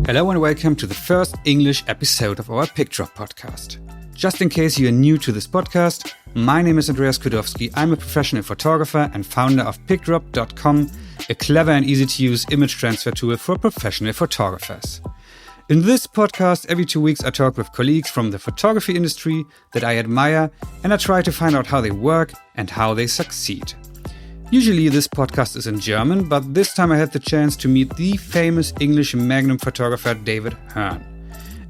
Hello and welcome to the first English episode of our PicDrop Podcast. Just in case you are new to this podcast, my name is Andreas Kudowski. I'm a professional photographer and founder of PicDrop.com, a clever and easy-to-use image transfer tool for professional photographers. In this podcast, every 2 weeks I talk with colleagues from the photography industry that I admire, and I try to find out how they work and how they succeed. Usually this podcast is in German, but this time I had the chance to meet the famous English Magnum photographer David Hurn.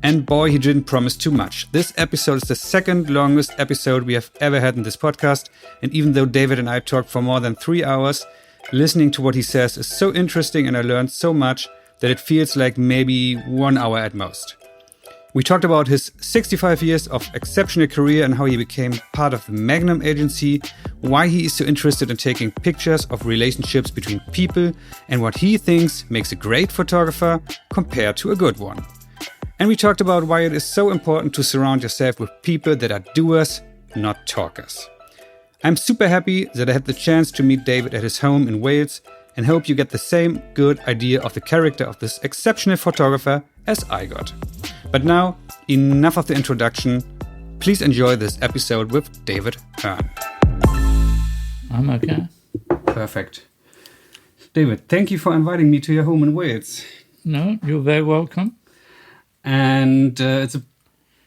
And boy, he didn't promise too much. This episode is the second longest episode we have ever had in this podcast, and even though David and I talked for more than 3 hours, listening to what he says is so interesting and I learned so much that it feels like maybe 1 hour at most. We talked about his 65 years of exceptional career and how he became part of the Magnum agency, why he is so interested in taking pictures of relationships between people, and what he thinks makes a great photographer compared to a good one. And we talked about why it is so important to surround yourself with people that are doers, not talkers. I'm super happy that I had the chance to meet David at his home in Wales and hope you get the same good idea of the character of this exceptional photographer as I got. But now, enough of the introduction. Please enjoy this episode with David Hurn. I'm okay. Perfect. David, thank you for inviting me to your home in Wales. No, you're very welcome. And it's a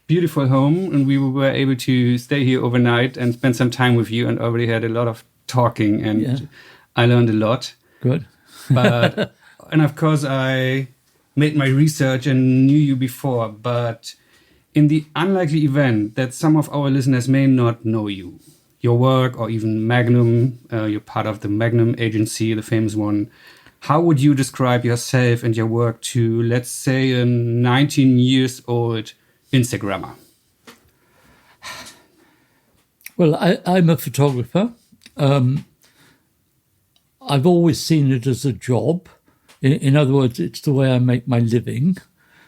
beautiful home, and we were able to stay here overnight and spend some time with you, and already had a lot of talking, and I learned a lot. Good. And of course, I made my research and knew you before, but in the unlikely event that some of our listeners may not know you, your work, or even Magnum, you're part of the Magnum agency, the famous one, how would you describe yourself and your work to, let's say, a 19-year-old Instagrammer? Well, I'm a photographer. I've always seen it as a job. In other words, it's the way I make my living.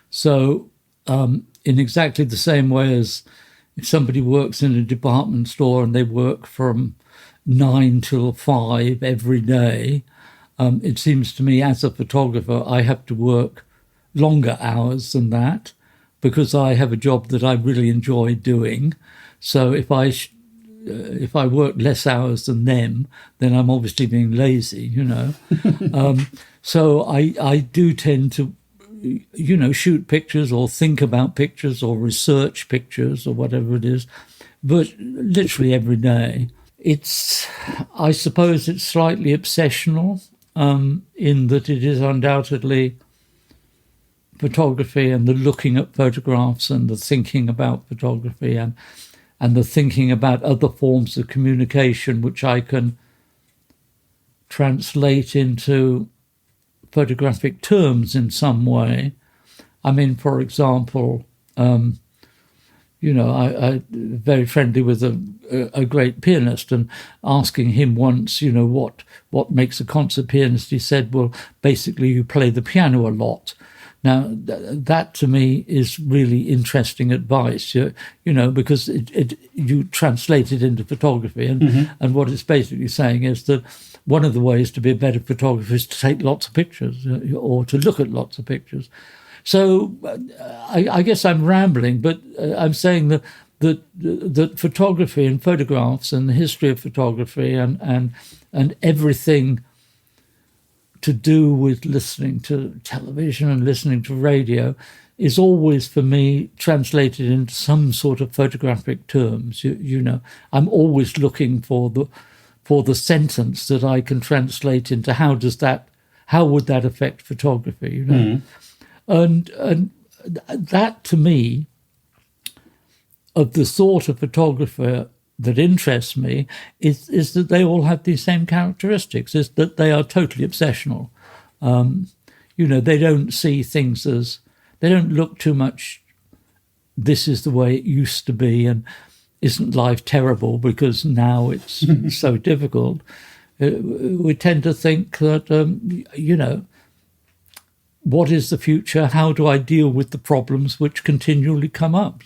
So in exactly the same way as if somebody works in a department store and they work from 9 till 5 every day, it seems to me as a photographer, I have to work longer hours than that because I have a job that I really enjoy doing. So if I work less hours than them, then I'm obviously being lazy, you know. So I do tend to, shoot pictures or think about pictures or research pictures or whatever it is, but literally every day. I suppose it's slightly obsessional in that it is undoubtedly photography and the looking at photographs and the thinking about photography and the thinking about other forms of communication which I can translate into photographic terms in some way. I mean, for example, I'm very friendly with a great pianist, and asking him once, what makes a concert pianist, he said, well, basically you play the piano a lot. Now, that to me is really interesting advice, because you translate it into photography. And what it's basically saying is that one of the ways to be a better photographer is to take lots of pictures or to look at lots of pictures. So I guess I'm rambling, but I'm saying that photography and photographs and the history of photography and everything to do with listening to television and listening to radio is always, for me, translated into some sort of photographic terms. I'm always looking for the sentence that I can translate into how would that affect photography, And that, to me, of the sort of photographer that interests me is that they all have these same characteristics, is that they are totally obsessional. They don't see things they don't look too much, this is the way it used to be, and isn't life terrible because now it's so difficult. We tend to think that, what is the future? How do I deal with the problems which continually come up?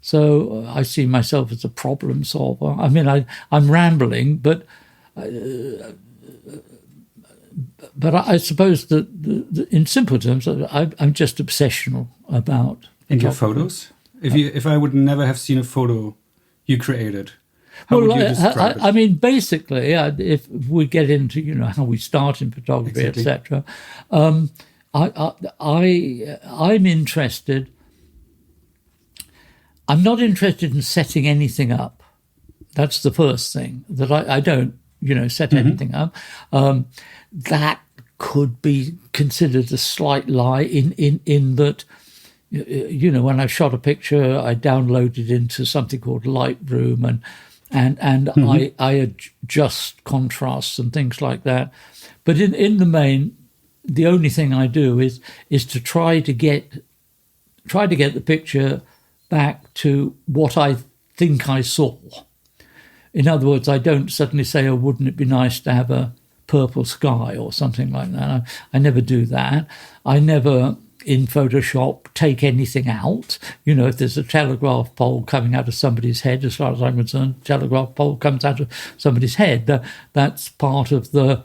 So I see myself as a problem solver. I mean, I'm rambling, but but I suppose that in simple terms, I'm just obsessional about. And your photos? If I would never have seen a photo you created, how would you describe it? I mean, basically, if we get into how we start in photography, etc., I'm interested. I'm not interested in setting anything up. That's the first thing, that I don't set anything up. That could be considered a slight lie in that. When I shot a picture, I downloaded into something called Lightroom, and I adjust contrasts and things like that. But in the main, the only thing I do is to try to get the picture back to what I think I saw. In other words, I don't suddenly say, "Oh, wouldn't it be nice to have a purple sky?" or something like that. I never do that. I never, in Photoshop, take anything out. If there's a telegraph pole coming out of somebody's head, as far as I'm concerned, telegraph pole comes out of somebody's head. That's part of the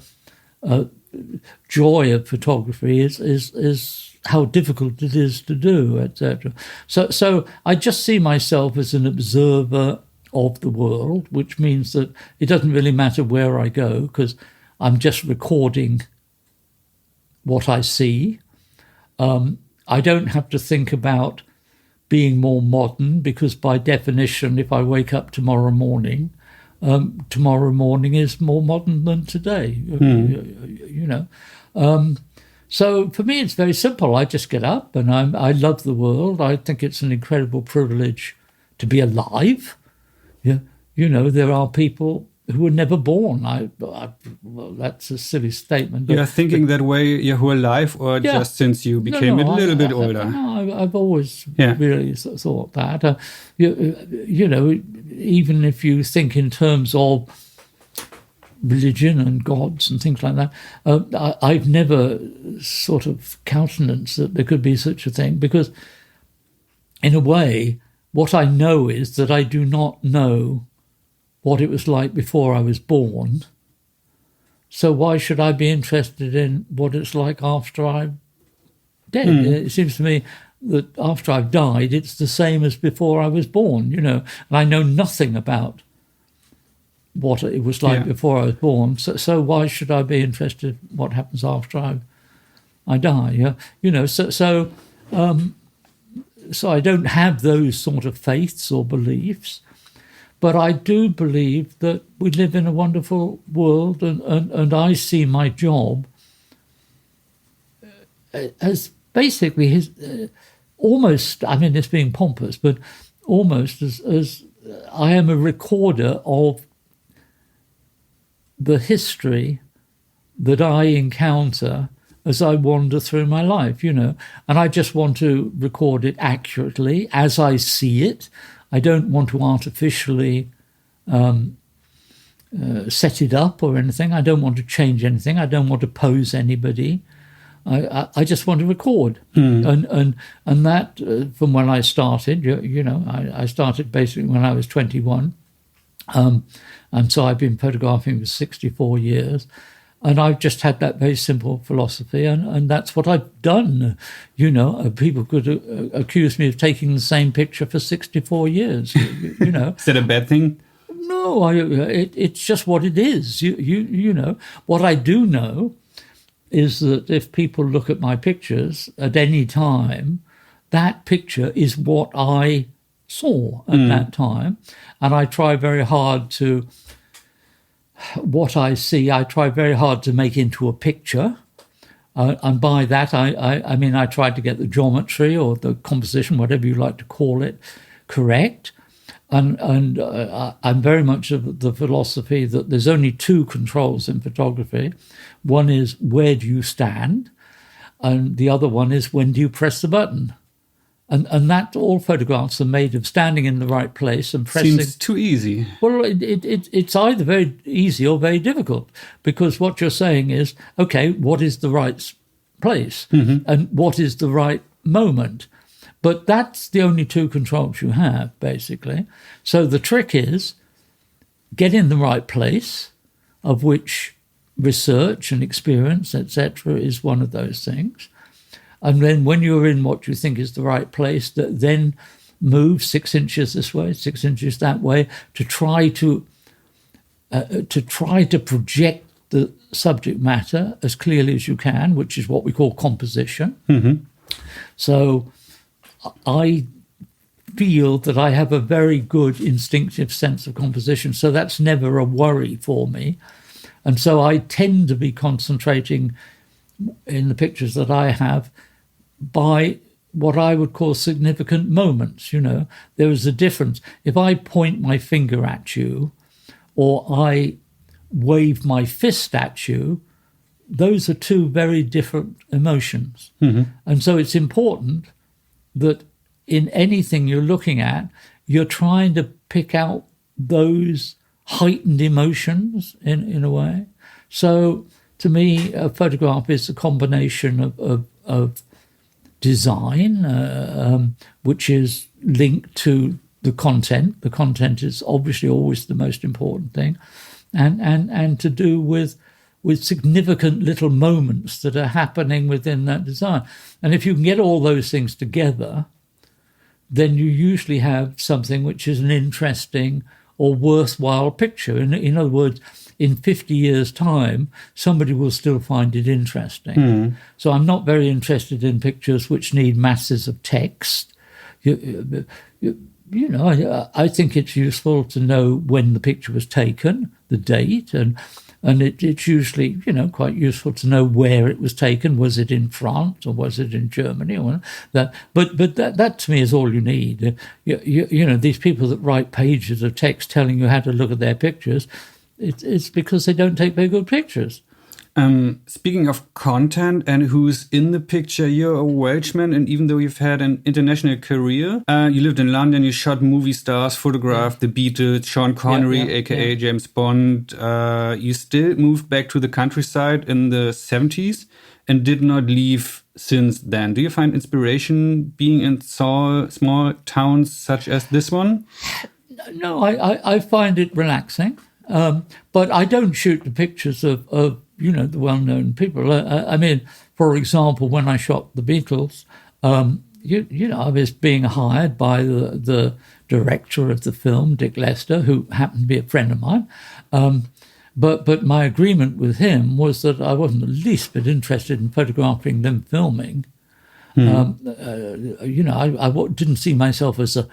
joy of photography is how difficult it is to do, etc. So I just see myself as an observer of the world, which means that it doesn't really matter where I go, because I'm just recording what I see. I don't have to think about being more modern, because by definition, if I wake up tomorrow morning is more modern than today. So for me, it's very simple. I just get up and I love the world. I think it's an incredible privilege to be alive. There are people who were never born. Well, that's a silly statement. You're thinking that way your whole life, or just since you became a little bit older? I've always really thought that. Even if you think in terms of religion and gods and things like that, I've never sort of countenanced that there could be such a thing, because in a way, what I know is that I do not know what it was like before I was born. So why should I be interested in what it's like after I'm dead? It seems to me that after I've died, it's the same as before I was born, and I know nothing about what it was like before I was born. So why should I be interested in what happens after I die? So I don't have those sort of faiths or beliefs. But I do believe that we live in a wonderful world, and I see my job as basically almost, I mean, it's being pompous, but almost as I am a recorder of the history that I encounter as I wander through my life, and I just want to record it accurately as I see it. I don't want to artificially set it up or anything. I don't want to change anything. I don't want to pose anybody. I just want to record. And that, from when I started, I started basically when I was 21. And so I've been photographing for 64 years. And I've just had that very simple philosophy, and that's what I've done. People could accuse me of taking the same picture for 64 years. Is that a bad thing? No, it's just what it is. What I do know is that if people look at my pictures at any time, that picture is what I saw at that time, and I try very hard to. What I see, I try very hard to make into a picture. And by that, I mean, I try to get the geometry or the composition, whatever you like to call it, correct. And I'm very much of the philosophy that there's only two controls in photography. One is where do you stand? And the other one is when do you press the button? And that all photographs are made of standing in the right place and pressing. Seems too easy. Well, it's either very easy or very difficult, because what you're saying is, okay, what is the right place and what is the right moment? But that's the only two controls you have, basically. So the trick is get in the right place, of which research and experience, etc., is one of those things. And then when you're in what you think is the right place, then move 6 inches this way, 6 inches that way, to try to project the subject matter as clearly as you can, which is what we call composition. Mm-hmm. So I feel that I have a very good instinctive sense of composition, so that's never a worry for me. And so I tend to be concentrating in the pictures that I have by what I would call significant moments. There is a difference. If I point my finger at you or I wave my fist at you, those are two very different emotions. Mm-hmm. And so it's important that in anything you're looking at, you're trying to pick out those heightened emotions in a way. So to me, a photograph is a combination of design, which is linked to the content. The content is obviously always the most important thing, and to do with significant little moments that are happening within that design. And if you can get all those things together, then you usually have something which is an interesting or worthwhile picture. In other words, in 50 years' time, somebody will still find it interesting. Mm. So I'm not very interested in pictures which need masses of text. I think it's useful to know when the picture was taken, the date, and it's usually, quite useful to know where it was taken. Was it in France or was it in Germany? Or that? But that to me is all you need. These people that write pages of text telling you how to look at their pictures, it's because they don't take very good pictures. Speaking of content and who's in the picture, you're a Welshman, and even though you've had an international career, you lived in London, you shot movie stars, photographed the Beatles, Sean Connery, aka James Bond. You still moved back to the countryside in the 70s and did not leave since then. Do you find inspiration being in small towns such as this one? No, I find it relaxing. But I don't shoot the pictures of the well-known people. I mean, for example, when I shot the Beatles, I was being hired by the director of the film, Dick Lester, who happened to be a friend of mine. But my agreement with him was that I wasn't the least bit interested in photographing them filming. I didn't see myself as a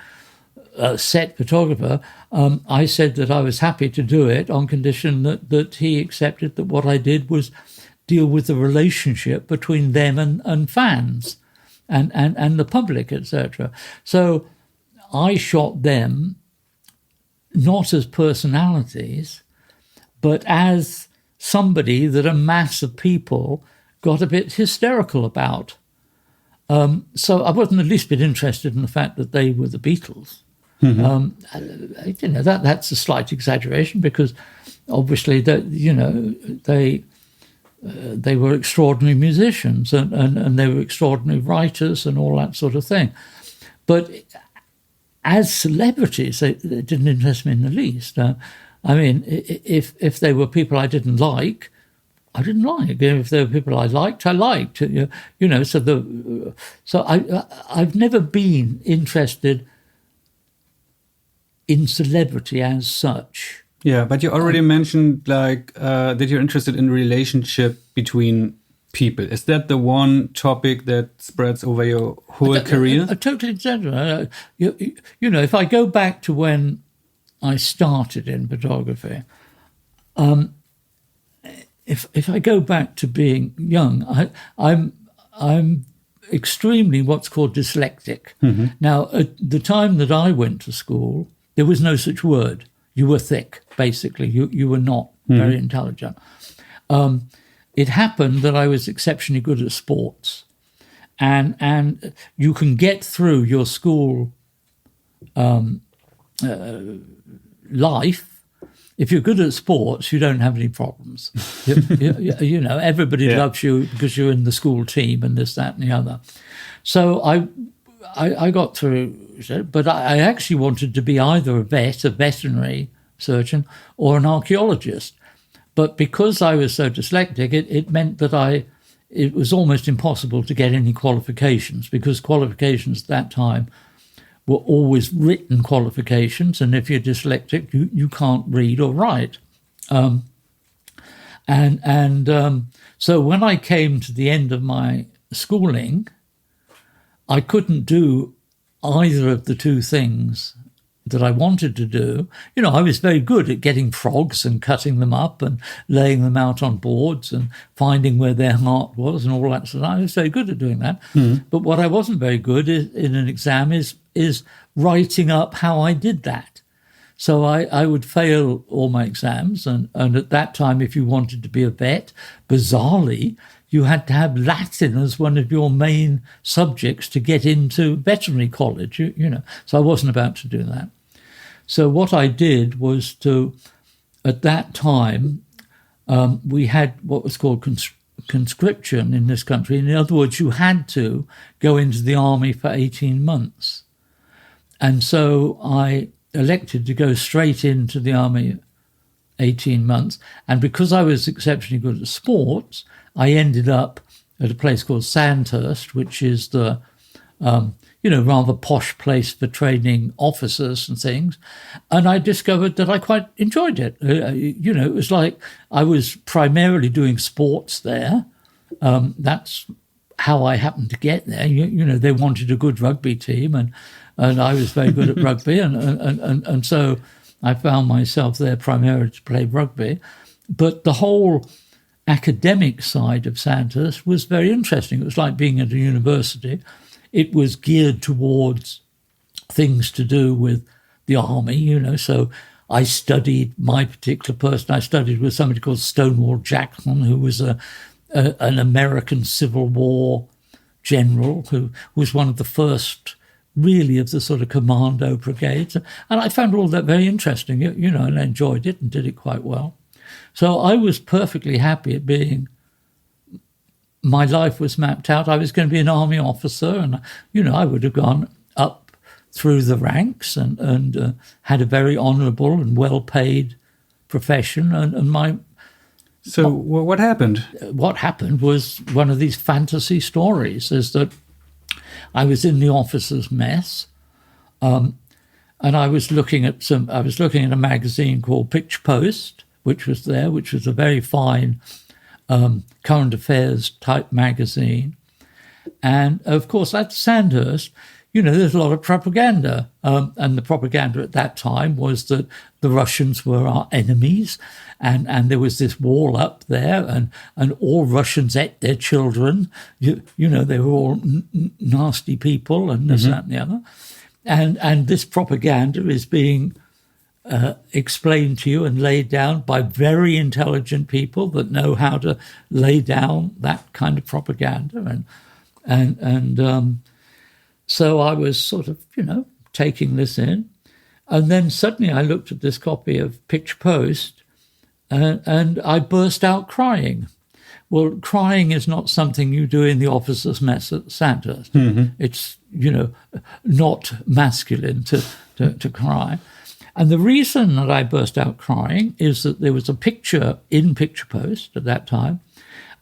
set photographer. I said that I was happy to do it on condition that he accepted that what I did was deal with the relationship between them and fans and the public, etc. So I shot them not as personalities, but as somebody that a mass of people got a bit hysterical about. So I wasn't the least bit interested in the fact that they were the Beatles. Mm-hmm. That's a slight exaggeration, because obviously they were extraordinary musicians and they were extraordinary writers and all that sort of thing. But as celebrities, they didn't interest me in the least. If they were people I didn't like, I didn't like. If there were people I liked, I liked. So I've never been interested in celebrity as such. Yeah, but you already mentioned that you're interested in relationship between people. Is that the one topic that spreads over your whole career? Totally exactly. If I go back to when I started in photography, if I go back to being young, I'm extremely what's called dyslexic. Mm-hmm. Now, at the time that I went to school, there was no such word. You were thick, basically. You were not very intelligent. It happened that I was exceptionally good at sports, and you can get through your school life. If you're good at sports, you don't have any problems. Everybody loves you because you're in the school team and this, that, and the other. So I got through, but I actually wanted to be either a veterinary surgeon, or an archaeologist. But because I was so dyslexic, it meant that it was almost impossible to get any qualifications, because qualifications at that time were always written qualifications, and if you're dyslexic, you can't read or write. So when I came to the end of my schooling, I couldn't do either of the two things that I wanted to do. You know, I was very good at getting frogs and cutting them up and laying them out on boards and finding where their heart was and all that sort of. I was very good at doing that. But what I wasn't very good in an exam is writing up how I did that. So I would fail all my exams, and at that time, if you wanted to be a vet, bizarrely, you had to have Latin as one of your main subjects to get into veterinary college, you know. So I wasn't about to do that. So what I did was at that time, we had what was called conscription in this country. In other words, you had to go into the army for 18 months. And so I elected to go straight into the army 18 months. And because I was exceptionally good at sports, I ended up at a place called Sandhurst, which is the, rather posh place for training officers and things. And I discovered that I quite enjoyed it. It was like I was primarily doing sports there. That's how I happened to get there. They wanted a good rugby team, and I was very good at rugby. And so I found myself there primarily to play rugby. But the whole academic side of Sandhurst was very interesting. It was like being at a university. It was geared towards things to do with the army, so I studied my particular person. I studied with somebody called Stonewall Jackson, who was an American Civil War general who was one of the first really of the sort of commando brigades. And I found all that very interesting, and I enjoyed it and did it quite well. So I was perfectly happy at my life was mapped out. I was going to be an army officer, and, I would have gone up through the ranks and had a very honourable and well-paid profession. So what happened? What happened was one of these fantasy stories, is that I was in the officers' mess, and I was looking at a magazine called Picture Post, which was a very fine current affairs type magazine. And of course, at Sandhurst, there's a lot of propaganda. And the propaganda at that time was that the Russians were our enemies, and there was this wall up there, and all Russians ate their children. They were all nasty people, and this, that, and the other. And this propaganda is being explained to you and laid down by very intelligent people that know how to lay down that kind of propaganda. So I was sort of, taking this in. And then suddenly I looked at this copy of Picture Post and I burst out crying. Well, crying is not something you do in the officers' mess at Sandhurst. It's, not masculine to cry. And the reason that I burst out crying is that there was a picture in Picture Post at that time,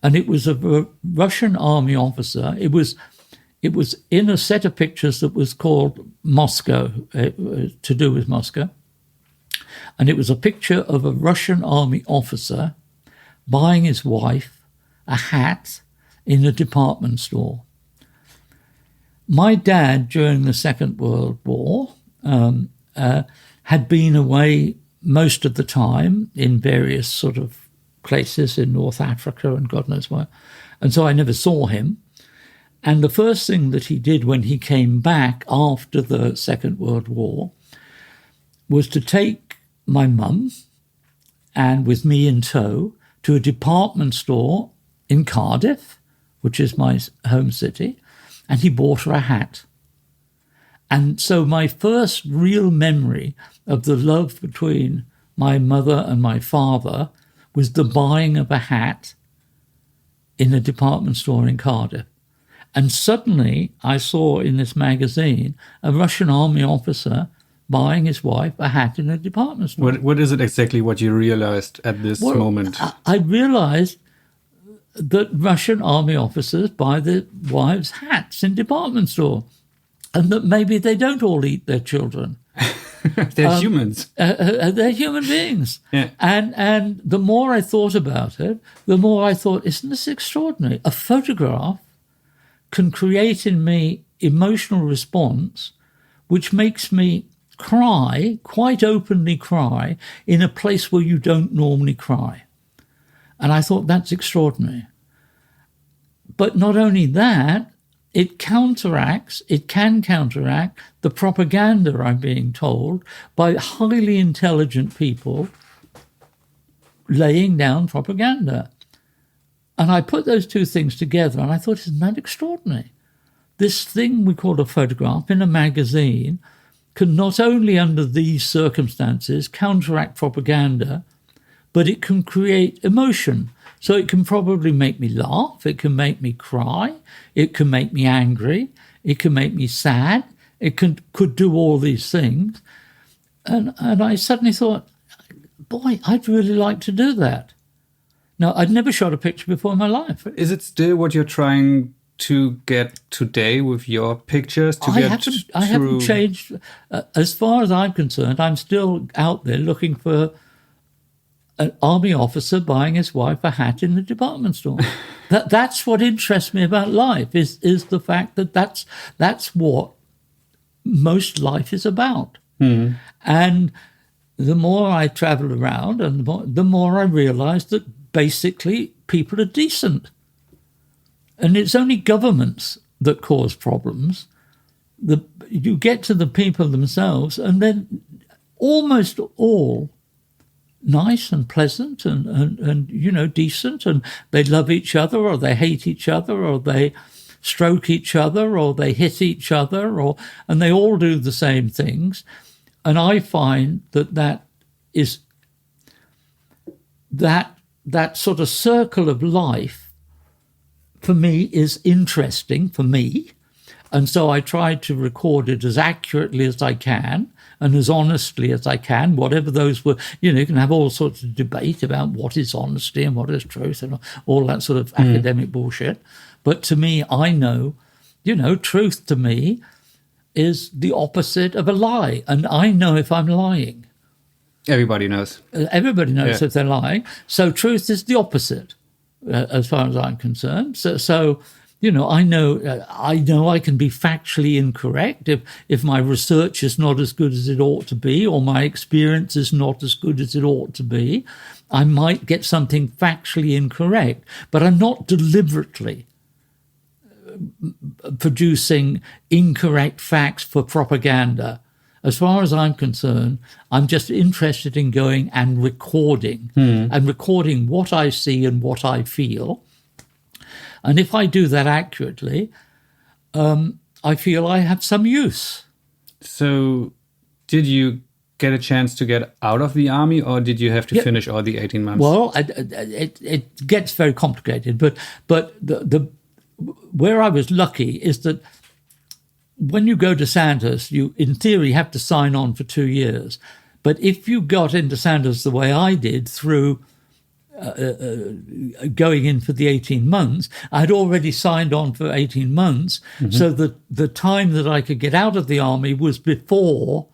and it was of a Russian army officer. It was in a set of pictures that was called Moscow, to do with Moscow. And it was a picture of a Russian army officer buying his wife a hat in a department store. My dad, during the Second World War, had been away most of the time in various sort of places in North Africa and God knows where. And so I never saw him. And the first thing that he did when he came back after the Second World War was to take my mum, and with me in tow, to a department store in Cardiff, which is my home city, and he bought her a hat. And so my first real memory of the love between my mother and my father was the buying of a hat in a department store in Cardiff. And suddenly I saw in this magazine a Russian army officer buying his wife a hat in a department store. What is it exactly what you realized at this moment? I realized that Russian army officers buy their wives hats in department store, and that maybe they don't all eat their children. They're humans. They're human beings. Yeah. And the more I thought about it, the more I thought, isn't this extraordinary? A photograph can create in me emotional response which makes me cry, quite openly cry, in a place where you don't normally cry. And I thought, that's extraordinary. But not only that, it can counteract the propaganda I'm being told by highly intelligent people laying down propaganda. And I put those two things together and I thought, isn't that extraordinary? This thing we call a photograph in a magazine can not only under these circumstances counteract propaganda, but it can create emotion. So it can probably make me laugh, it can make me cry, it can make me angry, it can make me sad, it could do all these things. And I suddenly thought, boy, I'd really like to do that. Now, I'd never shot a picture before in my life. Is it still what you're trying to get today with your pictures? I haven't changed. As far as I'm concerned, I'm still out there looking for an army officer buying his wife a hat in the department store. That's what interests me about life, is the fact that that's what most life is about. Mm. And the more I travel around, and the more I realize that basically people are decent. And it's only governments that cause problems. You get to the people themselves, and then almost all nice and pleasant and decent, and they love each other, or they hate each other, or they stroke each other, or they hit each other, and they all do the same things. And I find that is that sort of circle of life for me is interesting for me. And so I try to record it as accurately as I can and as honestly as I can, whatever those were. You can have all sorts of debate about what is honesty and what is truth and all that sort of academic bullshit. But to me, I know, truth to me is the opposite of a lie. And I know if I'm lying. Everybody knows. Everybody knows if they're lying. So truth is the opposite, as far as I'm concerned. So I know I can be factually incorrect if my research is not as good as it ought to be, or my experience is not as good as it ought to be. I might get something factually incorrect, but I'm not deliberately producing incorrect facts for propaganda. As far as I'm concerned, I'm just interested in going and recording what I see and what I feel. And if I do that accurately, I feel I have some use. So did you get a chance to get out of the army, or did you have to finish all the 18 months? Well, it gets very complicated. But the where I was lucky is that when you go to Sandhurst, you, in theory, have to sign on for 2 years. But if you got into Sandhurst the way I did, through going in for the 18 months, I'd already signed on for 18 months. Mm-hmm. So the time that I could get out of the army was before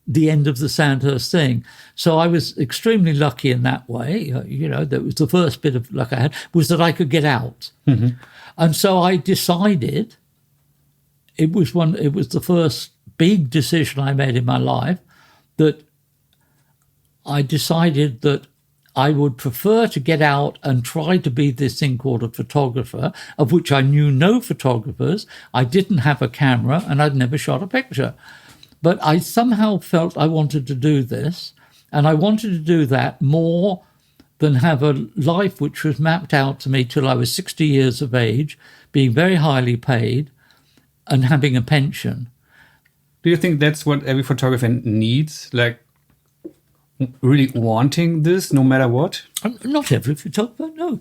the end of the Sandhurst thing. So I was extremely lucky in that way. That was the first bit of luck I had, was that I could get out. Mm-hmm. And so I decided, it was the first big decision I made in my life, that I decided that I would prefer to get out and try to be this thing called a photographer, of which I knew no photographers. I didn't have a camera and I'd never shot a picture. But I somehow felt I wanted to do this, and I wanted to do that more than have a life which was mapped out to me till I was 60 years of age, being very highly paid and having a pension. Do you think that's what every photographer needs? Like, really wanting this no matter what? Not every photographer, no.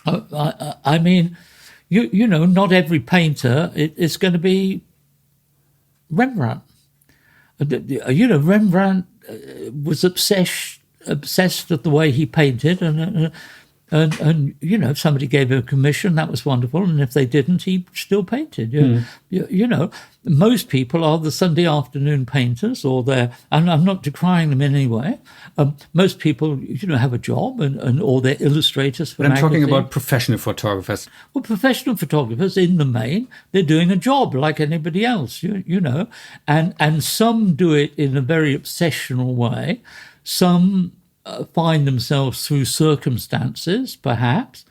I mean, not every painter is going to be Rembrandt. Rembrandt was obsessed with the way he painted, and if somebody gave him a commission, that was wonderful, and if they didn't, he still painted. Most people are the Sunday afternoon painters, and I'm not decrying them in any way. Most people, have a job, or they're illustrators for magazines. But I'm talking magazine. about professional photographers. Well, professional photographers, in the main, they're doing a job like anybody else, and some do it in a very obsessional way. Some find themselves through circumstances, perhaps,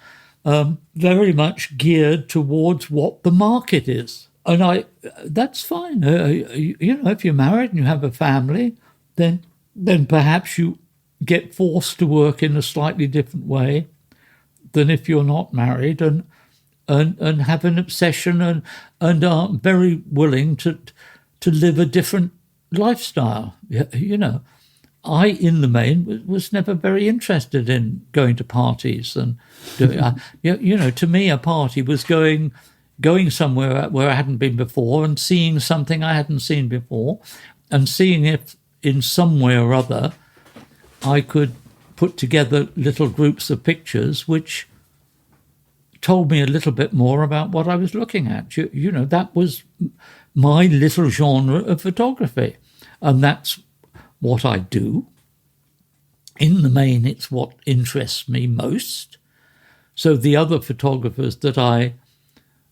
very much geared towards what the market is. And that's fine. If you're married and you have a family, then perhaps you get forced to work in a slightly different way than if you're not married, and have an obsession and are very willing to live a different lifestyle. I, in the main, was never very interested in going to parties and doing. To me, a party was going somewhere where I hadn't been before and seeing something I hadn't seen before, and seeing if in some way or other I could put together little groups of pictures which told me a little bit more about what I was looking at. That was my little genre of photography, and that's what I do. In the main, it's what interests me most. So the other photographers that I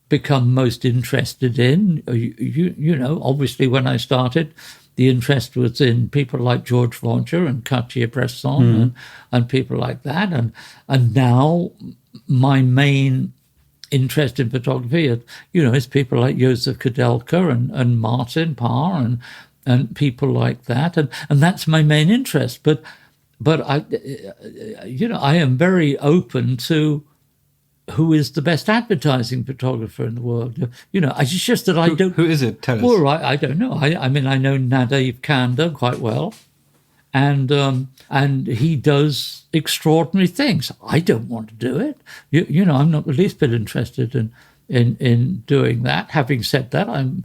become most interested in, obviously when I started, the interest was in people like George Roger and Cartier-Bresson and people like that. And now my main interest in photography, is people like Josef Kudelka and Martin Parr and people like that, and that's my main interest. But I am very open to who is the best advertising photographer in the world. It's just that I don't. Who is it? Tell us. Well, I don't know. I know Nadev Kanda quite well, and he does extraordinary things. I don't want to do it. I'm not the least bit interested in doing that. Having said that, I'm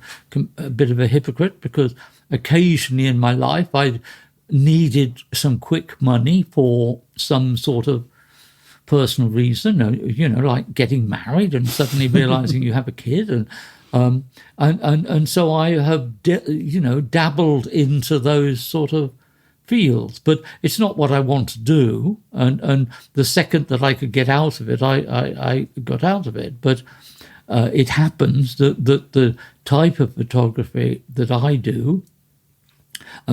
a bit of a hypocrite, because occasionally in my life I needed some quick money for some sort of personal reason, like getting married and suddenly realizing you have a kid, and so I have dabbled into those sort of fields, but it's not what I want to do. And the second that I could get out of it, I got out of it. But it happens that the type of photography that I do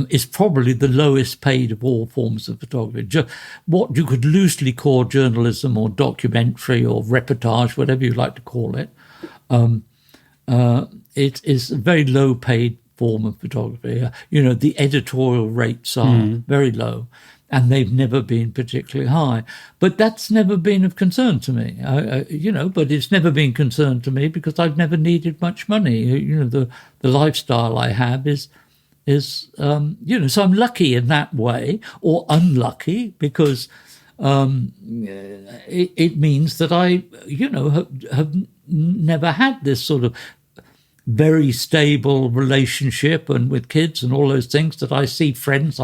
is probably the lowest paid of all forms of photography. What you could loosely call journalism or documentary or reportage, whatever you like to call it. It is a very low paid form of photography. The editorial rates are very low, and they've never been particularly high. But that's never been of concern to me, but it's never been concern to me because I've never needed much money. The lifestyle I have is so I'm lucky in that way, or unlucky, because it means that I, have never had this sort of very stable relationship and with kids and all those things that I see friends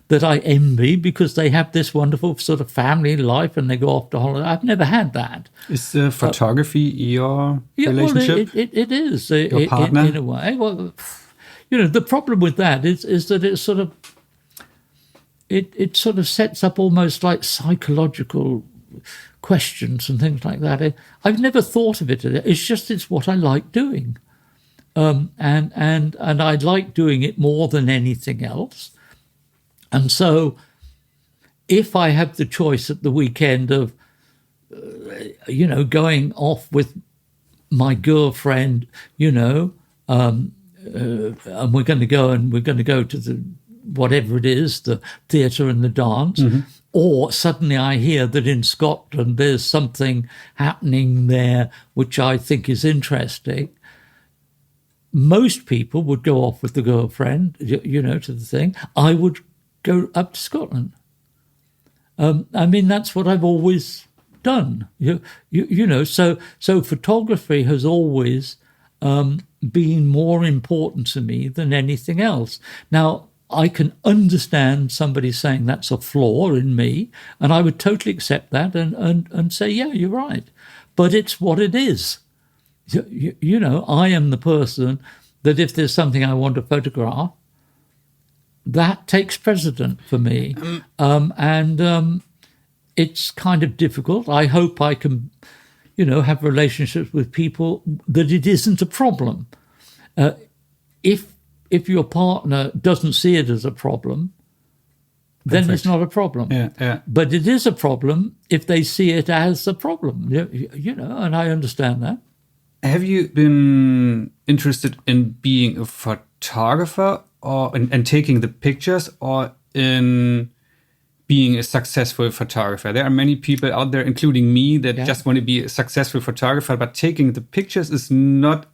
that I envy because they have this wonderful sort of family life and they go off to holiday. I've never had that. Is photography your relationship? Well, it is. Your partner? In a way. Well, the problem with that is that it sort of sets up almost like psychological questions and things like that. I've never thought of it. It's what I like doing. And I like doing it more than anything else. And so if I have the choice at the weekend of, going off with my girlfriend, and we're going to go to the whatever it is, the theatre and the dance, or suddenly I hear that in Scotland there's something happening there which I think is interesting, most people would go off with the girlfriend, to the thing. I would go up to Scotland. That's what I've always done. So photography has always been more important to me than anything else. Now, I can understand somebody saying that's a flaw in me, and I would totally accept that and say, yeah, you're right. But it's what it is. You know, I am the person that if there's something I want to photograph, that takes precedent for me. It's kind of difficult. I hope I can, you know, have relationships with people that it isn't a problem. If your partner doesn't see it as a problem, then Perfect. it's not a problem. Yeah. But it is a problem if they see it as a problem, you know, and I understand that. Have you been interested in being a photographer or and taking the pictures, or in being a successful photographer? There are many people out there, including me, that just want to be a successful photographer, but taking the pictures is not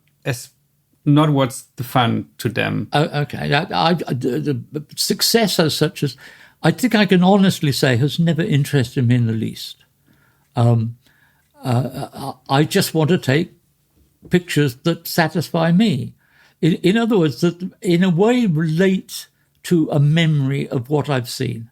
what's the fun to them. Okay. The success as such as I think I can honestly say has never interested me in the least. I just want to take pictures that satisfy me. In other words, that in a way relate to a memory of what I've seen.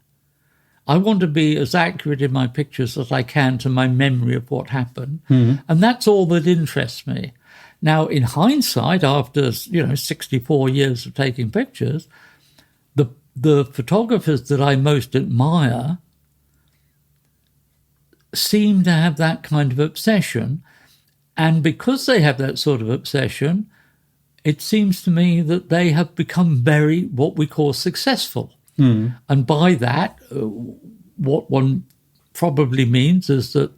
I want to be as accurate in my pictures as I can to my memory of what happened. And that's all that interests me. Now, in hindsight, after 64 years of taking pictures, the photographers that I most admire seem to have that kind of obsession. And because they have that sort of obsession, it seems to me that they have become very, what we call, successful. And by that, what one probably means is that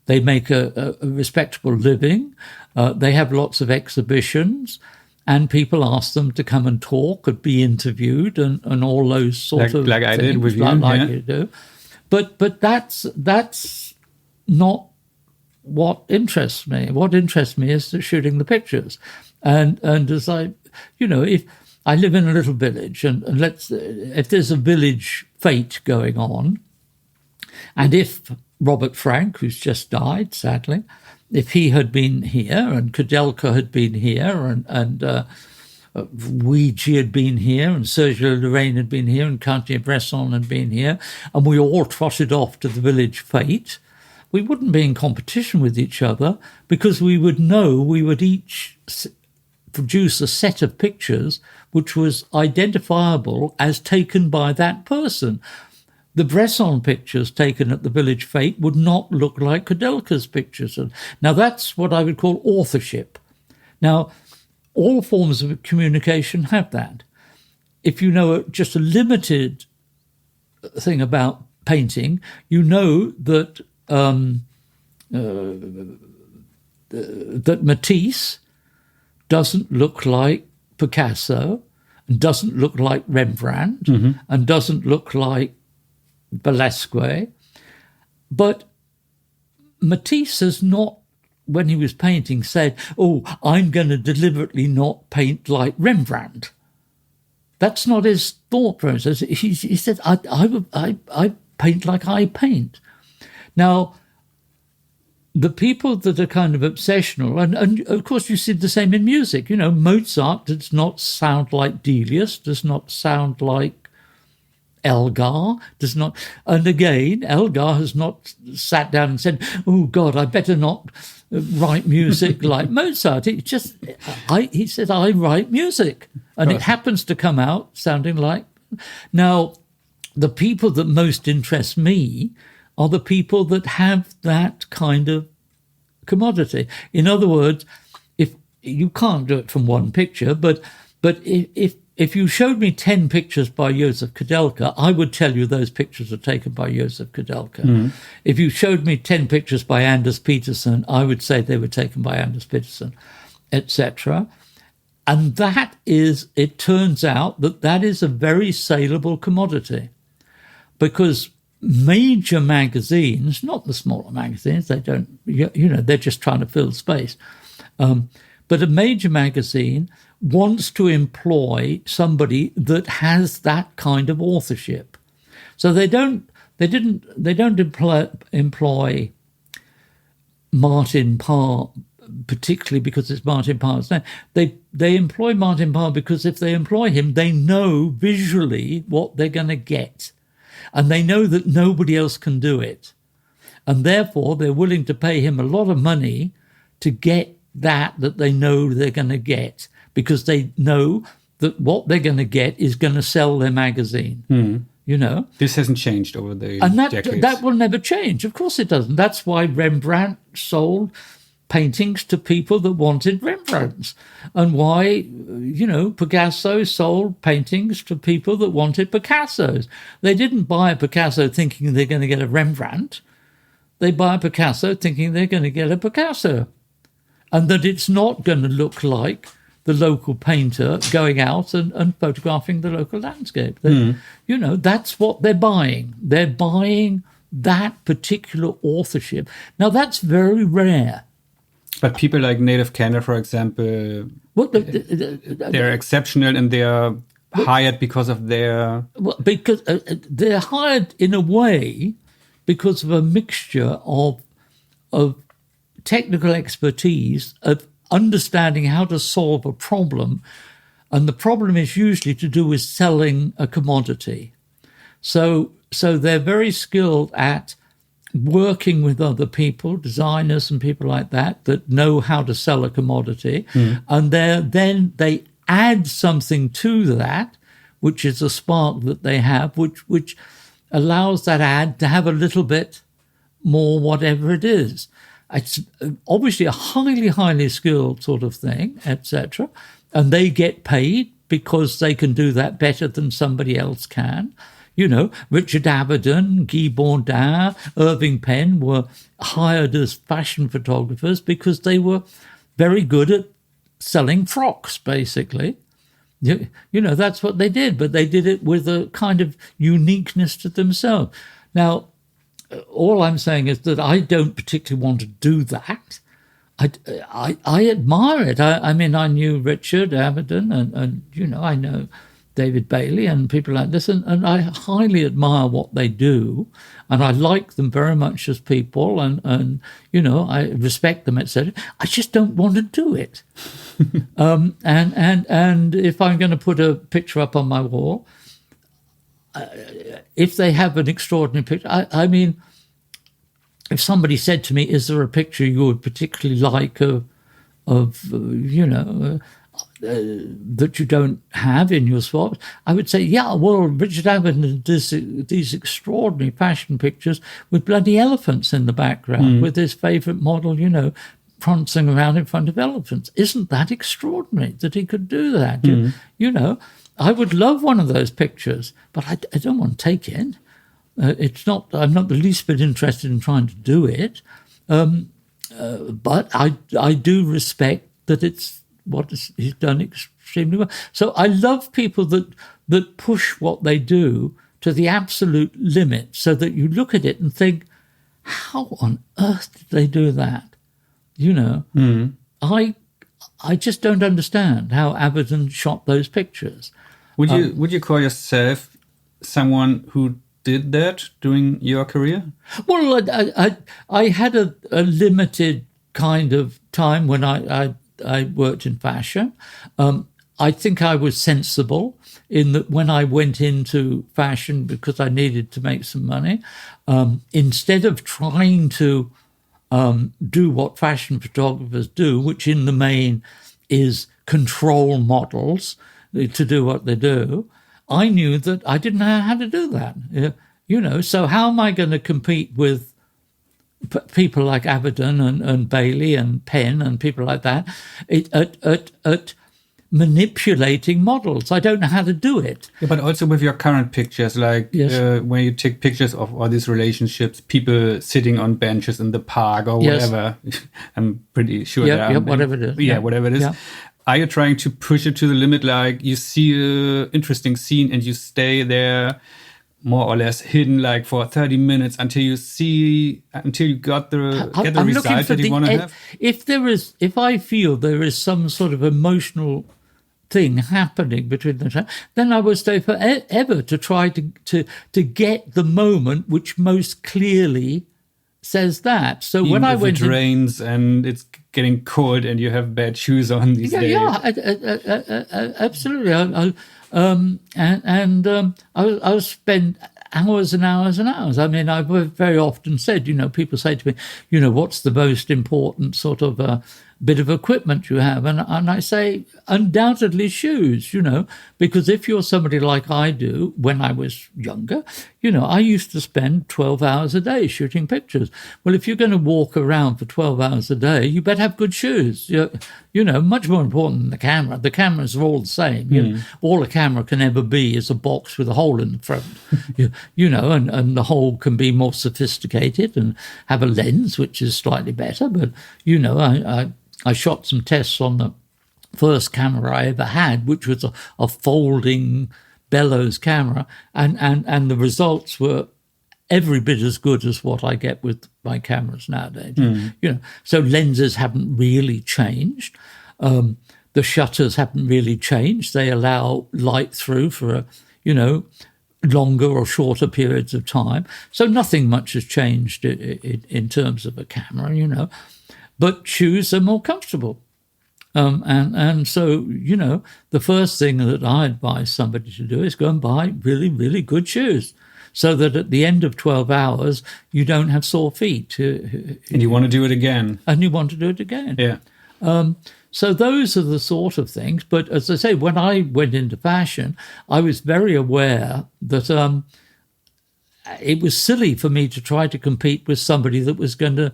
they make a respectable living. They have lots of exhibitions, and people ask them to come and talk and be interviewed and all those sort of like I did with you, like you do. But that's not what interests me. What interests me is shooting the pictures. And as if I live in a little village, and if there's a village fete going on, and if Robert Frank, who's just died, sadly, if he had been here, and Kudelka had been here, and Ouija had been here, and Sergio Lorraine had been here, and Cartier-Bresson had been here, and we all trotted off to the village fete, we wouldn't be in competition with each other, because we would know we would each produce a set of pictures which was identifiable as taken by that person. The Bresson pictures taken at the village fete would not look like Kudelka's pictures. Now, that's what I would call authorship. Now, all forms of communication have that. If you know just a limited thing about painting, you know that that Matisse doesn't look like Picasso, and doesn't look like Rembrandt, and doesn't look like Velasquez. But Matisse has not, when he was painting, said, "Oh, I'm going to deliberately not paint like Rembrandt." That's not his thought process. He said, I paint like I paint. Now, the people that are kind of obsessional, and of course you see the same in music. You know, Mozart does not sound like Delius, does not sound like Elgar, does not. And again, Elgar has not sat down and said, "Oh God, I better not write music like Mozart." He said, "I write music," and it happens to come out sounding like. Now, the people that most interest me are the people that have that kind of commodity. In other words, if you can't do it from one picture, but if you showed me 10 pictures by Joseph Kudelka, I would tell you those pictures are taken by Joseph Kudelka. If you showed me 10 pictures by Anders Petersen, I would say they were taken by Anders Petersen, etc. And that is, it turns out that is a very saleable commodity, because major magazines, not the smaller magazines, they don't, they're just trying to fill space. But a major magazine wants to employ somebody that has that kind of authorship. So they don't employ Martin Parr particularly because it's Martin Parr's name. They employ Martin Parr because if they employ him, they know visually what they're going to get. And they know that nobody else can do it. And therefore, they're willing to pay him a lot of money to get that they know they're going to get, because they know that what they're going to get is going to sell their magazine. You know, this hasn't changed over the decades. That will never change. Of course it doesn't. That's why Rembrandt sold paintings to people that wanted Rembrandts, and why, you know, Picasso sold paintings to people that wanted Picassos. They didn't buy a Picasso thinking they're going to get a Rembrandt. They buy a Picasso thinking they're going to get a Picasso, and that it's not going to look like the local painter going out and photographing the local landscape. You know, that's what they're buying. They're buying that particular authorship. Now, that's very rare. But people like Native Canada, for example, they're exceptional, and they're hired because of their... Well, because they're hired in a way because of a mixture of technical expertise, of understanding how to solve a problem, and the problem is usually to do with selling a commodity. So they're very skilled at working with other people, designers and people like that know how to sell a commodity, and then they add something to that, which is a spark that they have, which allows that ad to have a little bit more whatever it is. It's obviously a highly, highly skilled sort of thing, etc. And they get paid because they can do that better than somebody else can. You know, Richard Avedon, Guy Bourdin, Irving Penn were hired as fashion photographers because they were very good at selling frocks, basically. You know, that's what they did, but they did it with a kind of uniqueness to themselves. Now, all I'm saying is that I don't particularly want to do that. I admire it. I mean, I knew Richard Avedon and you know, I know David Bailey and people like this, and I highly admire what they do, and I like them very much as people, and you know, I respect them, etc. I just don't want to do it. And if I'm going to put a picture up on my wall, if they have an extraordinary picture, I mean, if somebody said to me, "Is there a picture you would particularly like of you know?" that you don't have in your swap, I would say, yeah, well, Richard Avedon does these extraordinary fashion pictures with bloody elephants in the background, with his favourite model, you know, prancing around in front of elephants. Isn't that extraordinary that he could do that? You know, I would love one of those pictures, but I don't want to take it. I'm not the least bit interested in trying to do it. But I do respect that it's what he's done extremely well. So I love people that push what they do to the absolute limit, so that you look at it and think, how on earth did they do that? You know, I just don't understand how Avedon shot those pictures. Would you call yourself someone who did that during your career? Well, I had a limited kind of time when I worked in fashion. I think I was sensible in that when I went into fashion because I needed to make some money, instead of trying to do what fashion photographers do, which in the main is control models to do what they do, I knew that I didn't know how to do that. You know, so how am I going to compete with people like Avedon and Bailey and Penn and people like that at manipulating models? I don't know how to do it. Yeah, but also with your current pictures, like yes. When you take pictures of all these relationships, people sitting on benches in the park or whatever. Yes. I'm pretty sure. Whatever it is. Yeah, whatever it is. Yeah. Are you trying to push it to the limit? Like you see an interesting scene and you stay there more or less hidden, like for 30 minutes until you get the result that you want to have? If I feel there is some sort of emotional thing happening between them, then I will stay forever to try to get the moment which most clearly says that. So Even when I if went it rains and it's getting cold and you have bad shoes on these days. Absolutely. I spend hours and hours and hours. I mean, I've very often said, people say to me, what's the most important sort of bit of equipment you have? And I say, undoubtedly shoes, because if you're somebody like I do, when I was younger, I used to spend 12 hours a day shooting pictures. Well, if you're going to walk around for 12 hours a day, you better have good shoes. Much more important than the camera. The cameras are all the same. All a camera can ever be is a box with a hole in the front, and the hole can be more sophisticated and have a lens, which is slightly better. But, I shot some tests on the first camera I ever had, which was a folding bellows camera, and the results were every bit as good as what I get with my cameras nowadays. So lenses haven't really changed. The shutters haven't really changed. They allow light through for longer or shorter periods of time. So nothing much has changed in terms of a camera, But shoes are more comfortable. And so, the first thing that I advise somebody to do is go and buy really, really good shoes so that at the end of 12 hours, you don't have sore feet. And you want to do it again. Yeah. So those are the sort of things. But as I say, when I went into fashion, I was very aware that it was silly for me to try to compete with somebody that was going to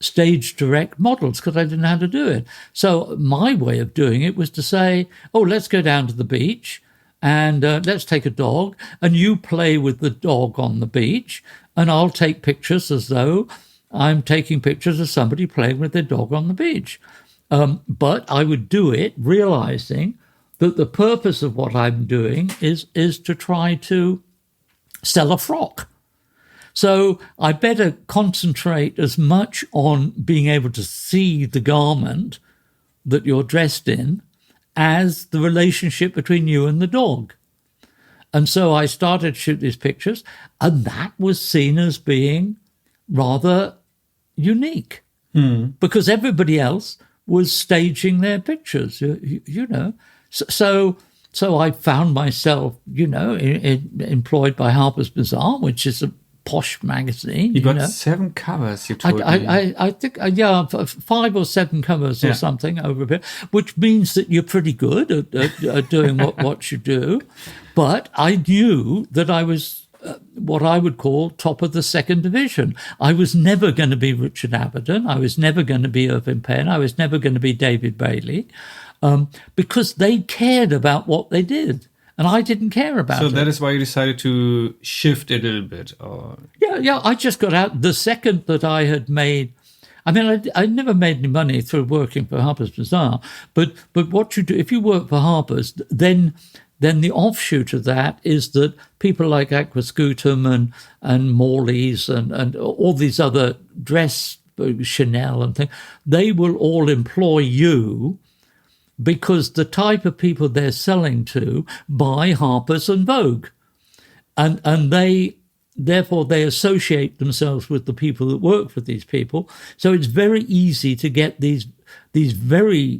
stage direct models because I didn't know how to do it. So my way of doing it was to say, let's go down to the beach and let's take a dog and you play with the dog on the beach and I'll take pictures as though I'm taking pictures of somebody playing with their dog on the beach. But I would do it realizing that the purpose of what I'm doing is to try to sell a frock. So I better concentrate as much on being able to see the garment that you're dressed in as the relationship between you and the dog. And so I started to shoot these pictures, and that was seen as being rather unique because everybody else was staging their pictures, So I found myself, employed by Harper's Bazaar, which is a posh magazine. You got 7 covers, you told me. I think, 5 or 7 covers or something over a bit, which means that you're pretty good at doing what you do. But I knew that I was what I would call top of the second division. I was never going to be Richard Avedon. I was never going to be Irving Penn. I was never going to be David Bailey because they cared about what they did. And I didn't care about it. So that is why you decided to shift a little bit? Or... Yeah. I just got out the second that I had made. I mean, I never made any money through working for Harper's Bazaar. But what you do, if you work for Harper's, then the offshoot of that is that people like Aquascutum and Morley's and all these other dress, Chanel and things, they will all employ you because the type of people they're selling to buy Harper's and Vogue. And they associate themselves with the people that work for these people. So it's very easy to get these very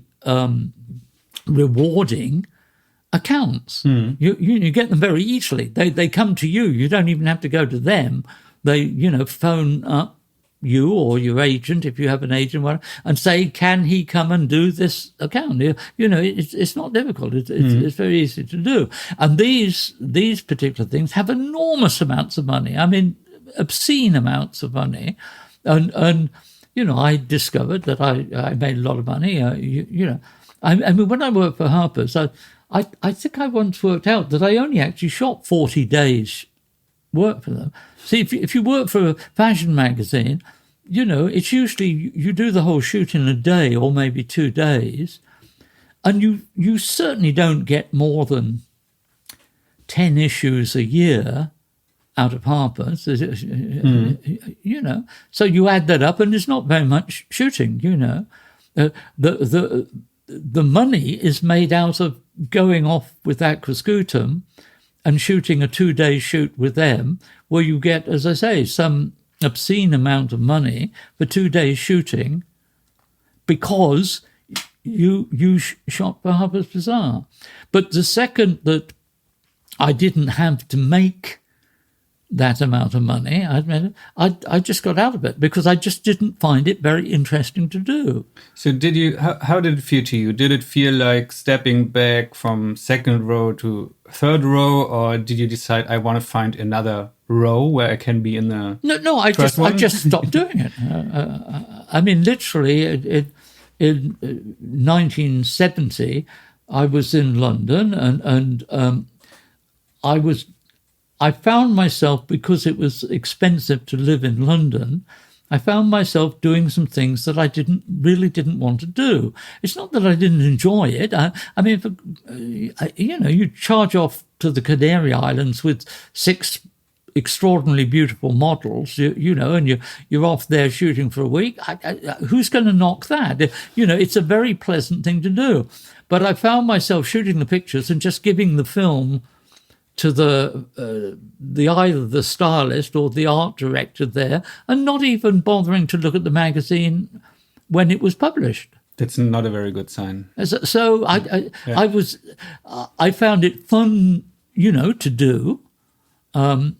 rewarding accounts. You get them very easily. They come to you. You don't even have to go to them. They, phone up you or your agent, if you have an agent, and say, can he come and do this account? It's not difficult. It's very easy to do. And these particular things have enormous amounts of money. I mean, obscene amounts of money. And I discovered that I made a lot of money. I mean, when I worked for Harper's, I think I once worked out that I only actually shot 40 days work for them. See, if you work for a fashion magazine, it's usually you do the whole shoot in a day or maybe 2 days, and you certainly don't get more than 10 issues a year out of Harper's, So you add that up, and it's not very much shooting, The money is made out of going off with Aquascutum and shooting a 2-day shoot with them, where you get, as I say, some obscene amount of money for 2 days shooting because you shot for Harper's Bazaar. But the second that I didn't have to make that amount of money, I just got out of it because I just didn't find it very interesting to do. So how did it feel to you? Did it feel like stepping back from second row to third row, or did you decide I want to find another row where I can be in the I just stopped doing it. I mean, literally in 1970, I was in London and I found myself, because it was expensive to live in London, I found myself doing some things that I really didn't want to do. It's not that I didn't enjoy it. I mean, you charge off to the Canary Islands with 6 extraordinarily beautiful models, and you're off there shooting for a week. Who's going to knock that? It's a very pleasant thing to do. But I found myself shooting the pictures and just giving the film to the either the stylist or the art director there, and not even bothering to look at the magazine when it was published. That's not a very good sign. So I found it fun, to do, and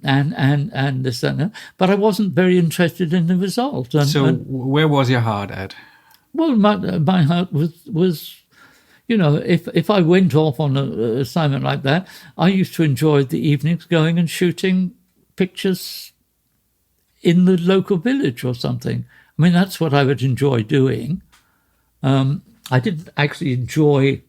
this and that, but I wasn't very interested in the result. Where was your heart at? Well, my heart was. If I went off on an assignment like that, I used to enjoy the evenings going and shooting pictures in the local village or something. I mean, that's what I would enjoy doing. I didn't actually enjoy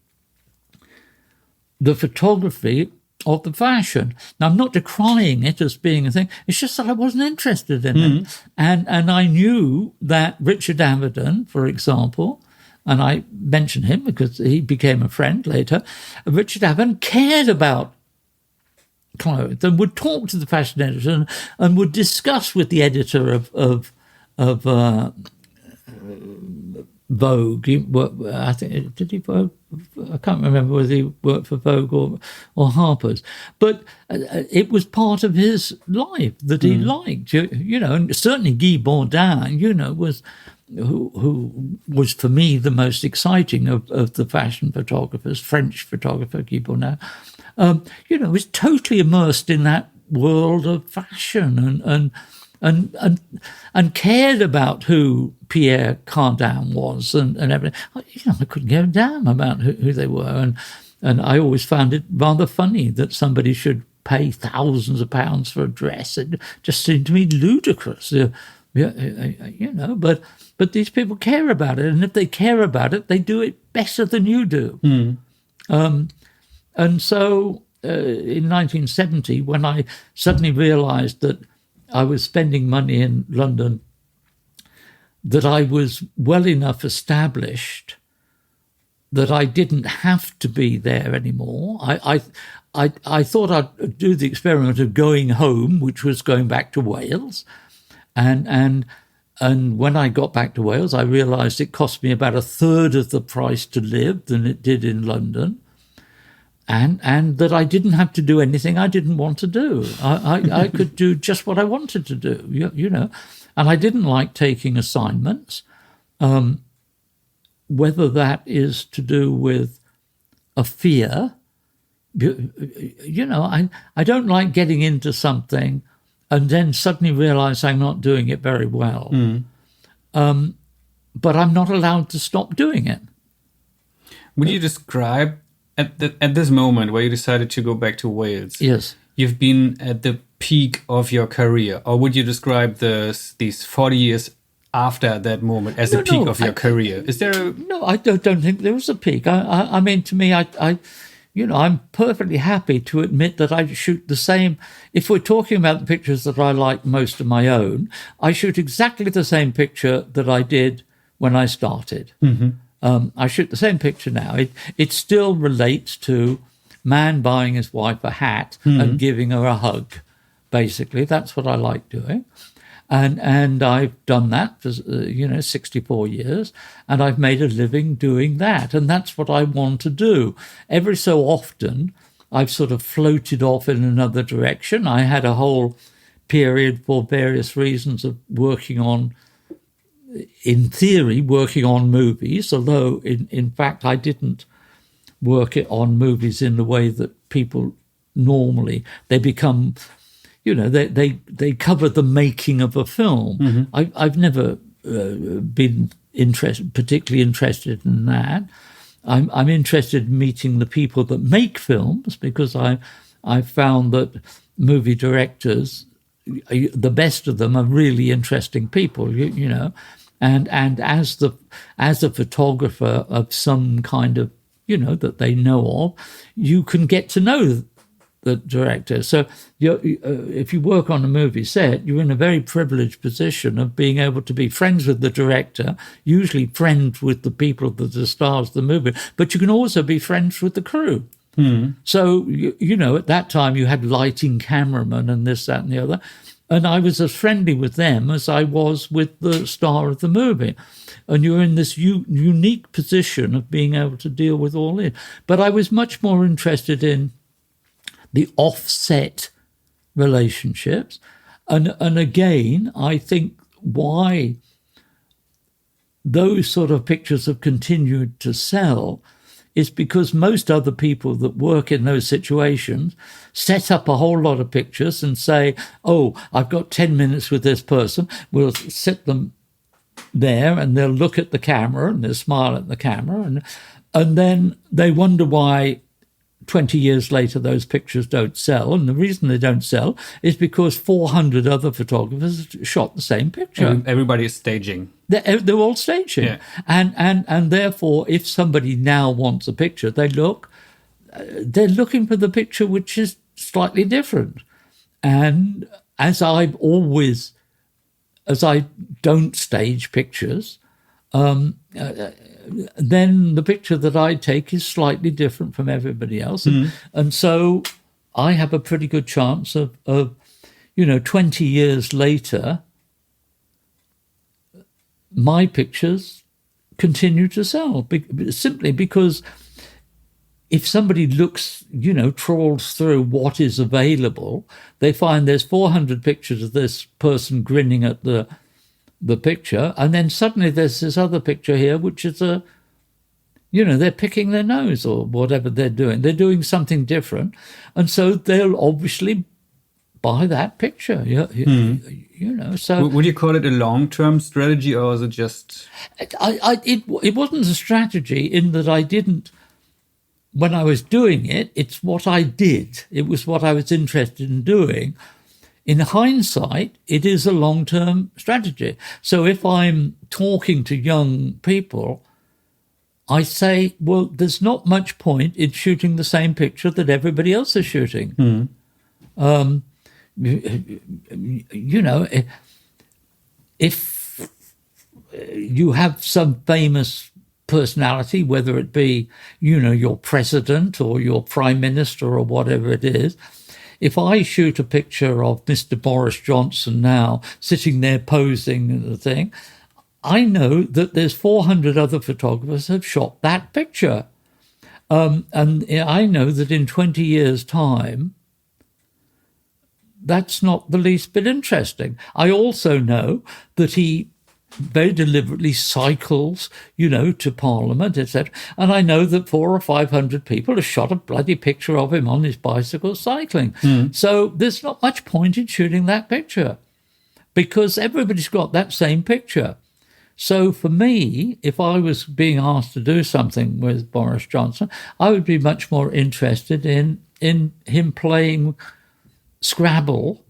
the photography of the fashion. Now, I'm not decrying it as being a thing. It's just that I wasn't interested in it. And I knew that Richard Avedon, for example, and I mention him because he became a friend later, Richard Avedon cared about clothes and would talk to the fashion editor and would discuss with the editor of Vogue. I think, did he Vogue? I can't remember whether he worked for Vogue or Harper's, but it was part of his life that he liked. And certainly Guy Bourdin, was. Who was for me the most exciting of the fashion photographers, French photographer Guy Bourdin, was totally immersed in that world of fashion and cared about who Pierre Cardin was and everything. I couldn't give a damn about who they were, and I always found it rather funny that somebody should pay thousands of pounds for a dress. It just seemed to me ludicrous. But these people care about it, and if they care about it, they do it better than you do. And so in 1970, when I suddenly realised that I was spending money in London, that I was well enough established that I didn't have to be there anymore. I thought I'd do the experiment of going home, which was going back to Wales, and when I got back to Wales, I realised it cost me about a third of the price to live than it did in London, and that I didn't have to do anything I didn't want to do. I could do just what I wanted to do, and I didn't like taking assignments, whether that is to do with a fear. I don't like getting into something and then suddenly realise I'm not doing it very well. But I'm not allowed to stop doing it. Would you describe, at this moment where you decided to go back to Wales, yes, you've been at the peak of your career, or would you describe these 40 years after that moment as the peak of your career? Is there No, I don't think there was a peak. I mean, to me, I'm perfectly happy to admit that I shoot the same. If we're talking about the pictures that I like most of my own, I shoot exactly the same picture that I did when I started. I shoot the same picture now. It still relates to man buying his wife a hat and giving her a hug. Basically, that's what I like doing. And I've done that for 64 years, and I've made a living doing that, and that's what I want to do. Every so often, I've sort of floated off in another direction. I had a whole period for various reasons of working on, in theory, working on movies, although in fact I didn't work it on movies in the way that people normally, they become, they cover the making of a film. Mm-hmm. I've never been particularly interested in that. I'm interested in meeting the people that make films, because I found that movie directors, the best of them, are really interesting people, and as a photographer of some kind of, that they know of, you can get to know the director. So if you work on a movie set, you're in a very privileged position of being able to be friends with the director, usually friends with the people that are the stars of the movie, but you can also be friends with the crew. So, at that time you had lighting cameramen and this, that and the other, and I was as friendly with them as I was with the star of the movie. And you're in this unique position of being able to deal with all this. But I was much more interested in the offset relationships. And again, I think why those sort of pictures have continued to sell is because most other people that work in those situations set up a whole lot of pictures and say, oh, I've got 10 minutes with this person. We'll sit them there and they'll look at the camera and they'll smile at the camera. And then they wonder why 20 years later those pictures don't sell. And the reason they don't sell is because 400 other photographers shot the same picture. Everybody is staging. They're all staging. Yeah. And therefore, if somebody now wants a picture, they're looking for the picture which is slightly different. And as I don't stage pictures, then the picture that I take is slightly different from everybody else. And so I have a pretty good chance of 20 years later, my pictures continue to sell, simply because if somebody looks, trawls through what is available, they find there's 400 pictures of this person grinning at the picture, and then suddenly there's this other picture here, which is they're picking their nose or whatever they're doing. They're doing something different, and so they'll obviously buy that picture. So would you call it a long-term strategy, or is it just? It wasn't a strategy in that I didn't. When I was doing it, it's what I did. It was what I was interested in doing. In hindsight, it is a long-term strategy. So if I'm talking to young people, I say, well, there's not much point in shooting the same picture that everybody else is shooting. If you have some famous personality, whether it be, your president or your prime minister or whatever it is, if I shoot a picture of Mr. Boris Johnson now sitting there posing and the thing, I know that there's 400 other photographers have shot that picture. And I know that in 20 years' time, that's not the least bit interesting. I also know that he very deliberately cycles, to Parliament, etc. And I know that 400 or 500 people have shot a bloody picture of him on his bicycle cycling. So there's not much point in shooting that picture because everybody's got that same picture. So for me, if I was being asked to do something with Boris Johnson, I would be much more interested in him playing Scrabble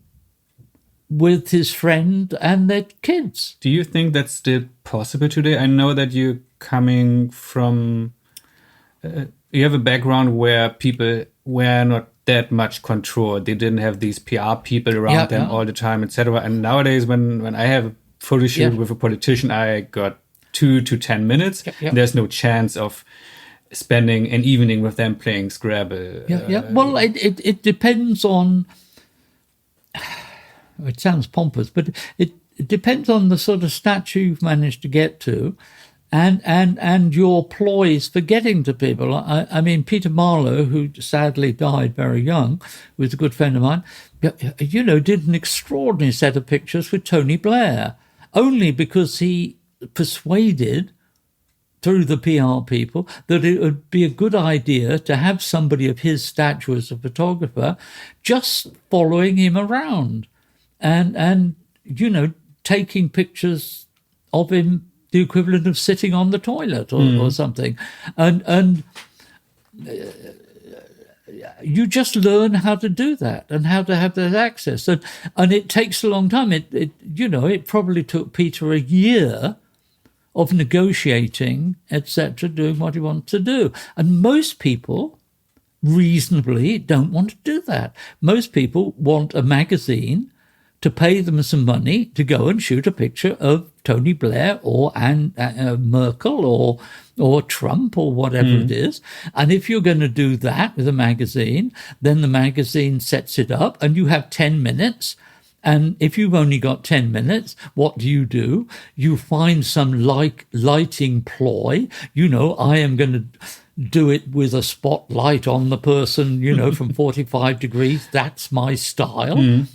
with his friend and their kids. Do you think that's still possible today? I know that you're coming from, you have a background where people were not that much control. They didn't have these PR people around them all the time, etc. And nowadays, when I have a photo shoot with a politician, I got 2 to 10 minutes. There's no chance of spending an evening with them playing Scrabble. Well, it depends on. It sounds pompous, but it depends on the sort of stature you've managed to get to. and your ploys for getting to people. I mean, Peter Marlowe, who sadly died very young, was a good friend of mine, did an extraordinary set of pictures with Tony Blair, only because he persuaded through the PR people that it would be a good idea to have somebody of his stature as a photographer just following him around and taking pictures of him, the equivalent of sitting on the toilet or something. And you just learn how to do that and how to have that access. And it takes a long time. It probably took Peter a year of negotiating, etc., doing what he wants to do. And most people reasonably don't want to do that. Most people want a magazine to pay them some money to go and shoot a picture of Tony Blair or Merkel or Trump or whatever it is. And if you're going to do that with a magazine, then the magazine sets it up and you have 10 minutes. And if you've only got 10 minutes, what do? You find some lighting ploy. I am going to do it with a spotlight on the person, from 45 degrees. That's my style.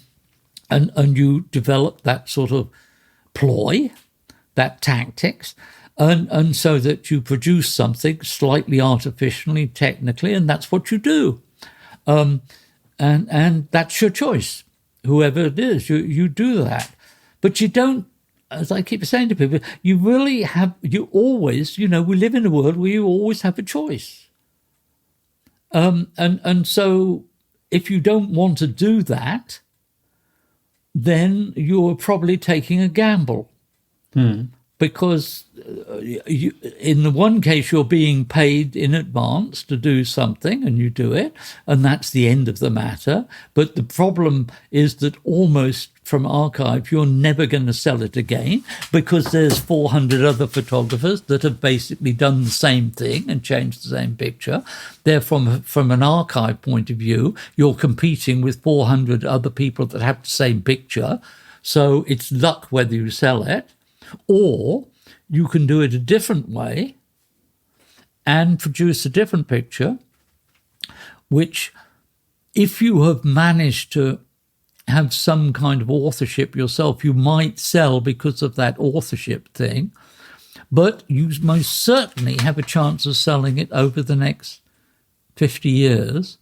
And you develop that sort of ploy, that tactics, and so that you produce something slightly artificially, technically, and that's what you do. And that's your choice. Whoever it is, you do that. But you don't, as I keep saying to people, you always, we live in a world where you always have a choice. And so if you don't want to do that, then you're probably taking a gamble. Because in the one case, you're being paid in advance to do something and you do it, and that's the end of the matter. But the problem is that almost from archive, you're never going to sell it again because there's 400 other photographers that have basically done the same thing and changed the same picture. There, from an archive point of view, you're competing with 400 other people that have the same picture. So it's luck whether you sell it. Or you can do it a different way and produce a different picture, which if you have managed to have some kind of authorship yourself, you might sell because of that authorship thing, but you most certainly have a chance of selling it over the next 50 years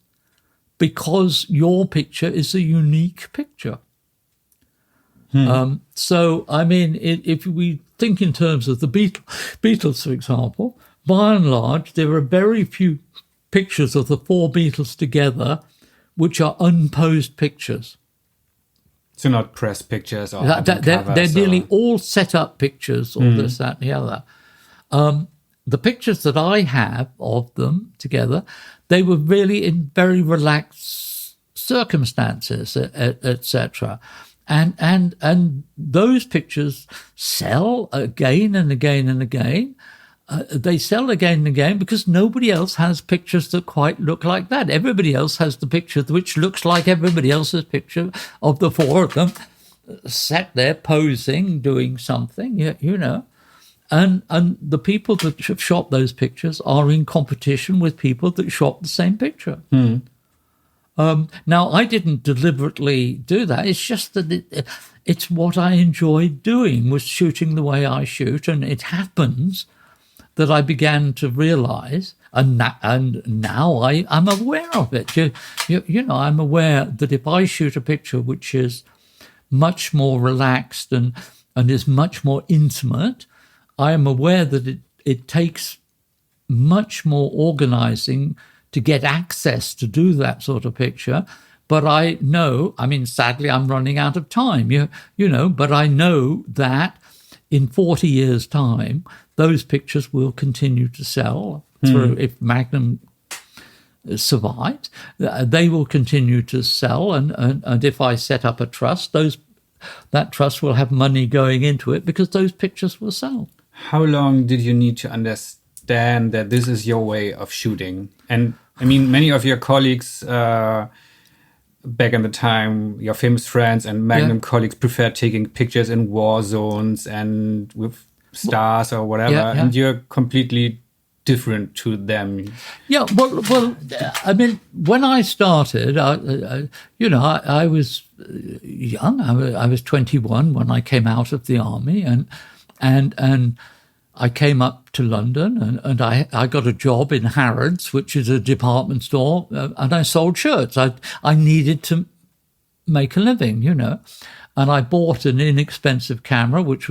because your picture is a unique picture. So, I mean, if we think in terms of the Beatles, for example, by and large, there are very few pictures of the four Beatles together which are unposed pictures. So not press pictures or they're nearly all set up pictures or this, that, and the other. The pictures that I have of them together, they were really in very relaxed circumstances, etc. And those pictures sell again and again and again. They sell again and again because nobody else has pictures that quite look like that. Everybody else has the picture which looks like everybody else's picture of the four of them sat there posing, doing something, And the people that have shot those pictures are in competition with people that shot the same picture. Now, I didn't deliberately do that. It's just that it's what I enjoyed doing, was shooting the way I shoot. And it happens that I began to realize, and now I'm aware of it. I'm aware that if I shoot a picture which is much more relaxed and is much more intimate, I am aware that it takes much more organizing to get access to do that sort of picture. But I know, sadly, I'm running out of time, but I know that in 40 years' time, those pictures will continue to sell through, if Magnum survives, they will continue to sell. And if I set up a trust, that trust will have money going into it because those pictures will sell. How long did you need to understand that this is your way of shooting? And many of your colleagues back in the time, your famous friends and Magnum colleagues prefer taking pictures in war zones and with stars or whatever, and you're completely different to them. Yeah, well, I mean, when I started, I was young. I was 21 when I came out of the army, and I came up to London, and I got a job in Harrods, which is a department store, and I sold shirts. I needed to make a living, and I bought an inexpensive camera, which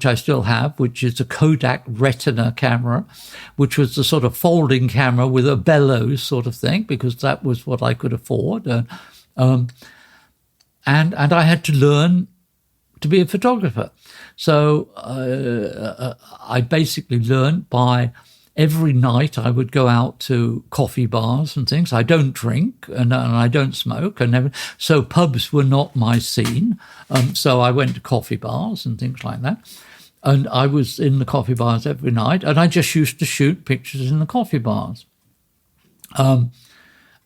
I still have, which is a Kodak Retina camera, which was the sort of folding camera with a bellows sort of thing, because that was what I could afford. And I had to learn to be a photographer. So I basically learned by every night I would go out to coffee bars and things. I don't drink and I don't smoke, so pubs were not my scene. So I went to coffee bars and things like that. And I was in the coffee bars every night, and I just used to shoot pictures in the coffee bars.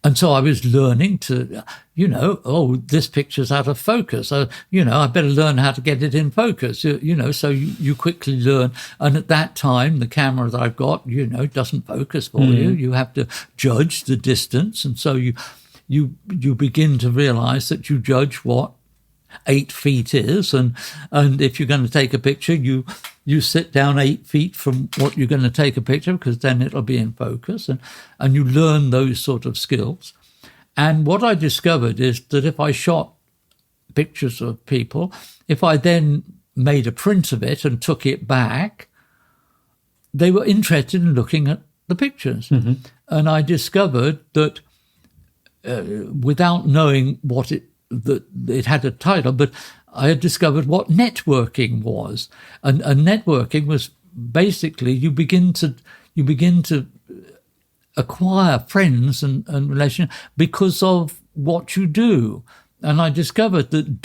And so I was learning to, this picture's out of focus. I better learn how to get it in focus, so you quickly learn. And at that time, the camera that I've got, doesn't focus for you. You have to judge the distance. And so you begin to realize that you judge what 8 feet is. And if you're going to take a picture, you sit down 8 feet from what you're going to take a picture, because then it'll be in focus, and you learn those sort of skills. And what I discovered is that if I shot pictures of people, if I then made a print of it and took it back, they were interested in looking at the pictures. Mm-hmm. And I discovered that without knowing that it had a title, but I had discovered what networking was, and networking was basically you begin to acquire friends and relations because of what you do. And I discovered that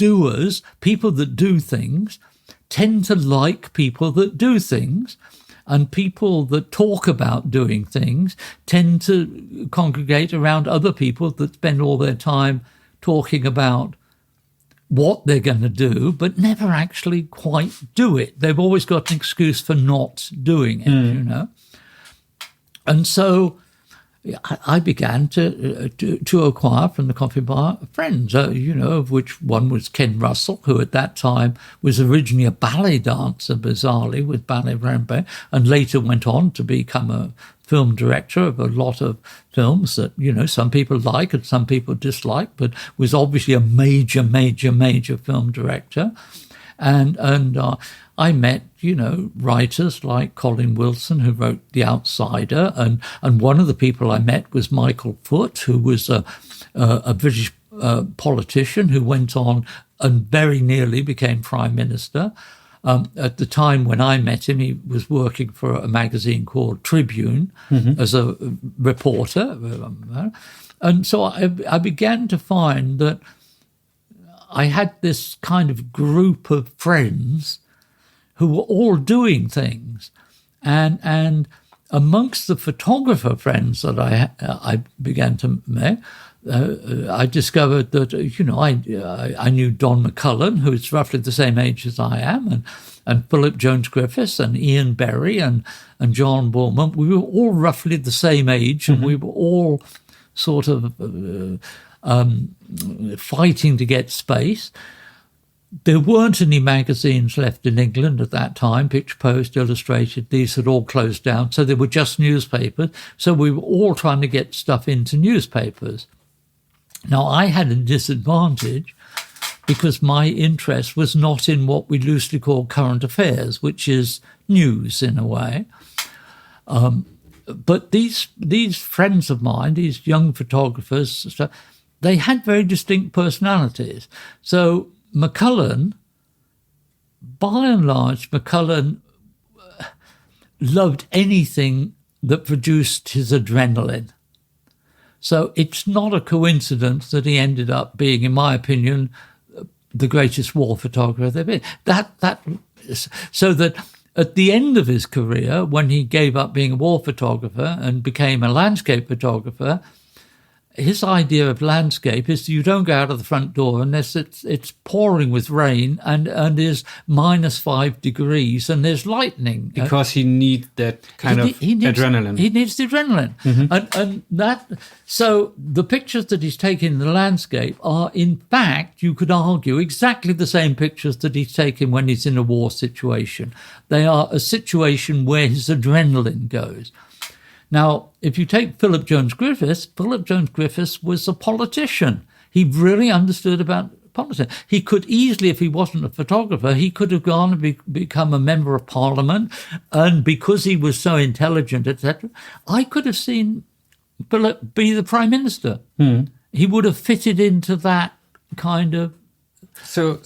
people that do things, tend to like people that do things, and people that talk about doing things tend to congregate around other people that spend all their time talking about what they're going to do, but never actually quite do it. They've always got an excuse for not doing it, And so I began to acquire from the coffee bar friends, of which one was Ken Russell, who at that time was originally a ballet dancer, bizarrely, with Ballet Rampe, and later went on to become a film director of a lot of films that, some people like and some people dislike, but was obviously a major, major, major film director. And I met, writers like Colin Wilson, who wrote The Outsider, and one of the people I met was Michael Foot, who was a British politician who went on and very nearly became Prime Minister. At the time when I met him, he was working for a magazine called Tribune as a reporter. And so I began to find that I had this kind of group of friends who were all doing things. And amongst the photographer friends that I began to make, I discovered that, I knew Don McCullum, who is roughly the same age as I am, and Philip Jones Griffiths and Ian Berry and John Bullman. We were all roughly the same age, and we were all sort of fighting to get space. There weren't any magazines left in England at that time, Picture Post, Illustrated, these had all closed down, so they were just newspapers. So we were all trying to get stuff into newspapers. Now, I had a disadvantage because my interest was not in what we loosely call current affairs, which is news in a way. But these friends of mine, these young photographers, they had very distinct personalities. So McCullum, by and large, loved anything that produced his adrenaline. So it's not a coincidence that he ended up being, in my opinion, the greatest war photographer there been. So that at the end of his career, when he gave up being a war photographer and became a landscape photographer, his idea of landscape is you don't go out of the front door unless it's pouring with rain and is -5 degrees and there's lightning. Because he needs that kind of adrenaline. He needs the adrenaline. And that, so the pictures that he's taking in the landscape are, in fact, you could argue, exactly the same pictures that he's taking when he's in a war situation. They are a situation where his adrenaline goes. Now, if you take Philip Jones-Griffiths was a politician. He really understood about politics. He could easily, if he wasn't a photographer, he could have gone and become a member of parliament. And because he was so intelligent, etc., I could have seen Philip be the prime minister. He would have fitted into that kind of... So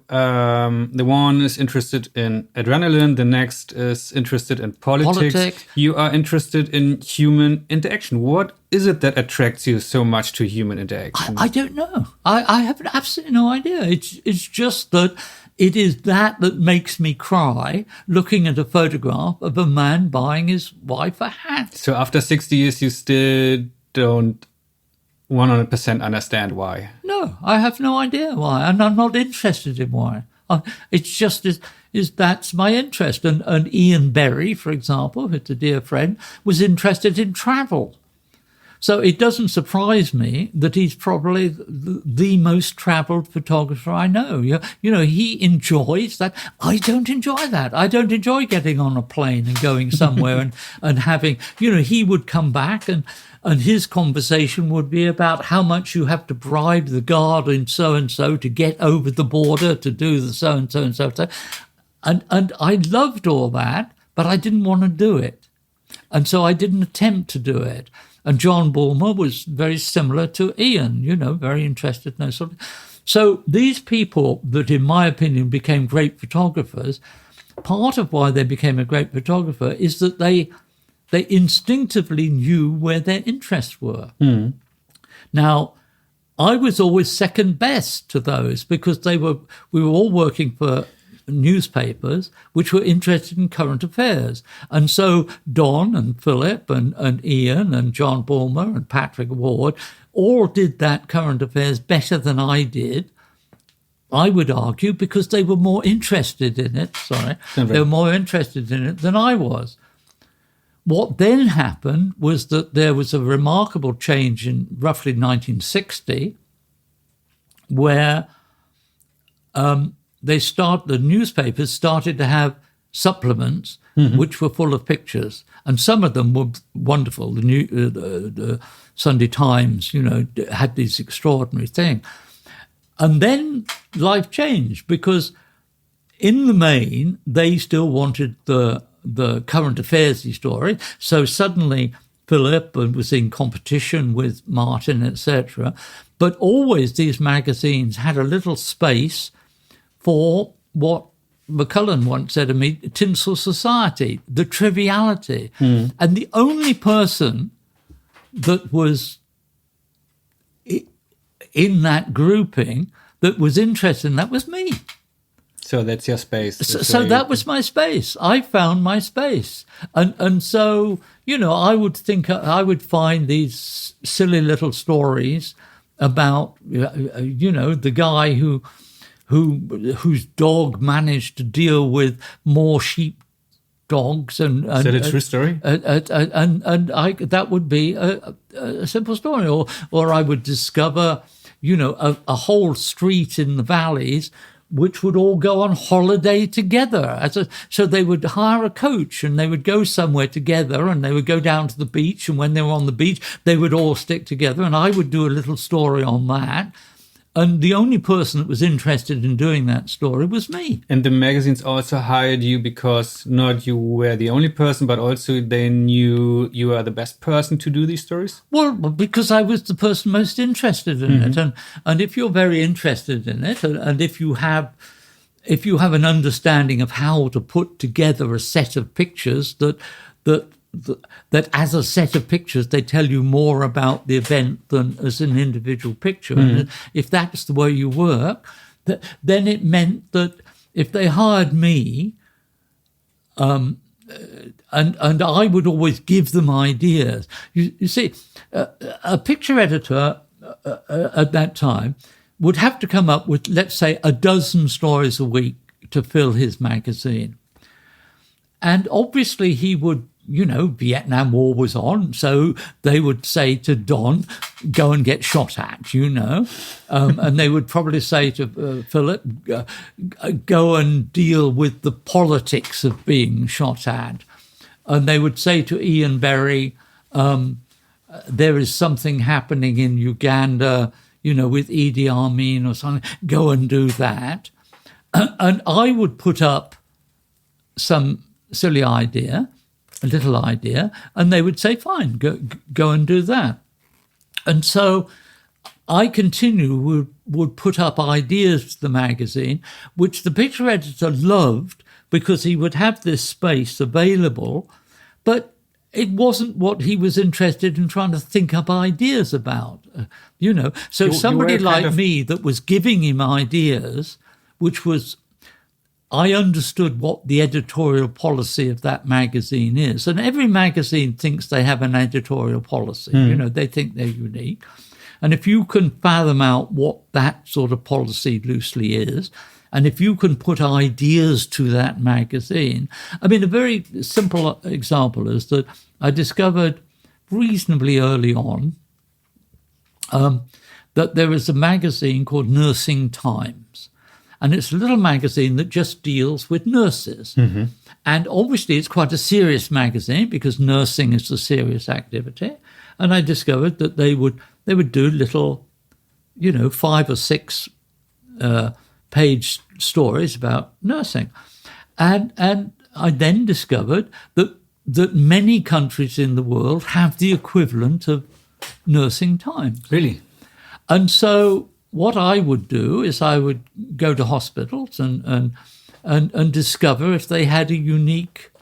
the one is interested in adrenaline, the next is interested in politics. You are interested in human interaction. What is it that attracts you so much to human interaction? I don't know. I have absolutely no idea. It's just that it is that makes me cry looking at a photograph of a man buying his wife a hat. So after 60 years, you still don't 100% understand why? No, I have no idea why, and I'm not interested in why. It's just that's my interest. And Ian Berry, for example, who's a dear friend, was interested in travel. So it doesn't surprise me that he's probably the most travelled photographer I know. You know, he enjoys that. I don't enjoy that. I don't enjoy getting on a plane and going somewhere and having, you know, he would come back and his conversation would be about how much you have to bribe the guard in so-and-so to get over the border to do the so-and-so and so-and-so. And I loved all that, but I didn't want to do it. And so I didn't attempt to do it. And John Bulmer was very similar to Ian, you know, very interested in those sort of. So these people that, in my opinion, became great photographers, part of why they became a great photographer is that they instinctively knew where their interests were. Now, I was always second best to those because we were all working for newspapers which were interested in current affairs. And so Don and Philip and Ian and John Bulmer and Patrick Ward all did that current affairs better than I did, I would argue, because they were more interested in it. They were more interested in it than I was. What then happened was that there was a remarkable change in roughly 1960 where the newspapers started to have supplements which were full of pictures, and some of them were wonderful. The Sunday Times, you know, had these extraordinary things. And then life changed because in the main, they still wanted the current affairs story. So suddenly Philip was in competition with Martin, etc. But always these magazines had a little space for what McCullen once said to me, tinsel society, the triviality. And the only person that was in that grouping that was interested in that was me. So that's your space. So that was my space. I found my space. And so, you know, I would find these silly little stories about, you know, the guy whose dog managed to deal with more sheep dogs. And is that a true story? And that would be a simple story. Or I would discover, you know, a whole street in the valleys which would all go on holiday together. So they would hire a coach and they would go somewhere together and they would go down to the beach. And when they were on the beach, they would all stick together. And I would do a little story on that. And the only person that was interested in doing that story was me. And the magazines also hired you because not you were the only person, but also they knew you are the best person to do these stories? Well, because I was the person most interested in it. And if you're very interested in it, and if you have an understanding of how to put together a set of pictures that as a set of pictures, they tell you more about the event than as an individual picture. And if that's the way you work, then it meant that if they hired me and I would always give them ideas. You see, a picture editor at that time would have to come up with, let's say, a dozen stories a week to fill his magazine. And obviously he would, Vietnam War was on, so they would say to Don, go and get shot at, and they would probably say to Philip, go and deal with the politics of being shot at. And they would say to Ian Berry, there is something happening in Uganda, with Idi Amin or something, go and do that. And I would put up some silly idea, a little idea, and they would say, fine, go and do that. And so I would put up ideas to the magazine, which the picture editor loved because he would have this space available, but it wasn't what he was interested in trying to think up ideas about, So somebody like me that was giving him ideas, which was, I understood what the editorial policy of that magazine is. And every magazine thinks they have an editorial policy. They think they're unique. And if you can fathom out what that sort of policy loosely is, and if you can put ideas to that magazine, a very simple example is that I discovered reasonably early on that there is a magazine called Nursing Times. And it's a little magazine that just deals with nurses. Mm-hmm. And obviously it's quite a serious magazine because nursing is a serious activity. And I discovered that they would do little, 5 or 6 page stories about nursing. And I then discovered that many countries in the world have the equivalent of Nursing Times. Really? And so what I would do is I would go to hospitals and discover if they had a unique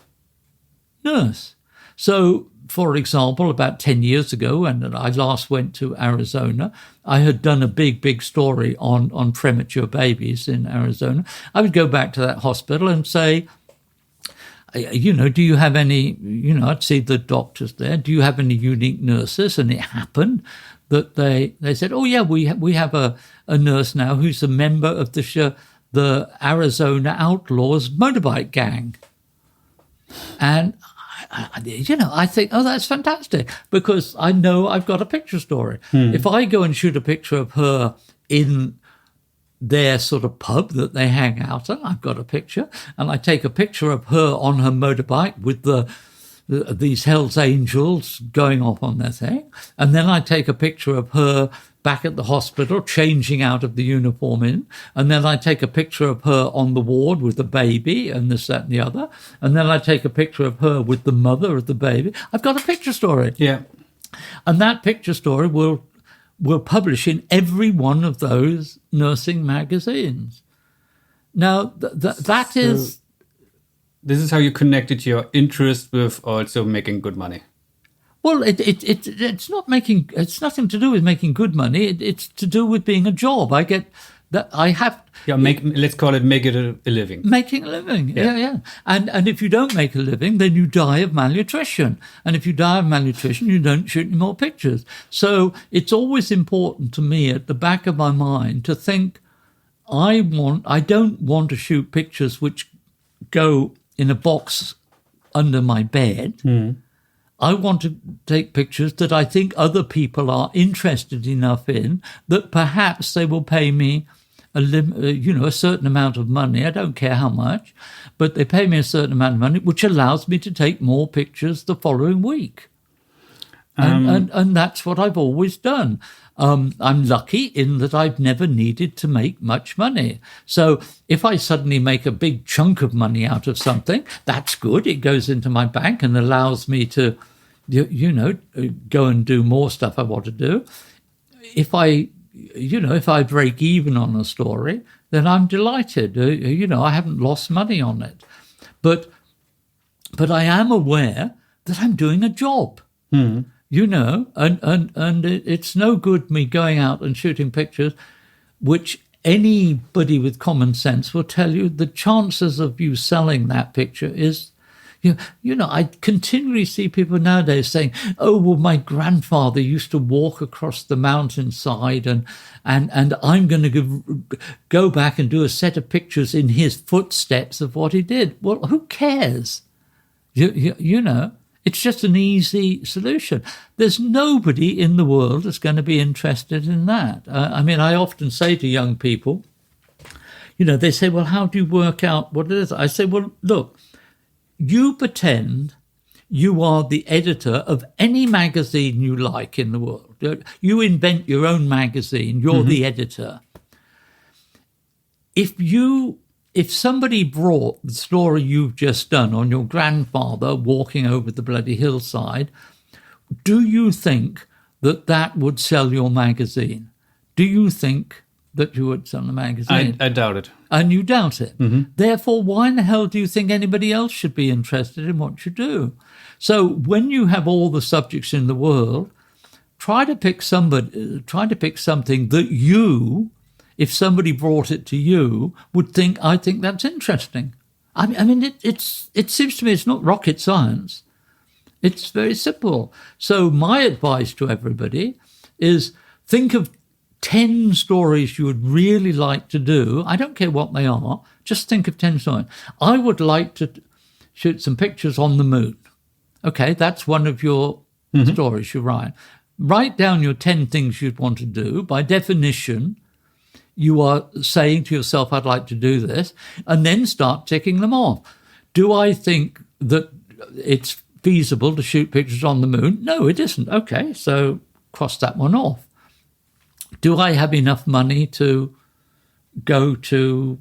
nurse. So, for example, about 10 years ago, when I last went to Arizona, I had done a big story on premature babies in Arizona. I would go back to that hospital and say, do you have any, I'd see the doctors there, do you have any unique nurses? And it happened that they said, oh, yeah, we have a nurse now who's a member of the Arizona Outlaws motorbike gang. And, I think, oh, that's fantastic, because I know I've got a picture story. If I go and shoot a picture of her in their sort of pub that they hang out at, I've got a picture, and I take a picture of her on her motorbike with these Hells Angels going off on their thing. And then I take a picture of her back at the hospital, changing out of the uniform in. And then I take a picture of her on the ward with the baby and this, that, and the other. And then I take a picture of her with the mother of the baby. I've got a picture story. Yeah. And that picture story will publish in every one of those nursing magazines. Now, that is... This is how you connected your interest with also making good money. Well, it's not making. It's nothing to do with making good money. It's to do with being a job. I get that. I have. Yeah, let's call it make it a living. Making a living. Yeah. And if you don't make a living, then you die of malnutrition. And if you die of malnutrition, you don't shoot any more pictures. So it's always important to me at the back of my mind to think, I don't want to shoot pictures which go in a box under my bed. I want to take pictures that I think other people are interested enough in that perhaps they will pay me a certain amount of money. I don't care how much, but they pay me a certain amount of money, which allows me to take more pictures the following week. And that's what I've always done. I'm lucky in that I've never needed to make much money. So if I suddenly make a big chunk of money out of something, that's good. It goes into my bank and allows me to, go and do more stuff I want to do. If I break even on a story, then I'm delighted. I haven't lost money on it. But I am aware that I'm doing a job. And it's no good me going out and shooting pictures, which anybody with common sense will tell you the chances of you selling that picture is, I continually see people nowadays saying, "Oh, well, my grandfather used to walk across the mountainside, and I'm going to go back and do a set of pictures in his footsteps of what he did." Well, who cares? It's just an easy solution. There's nobody in the world that's going to be interested in that. I often say to young people, they say, "Well, how do you work out what it is?" I say, "Well, look, you pretend you are the editor of any magazine you like in the world. You invent your own magazine. You're the editor. If somebody brought the story you've just done on your grandfather walking over the bloody hillside, do you think that would sell your magazine? Do you think that you would sell the magazine?" I doubt it. And you doubt it. Therefore, why in the hell do you think anybody else should be interested in what you do? So when you have all the subjects in the world, try to pick something that you, if somebody brought it to you, would think, "I think that's interesting." It seems to me it's not rocket science. It's very simple. So my advice to everybody is think of 10 stories you would really like to do. I don't care what they are. Just think of 10 stories. I would like to shoot some pictures on the moon. Okay, that's one of your stories you write. Write down your 10 things you'd want to do. By definition, you are saying to yourself, "I'd like to do this," and then start ticking them off. Do I think that it's feasible to shoot pictures on the moon? No, it isn't. Okay, so cross that one off. Do I have enough money to go to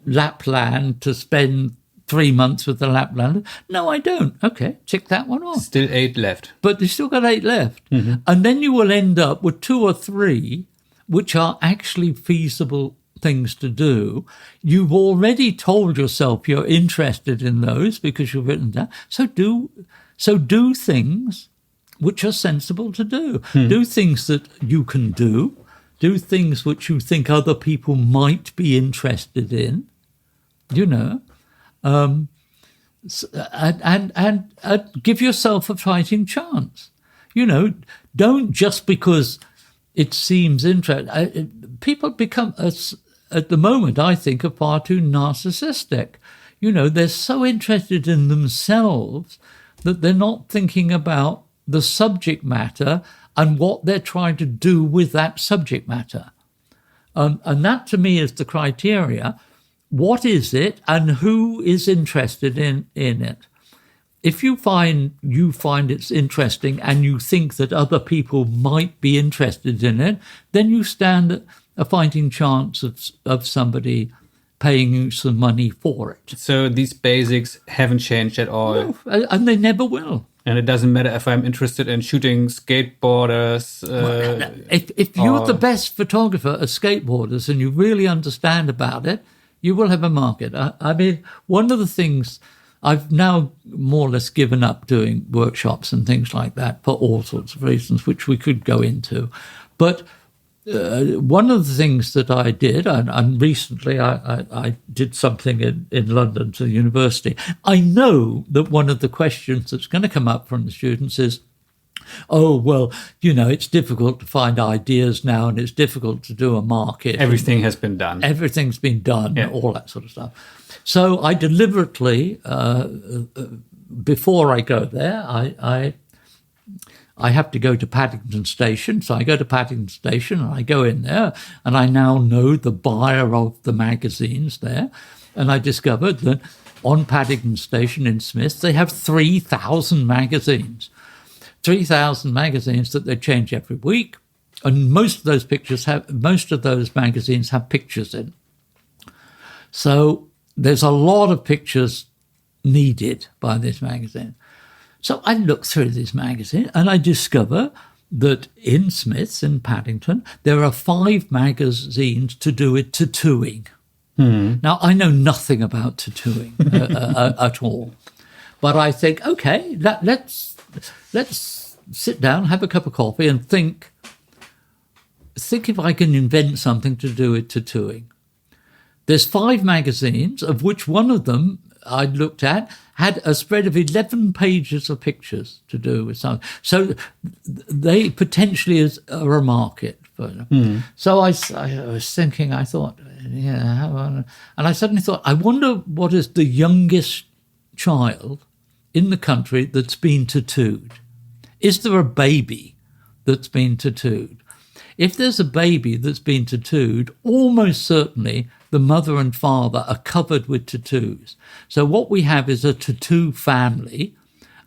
Lapland to spend 3 months with the Lapland? No, I don't. Okay, tick that one off. Still 8 left. But there's still got 8 left. And then you will end up with 2 or 3 which are actually feasible things to do. You've already told yourself you're interested in those because you've written that. So do things which are sensible to do. Do things that you can do. Do things which you think other people might be interested in, and give yourself a fighting chance. Don't just because it seems interesting. People become, at the moment, I think, are far too narcissistic. They're so interested in themselves that they're not thinking about the subject matter and what they're trying to do with that subject matter. And that, to me, is the criteria. What is it and who is interested in it? If you find it's interesting and you think that other people might be interested in it, then you stand a fighting chance of somebody paying you some money for it. So these basics haven't changed at all? No, and they never will. And it doesn't matter if I'm interested in shooting skateboarders. If you're the best photographer of skateboarders and you really understand about it, you will have a market. One of the things I've now more or less given up doing workshops and things like that for all sorts of reasons, which we could go into. But one of the things that I did, and recently I did something in London to the university, I know that one of the questions that's going to come up from the students is, "Oh, well, it's difficult to find ideas now and it's difficult to do a market. Everything has been done. Everything's been done," all that sort of stuff. So I deliberately, before I go there, I have to go to Paddington Station. So I go to Paddington Station and I go in there and I now know the buyer of the magazines there. And I discovered that on Paddington Station in Smith, they have 3,000 magazines. 3,000 magazines that they change every week. And most of those magazines have pictures in. So there's a lot of pictures needed by this magazine. So I look through this magazine and I discover that in Smith's in Paddington, there are 5 magazines to do with tattooing. Now, I know nothing about tattooing at all. But I think, okay, let's sit down, have a cup of coffee and think if I can invent something to do with tattooing. There's 5 magazines, of which one of them I'd looked at had a spread of 11 pages of pictures to do with something. So they potentially are a market. So I was thinking, I thought, and I suddenly thought, I wonder what is the youngest child in the country that's been tattooed. Is there a baby that's been tattooed? If there's a baby that's been tattooed, almost certainly the mother and father are covered with tattoos. So what we have is a tattoo family,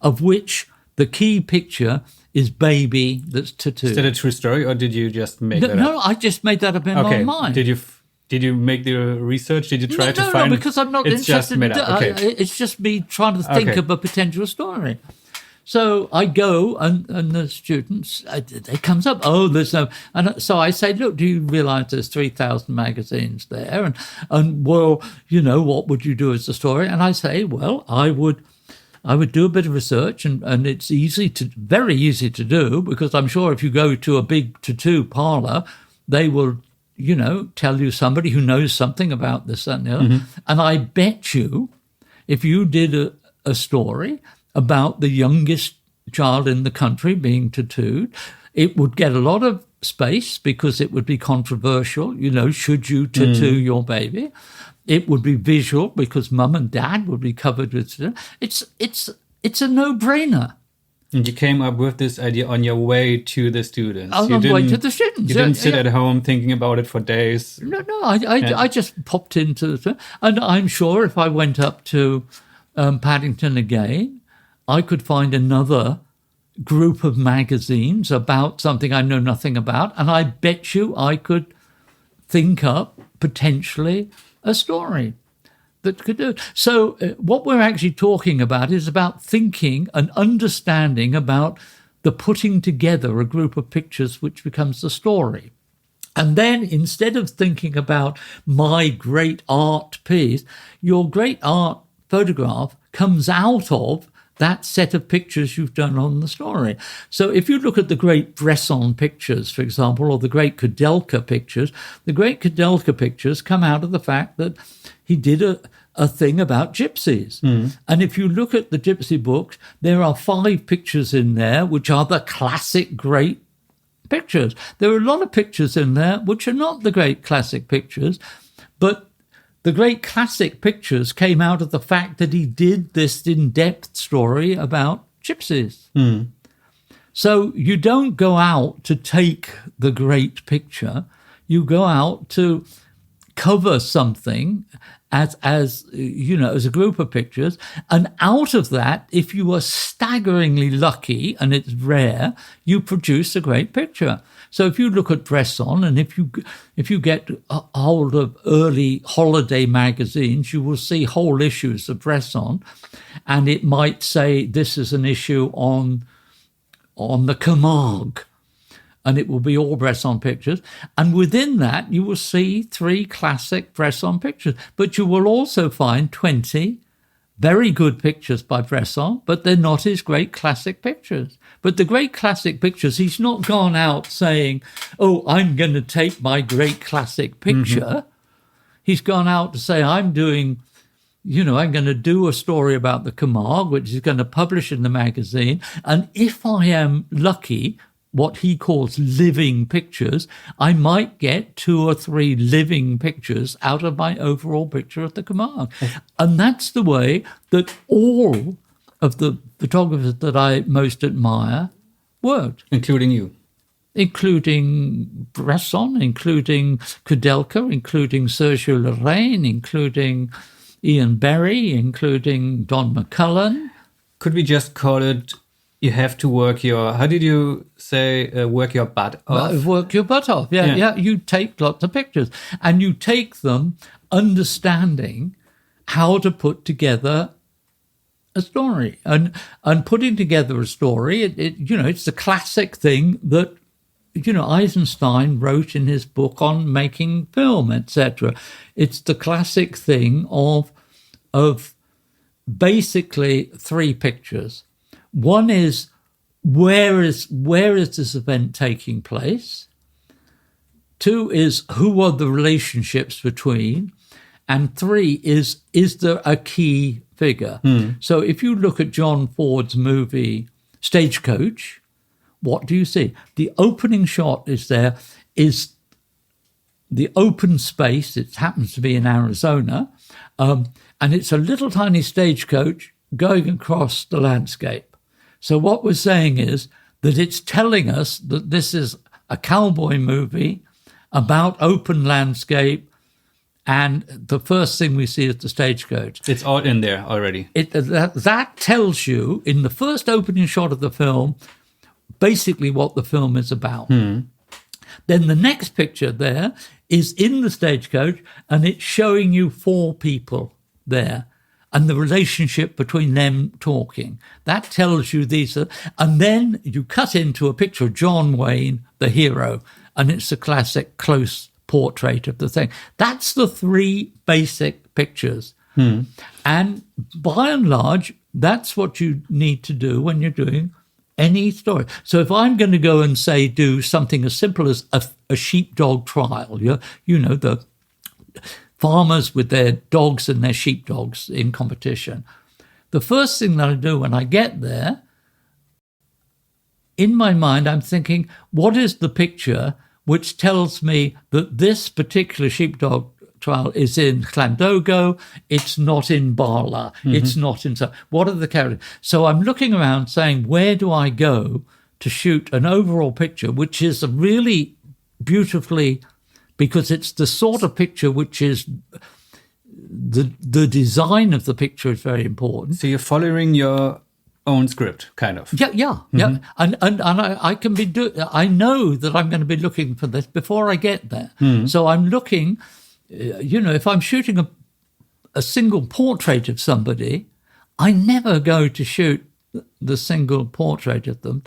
of which the key picture is baby that's tattooed. Is that a true story, or did you just make that up? No, I just made that up in my mind. Did you make the research? Did you try to find? No, because I'm not interested. Just made up. Okay. It's just me trying to think of a potential story. So I go, and the students, it comes up, there's no... And so I say, look, do you realise there's 3,000 magazines there? And well, what would you do as a story? And I say, well, I would do a bit of research, and it's very easy to do, because I'm sure if you go to a big tattoo parlour, they will, tell you somebody who knows something about this and the other. Mm-hmm. And I bet you, if you did a story about the youngest child in the country being tattooed, it would get a lot of space because it would be controversial. Should you tattoo your baby? It would be visual because mum and dad would be covered with tattoo. It's a no-brainer. And you came up with this idea on your way to the students. On the way to the students. You didn't sit at home thinking about it for days. No. I just popped into the... And I'm sure if I went up to Paddington again, I could find another group of magazines about something I know nothing about, and I bet you I could think up potentially a story that could do it. So what we're actually talking about is about thinking and understanding about the putting together a group of pictures which becomes the story. And then instead of thinking about my great art piece, your great art photograph comes out of that set of pictures you've done on the story. So if you look at the great Bresson pictures, for example, or the great Kudelka pictures, the great Kudelka pictures come out of the fact that he did a thing about gypsies. And if you look at the gypsy books, there are 5 pictures in there which are the classic great pictures. There are a lot of pictures in there which are not the great classic pictures, but the great classic pictures came out of the fact that he did this in-depth story about gypsies. So you don't go out to take the great picture. You go out to cover something as a group of pictures. And out of that, if you are staggeringly lucky, and it's rare, you produce a great picture. So if you look at Bresson, and if you get a hold of early holiday magazines, you will see whole issues of Bresson, and it might say this is an issue on the Camargue, and it will be all Bresson pictures. And within that, you will see 3 classic Bresson pictures, but you will also find 20 very good pictures by Bresson, but they're not his great classic pictures. But the great classic pictures, he's not gone out saying, oh, I'm going to take my great classic picture. He's gone out to say, I'm going to do a story about the Camargue, which he's going to publish in the magazine. And if I am lucky, what he calls living pictures, I might get 2 or 3 living pictures out of my overall picture of the Camargue. And that's the way that all of the photographers that I most admire worked. Including you. Including Bresson, including Kudelka, including Sergio Lorraine, including Ian Berry, including Don McCullen. Could we just call it, you have to work your, how did you say, work your butt off? Work your butt off, yeah. You take lots of pictures, and you take them understanding how to put together a story. And putting together a story, it's the classic thing that, Eisenstein wrote in his book on making film, etc. It's the classic thing of basically 3 pictures. One is where is this event taking place? 2 is who are the relationships between? and 3 is there a key figure? So if you look at John Ford's movie Stagecoach, what do you see? The opening shot is the open space. It happens to be in Arizona, and it's a little tiny stagecoach going across the landscape. So what we're saying is that it's telling us that this is a cowboy movie about open landscape, and the first thing we see is the stagecoach. It's all in there already. That tells you, in the first opening shot of the film, basically what the film is about. Then the next picture there is in the stagecoach, and it's showing you 4 people there and the relationship between them talking. That tells you these are, and then you cut into a picture of John Wayne, the hero, and it's a classic close portrait of the thing. That's the 3 basic pictures. And by and large, that's what you need to do when you're doing any story. So if I'm going to go and say do something as simple as a sheepdog trial, the farmers with their dogs and their sheepdogs in competition, the first thing that I do when I get there, in my mind, I'm thinking, what is the picture which tells me that this particular sheepdog trial is in Clandogo, it's not in Bala, it's not in... What are the characters? So I'm looking around saying, where do I go to shoot an overall picture, which is really beautifully, because it's the sort of picture which is... The design of the picture is very important. So you're following your own script, kind of. Yeah. And I can be I know that I'm going to be looking for this before I get there. So I'm looking, if I'm shooting a single portrait of somebody, I never go to shoot the single portrait of them.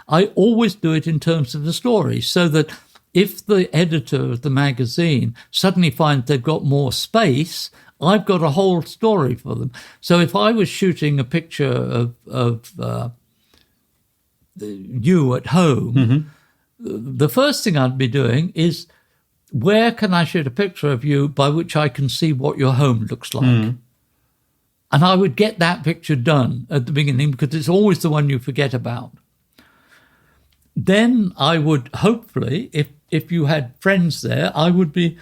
I always do it in terms of the story, so that if the editor of the magazine suddenly finds they've got more space, I've got a whole story for them. So if I was shooting a picture of you at home, the first thing I'd be doing is, where can I shoot a picture of you by which I can see what your home looks like? And I would get that picture done at the beginning, because it's always the one you forget about. Then I would hopefully, if you had friends there, I would be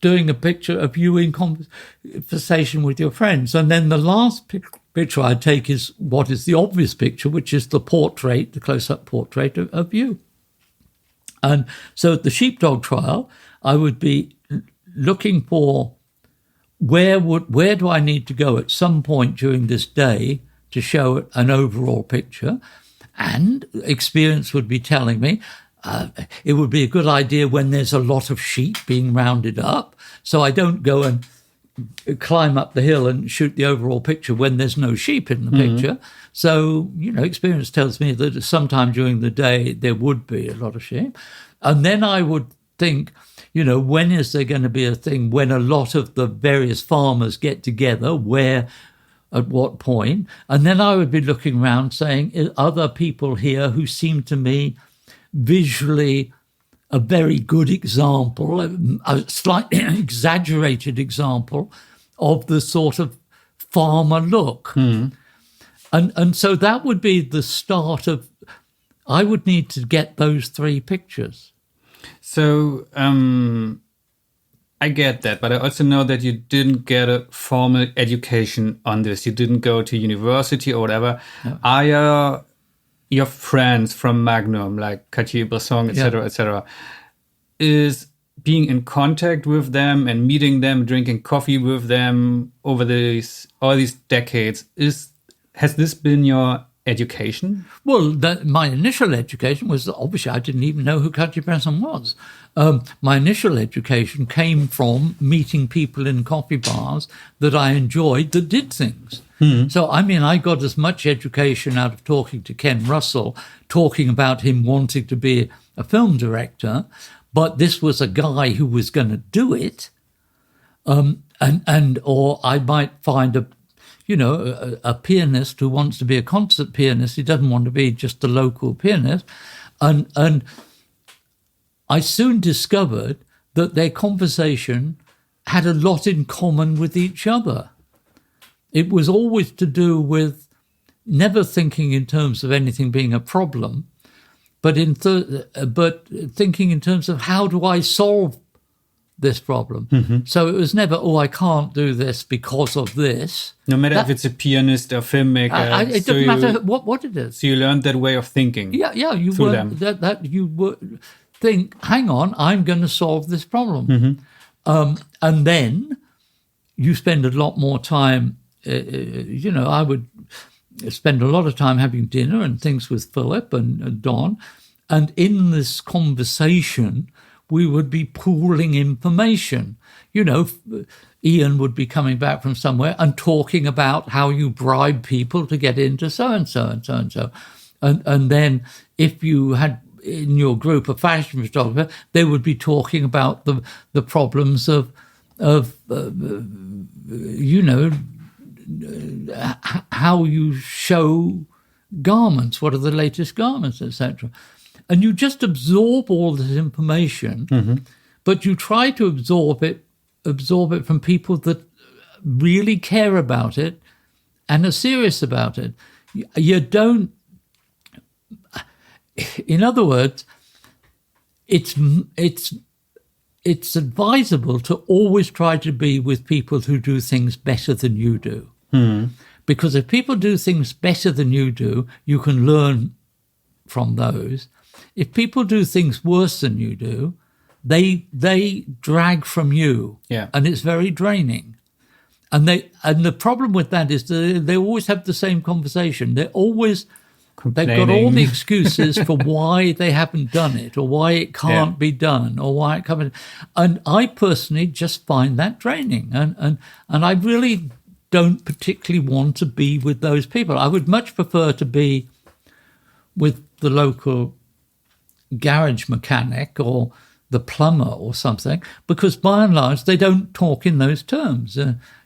doing a picture of you in conversation with your friends. And then the last picture I take is what is the obvious picture, which is the portrait, the close-up portrait of you. And so at the sheepdog trial, I would be looking for where do I need to go at some point during this day to show an overall picture. And experience would be telling me it would be a good idea when there's a lot of sheep being rounded up, so I don't go and climb up the hill and shoot the overall picture when there's no sheep in the picture. So, experience tells me that sometime during the day there would be a lot of sheep. And then I would think, when is there going to be a thing when a lot of the various farmers get together, where, at what point? And then I would be looking around saying, are there people here who seem to me visually a very good example, a slightly exaggerated example of the sort of farmer look. And so that would be the start of, I would need to get those 3 pictures. So I get that, but I also know that you didn't get a formal education on this. You didn't go to university or whatever. No. Are your friends from Magnum, like Cartier-Bresson, etc., is being in contact with them and meeting them, drinking coffee with them over all these decades, has this been your education? Well, my initial education was, obviously I didn't even know who Cartier-Bresson was. My initial education came from meeting people in coffee bars that I enjoyed that did things. So, I got as much education out of talking to Ken Russell, talking about him wanting to be a film director, but this was a guy who was going to do it. Or I might find a pianist who wants to be a concert pianist. He doesn't want to be just a local pianist. And I soon discovered that their conversation had a lot in common with each other. It was always to do with never thinking in terms of anything being a problem, but thinking in terms of how do I solve this problem. So it was never, I can't do this because of this. No matter if it's a pianist or filmmaker. It doesn't matter what it is. So you learned that way of thinking. Yeah, you think, hang on, I'm going to solve this problem. And then you spend a lot more time, I would spend a lot of time having dinner and things with Philip and Don. And in this conversation, we would be pooling information. Ian would be coming back from somewhere and talking about how you bribe people to get into so-and-so and so-and-so. And then if you had in your group a fashion photographer, they would be talking about the problems of how you show garments, what are the latest garments, etc. And you just absorb all this information, but you try to absorb it from people that really care about it and are serious about it. You don't. In other words, it's advisable to always try to be with people who do things better than you do. Because if people do things better than you do, you can learn from those. If people do things worse than you do, they drag from you, and it's very draining. And the problem with that is they always have the same conversation. They've got all the excuses for why they haven't done it, or why it can't be done, or why it can't. And I personally just find that draining, and I really don't particularly want to be with those people. I would much prefer to be with the local garage mechanic or the plumber or something, because by and large they don't talk in those terms.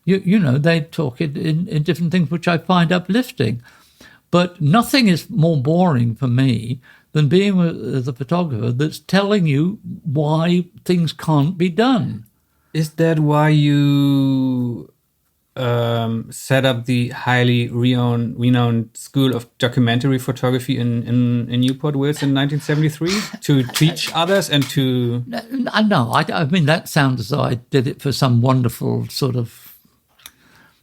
They talk in different things, which I find uplifting. But nothing is more boring for me than being with a photographer that's telling you why things can't be done. Is that why you set up the highly renowned School of Documentary Photography in Newport, Wales in 1973? To teach others and to... No, I mean, that sounds as though I did it for some wonderful sort of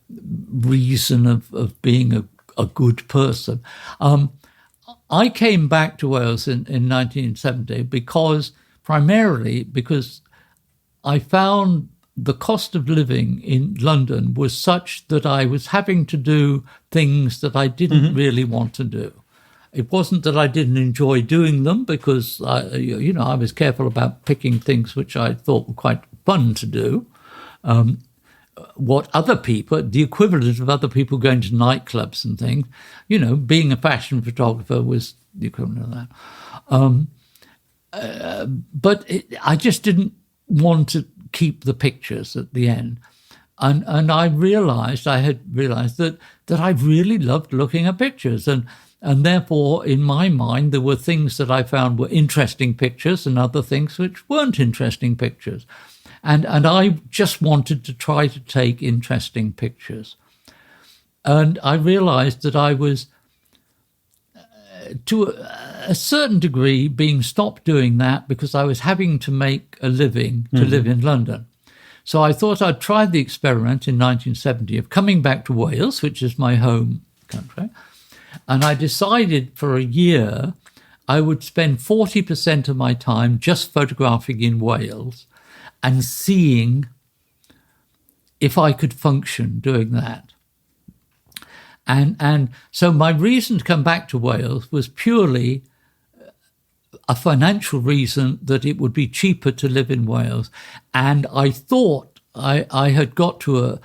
reason of being a good person. I came back to Wales in 1970 primarily because I found the cost of living in London was such that I was having to do things that I didn't really want to do. It wasn't that I didn't enjoy doing them, because I was careful about picking things which I thought were quite fun to do. What other people, the equivalent of other people going to nightclubs and things, being a fashion photographer was the equivalent of that. But I just didn't want to keep the pictures at the end. And I had realized that I really loved looking at pictures. And therefore, in my mind, there were things that I found were interesting pictures and other things which weren't interesting pictures. And I just wanted to try to take interesting pictures. And I realized that I was, to a certain degree, being stopped doing that because I was having to make a living to live in London. So I thought I'd try the experiment in 1970 of coming back to Wales, which is my home country. And I decided for a year I would spend 40% of my time just photographing in Wales and seeing if I could function doing that. And so my reason to come back to Wales was purely a financial reason, that it would be cheaper to live in Wales. And I thought I had got to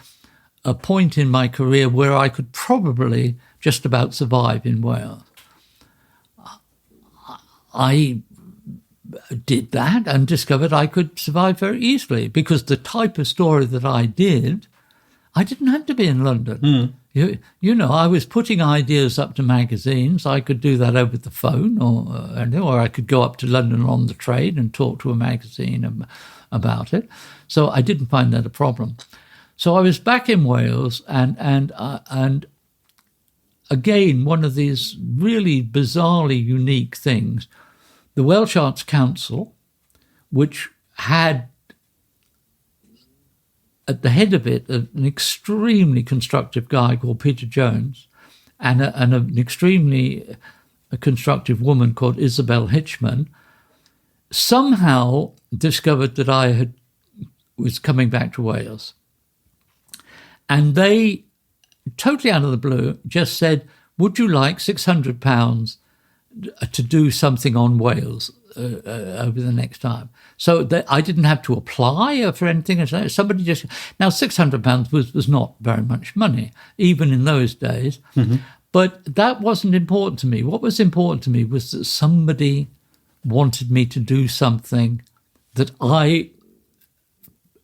a point in my career where I could probably just about survive in Wales. I did that and discovered I could survive very easily, because the type of story that I didn't have to be in London. You know, I was putting ideas up to magazines. I could do that over the phone, or I could go up to London on the train and talk to a magazine about it. So I didn't find that a problem. So I was back in Wales, and again, one of these really bizarrely unique things, the Welsh Arts Council, which had at the head of it an extremely constructive guy called Peter Jones and an extremely constructive woman called Isabel Hitchman, somehow discovered that I was coming back to Wales. And they, totally out of the blue, just said, would you like £600 to do something on Wales over the next time? So I didn't have to apply for anything. Somebody just... Now, £600 was not very much money, even in those days. Mm-hmm. But that wasn't important to me. What was important to me was that somebody wanted me to do something that I,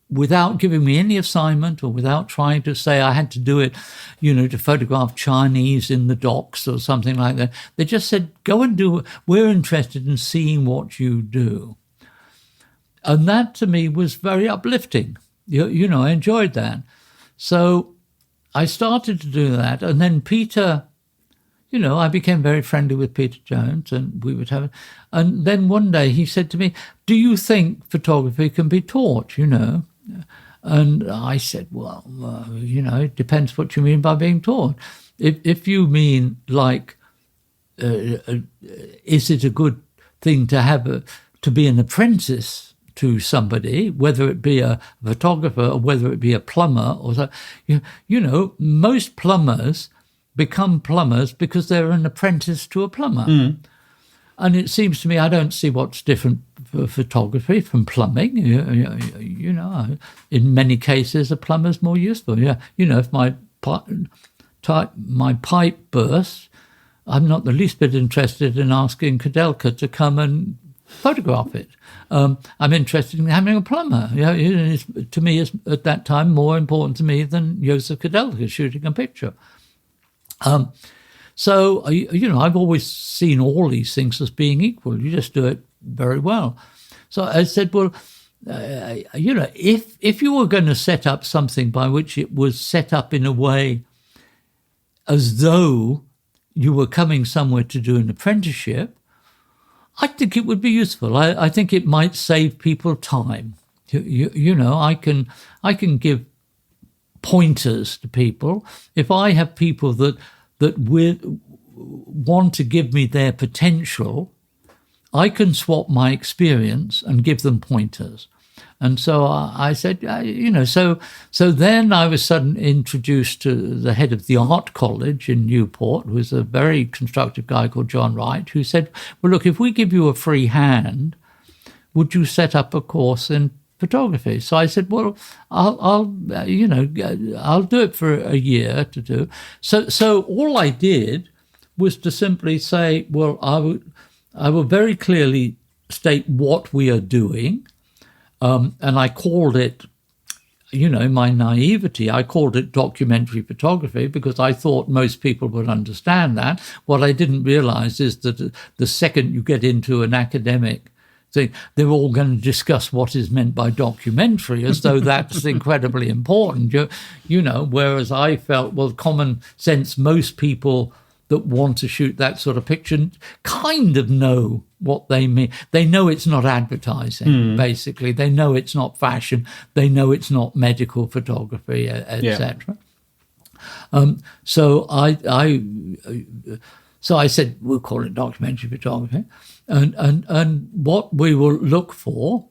without giving me any assignment or without trying to say I had to do it, you know, to photograph Chinese in the docks or something like that. They just said, go and do it. We're interested in seeing what you do. And that to me was very uplifting. You know, I enjoyed that. So I started to do that. And then Peter, you know, I became very friendly with Peter Jones, and we would have... And then one day he said to me, do you think photography can be taught, you know? And I said, well, you know, it depends what you mean by being taught. If you mean like, is it a good thing to have to be an apprentice to somebody, whether it be a photographer or whether it be a plumber, or so, you know, most plumbers become plumbers because they're an apprentice to a plumber. Mm. And it seems to me I don't see what's different for photography from plumbing. You know, in many cases a plumber's more useful. Yeah, you know, if my pipe bursts, I'm not the least bit interested in asking Kudelka to come and photograph it. I'm interested in having a plumber. To me, it's at that time more important to me than Joseph Kudelka shooting a picture. So, you know, I've always seen all these things as being equal. You just do it very well. So I said, well, you know, if you were going to set up something by which it was set up in a way as though you were coming somewhere to do an apprenticeship, I think it would be useful. I think it might save people time. You know, I can give pointers to people. If I have people that want to give me their potential, I can swap my experience and give them pointers. And so I said, you know, so then I was suddenly introduced to the head of the art college in Newport, who was a very constructive guy called John Wright, who said, well, look, if we give you a free hand, would you set up a course in photography? So I said, well, I'll do it for a year to do. So all I did was to simply say, well, I will very clearly state what we are doing. And I called it, you know, my naivety, I called it documentary photography because I thought most people would understand that. What I didn't realize is that the second you get into an academic thing, they're all going to discuss what is meant by documentary as though that's incredibly important. You know, whereas I felt, well, common sense, most people that want to shoot that sort of picture kind of know what they mean. They know it's not advertising, basically. They know it's not fashion. They know it's not medical photography, etc. Yeah. So I said, we'll call it documentary photography. And what we will look for,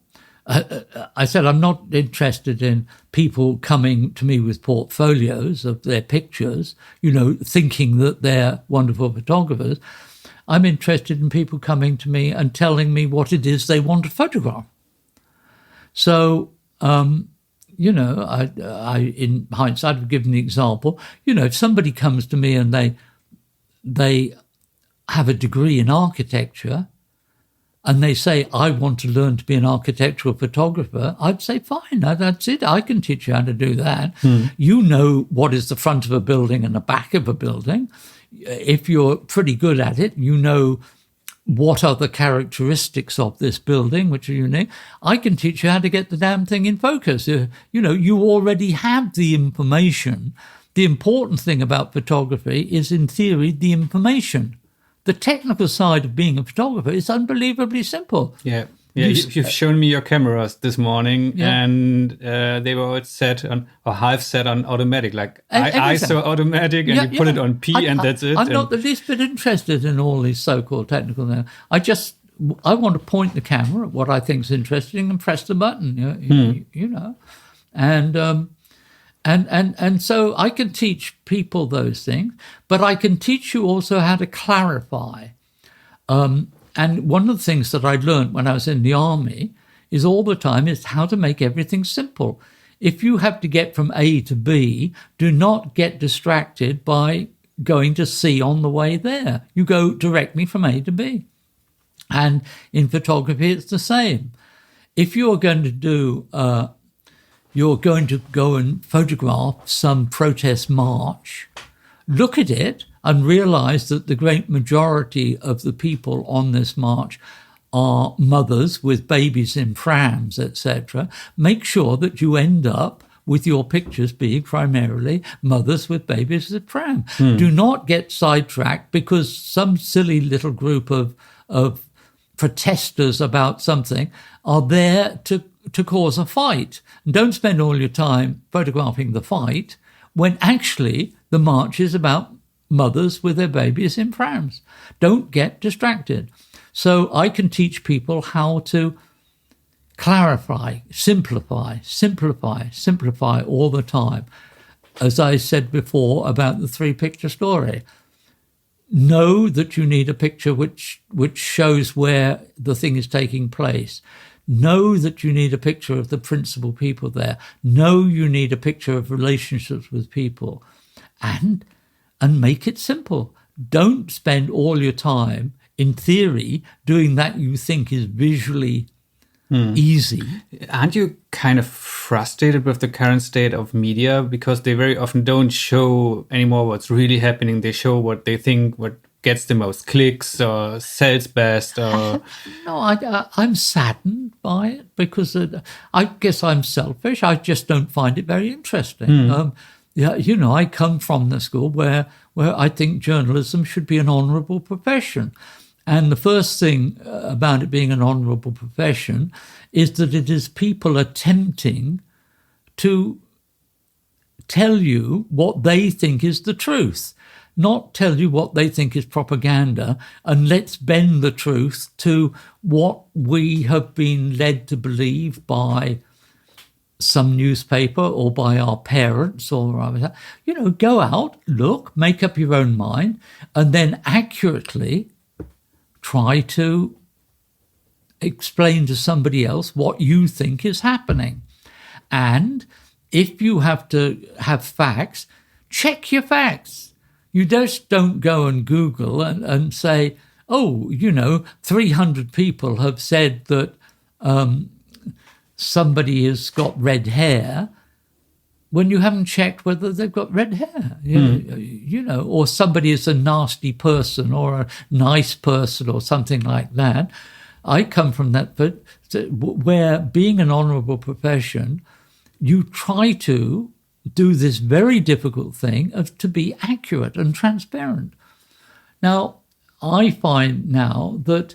I said, I'm not interested in people coming to me with portfolios of their pictures, you know, thinking that they're wonderful photographers. I'm interested in people coming to me and telling me what it is they want to photograph. So, you know, I in hindsight, I've given the example, you know, if somebody comes to me and they have a degree in architecture, and they say, I want to learn to be an architectural photographer, I'd say, fine, that's it. I can teach you how to do that. You know what is the front of a building and the back of a building. If you're pretty good at it, you know what are the characteristics of this building, which are unique. I can teach you how to get the damn thing in focus. You already have the information. The important thing about photography is, in theory, the information. The technical side of being a photographer is unbelievably simple. Yeah. You've shown me your cameras this morning, and they were all set on, or half set on automatic, like ISO automatic, and you put it on P, and that's it. I'm not the least bit interested in all these so-called technical things. I want to point the camera at what I think is interesting and press the button. And so I can teach people those things, but I can teach you also how to clarify. And one of the things that I learned when I was in the army is all the time is how to make everything simple. If you have to get from A to B, do not get distracted by going to C on the way there. You go directly from A to B. And in photography, it's the same. If you're going to go and photograph some protest march, look at it and realize that the great majority of the people on this march are mothers with babies in prams, etc. Make sure that you end up with your pictures being primarily mothers with babies in pram. Do not get sidetracked because some silly little group of protesters about something are there to cause a fight. And don't spend all your time photographing the fight when actually the march is about mothers with their babies in prams. Don't get distracted. So I can teach people how to clarify, simplify all the time. As I said before about the 3-picture story, know that you need a picture which shows where the thing is taking place. Know that you need a picture of the principal people there. Know you need a picture of relationships with people. And make it simple. Don't spend all your time, in theory, doing that you think is visually easy. Aren't you kind of frustrated with the current state of media? Because they very often don't show anymore what's really happening. They show what they think, what gets the most clicks or sells best. Or No, I'm saddened by it because I guess I'm selfish. I just don't find it very interesting. I come from the school where I think journalism should be an honourable profession. And the first thing about it being an honourable profession is that it is people attempting to tell you what they think is the truth, not tell you what they think is propaganda, and let's bend the truth to what we have been led to believe by some newspaper or by our parents or go out, look, make up your own mind, and then accurately try to explain to somebody else what you think is happening. And if you have to have facts, check your facts. You just don't go and Google and say, 300 people have said that somebody has got red hair, when you haven't checked whether they've got red hair, or somebody is a nasty person or a nice person or something like that. I come from that, but where being an honourable profession, you try to do this very difficult thing of to be accurate and transparent. Now, I find now that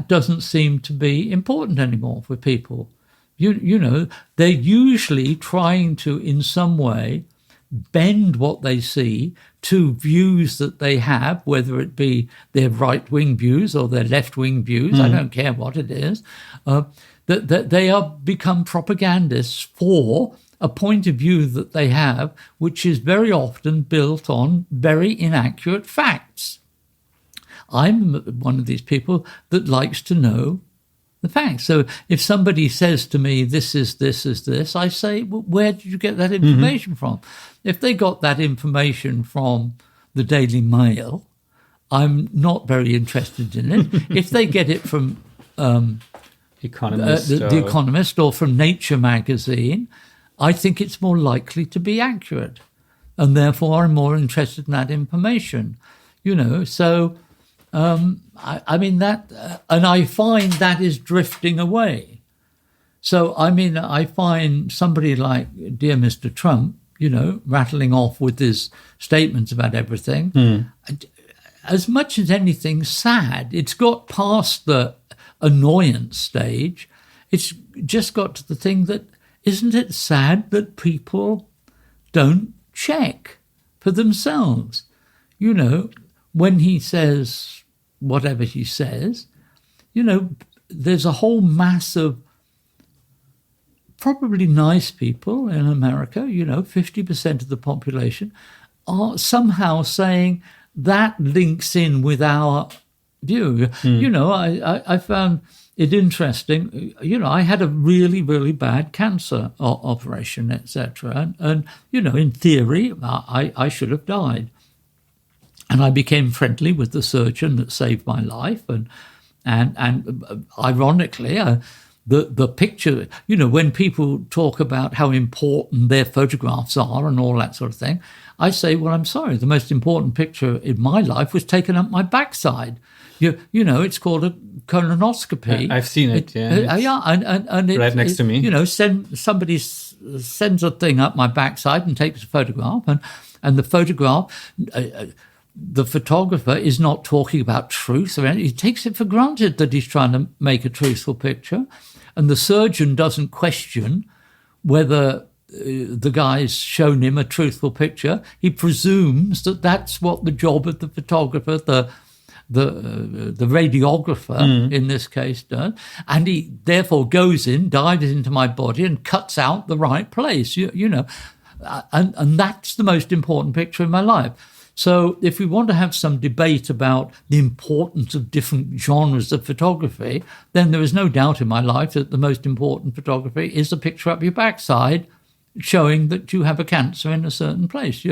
doesn't seem to be important anymore for people. They're usually trying to, in some way, bend what they see to views that they have, whether it be their right-wing views or their left-wing views, I don't care what it is, that they are become propagandists for a point of view that they have, which is very often built on very inaccurate facts. I'm one of these people that likes to know the facts. So if somebody says to me, this is this, I say, well, where did you get that information from? If they got that information from the Daily Mail, I'm not very interested in it. If they get it from Economist, the Economist or from Nature magazine, I think it's more likely to be accurate, and therefore I'm more interested in that information. So I mean that, and I find that is drifting away. So I mean, I find somebody like dear Mr. Trump, rattling off with his statements about everything, as much as anything, sad. It's got past the annoyance stage. It's just got to the thing that, isn't it sad that people don't check for themselves? When he says whatever he says, there's a whole mass of probably nice people in America, 50% of the population, are somehow saying that links in with our view. I found it interesting. I had a really, really bad cancer operation, etc. And in theory, I should have died. And I became friendly with the surgeon that saved my life. And ironically, the picture, when people talk about how important their photographs are and all that sort of thing, I say, well, I'm sorry, the most important picture in my life was taken up my backside. It's called a colonoscopy. I've seen it, yeah. And it, right next to me. Somebody sends a thing up my backside and takes a photograph, and the photograph, the photographer is not talking about truth or anything. He takes it for granted that he's trying to make a truthful picture, and the surgeon doesn't question whether the guy's shown him a truthful picture. He presumes that that's what the job of the photographer, the radiographer in this case does, and he therefore goes in, dives into my body and cuts out the right place, and that's the most important picture in my life. So if we want to have some debate about the importance of different genres of photography, then there is no doubt in my life that the most important photography is a picture up your backside showing that you have a cancer in a certain place,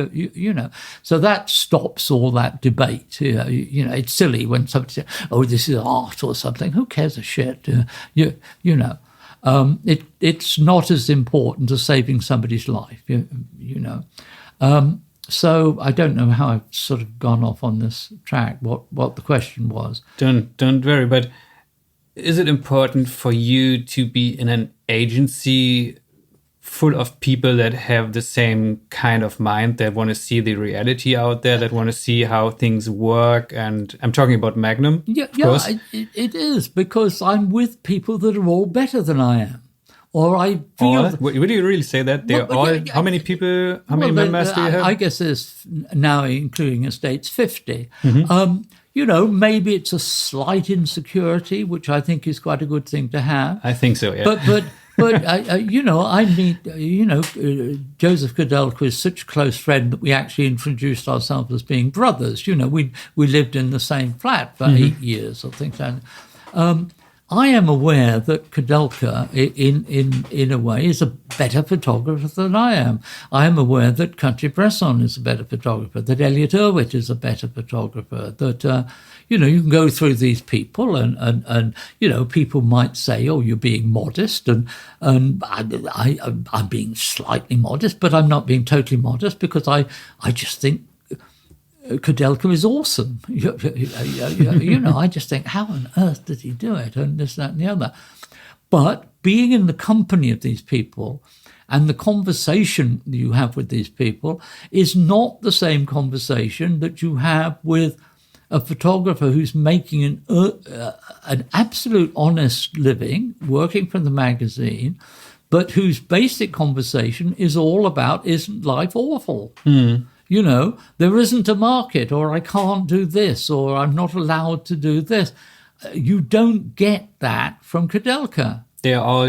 So that stops all that debate. It's silly when somebody says, oh, this is art or something. Who cares a shit? It's not as important as saving somebody's life, So I don't know how I've sort of gone off on this track, what the question was. Don't worry, but is it important for you to be in an agency full of people that have the same kind of mind, that want to see the reality out there, that want to see how things work? And I'm talking about Magnum. It is, because I'm with people that are all better than I am. Or I feel... Would you really say that? How many people, how many members do you have? I guess there's now, including estates, 50. Maybe it's a slight insecurity, which I think is quite a good thing to have. I think so, yeah. But I meet, Joseph Kudelka is such a close friend that we actually introduced ourselves as being brothers. We lived in the same flat for 8 years or things like that. I am aware that Kudelka, in a way, is a better photographer than I am. I am aware that Cartier-Bresson is a better photographer, that Elliot Erwitt is a better photographer, that, you can go through these people and people might say, oh, you're being modest, and I'm being slightly modest, but I'm not being totally modest, because I just think Kudelka is awesome. I just think, how on earth did he do it? And this, that, and the other. But being in the company of these people and the conversation that you have with these people is not the same conversation that you have with a photographer who's making an absolute honest living, working for the magazine, but whose basic conversation is all about, isn't life awful? There isn't a market, or I can't do this, or I'm not allowed to do this. You don't get that from Kudelka. They're all,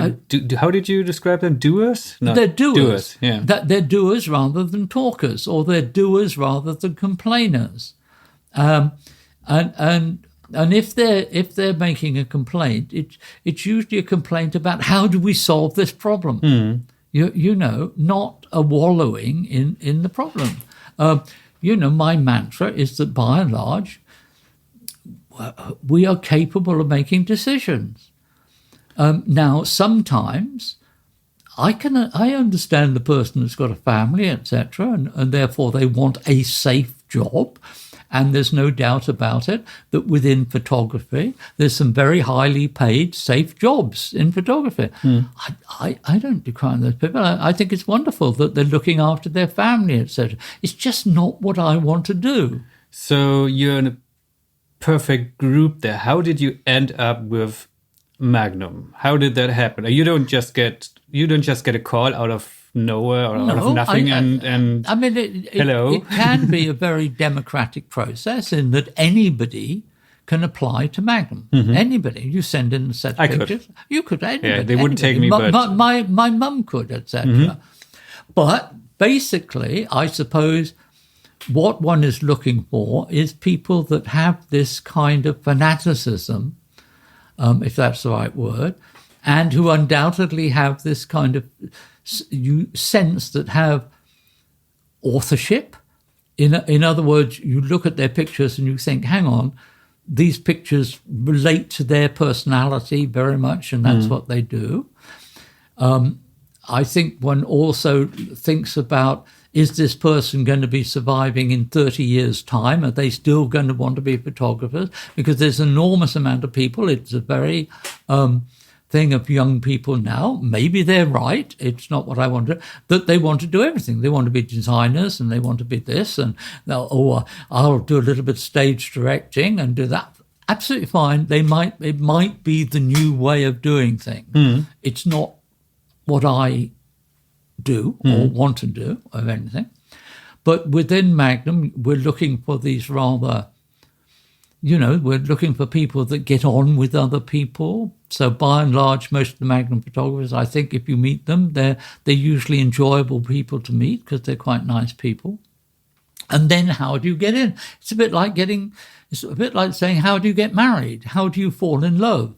how did you describe them? Doers? No, they're doers. Yeah. They're doers rather than talkers, or they're doers rather than complainers. And if they're making a complaint, it's usually a complaint about how do we solve this problem. Not a wallowing in the problem. My mantra is that by and large, we are capable of making decisions. Now, sometimes I understand the person that's got a family, etc., and therefore they want a safe job. And there's no doubt about it that within photography, there's some very highly paid, safe jobs in photography. I don't decry those people. I think it's wonderful that they're looking after their family, etc. It's just not what I want to do. So you're in a perfect group there. How did you end up with Magnum? How did that happen? You don't just get a call out of nowhere or out of nothing and I mean, hello. It can be a very democratic process in that anybody can apply to Magnum. Anybody. You send in a set of pictures. You could, anybody. Yeah, they wouldn't take me, but... My mum could, etc. But basically, I suppose what one is looking for is people that have this kind of fanaticism, if that's the right word, and who undoubtedly have this kind of sense that have authorship. In other words, you look at their pictures and you think, hang on, these pictures relate to their personality very much, and that's what they do. I think one also thinks about, is this person going to be surviving in 30 years' time? Are they still going to want to be photographers? Because there's an enormous amount of people. It's a very thing of young people now. Maybe they're right. It's not what I want to, that they want to do everything. They want to be designers and they want to be this, and I'll do a little bit of stage directing and do that. Absolutely fine. It might be the new way of doing things. It's not what I do or want to do of anything. But within Magnum, we're looking for these rather, we're looking for people that get on with other people. So by and large, most of the Magnum photographers, I think if you meet them, they're usually enjoyable people to meet because they're quite nice people. And then how do you get in? It's a bit like saying, how do you get married? How do you fall in love?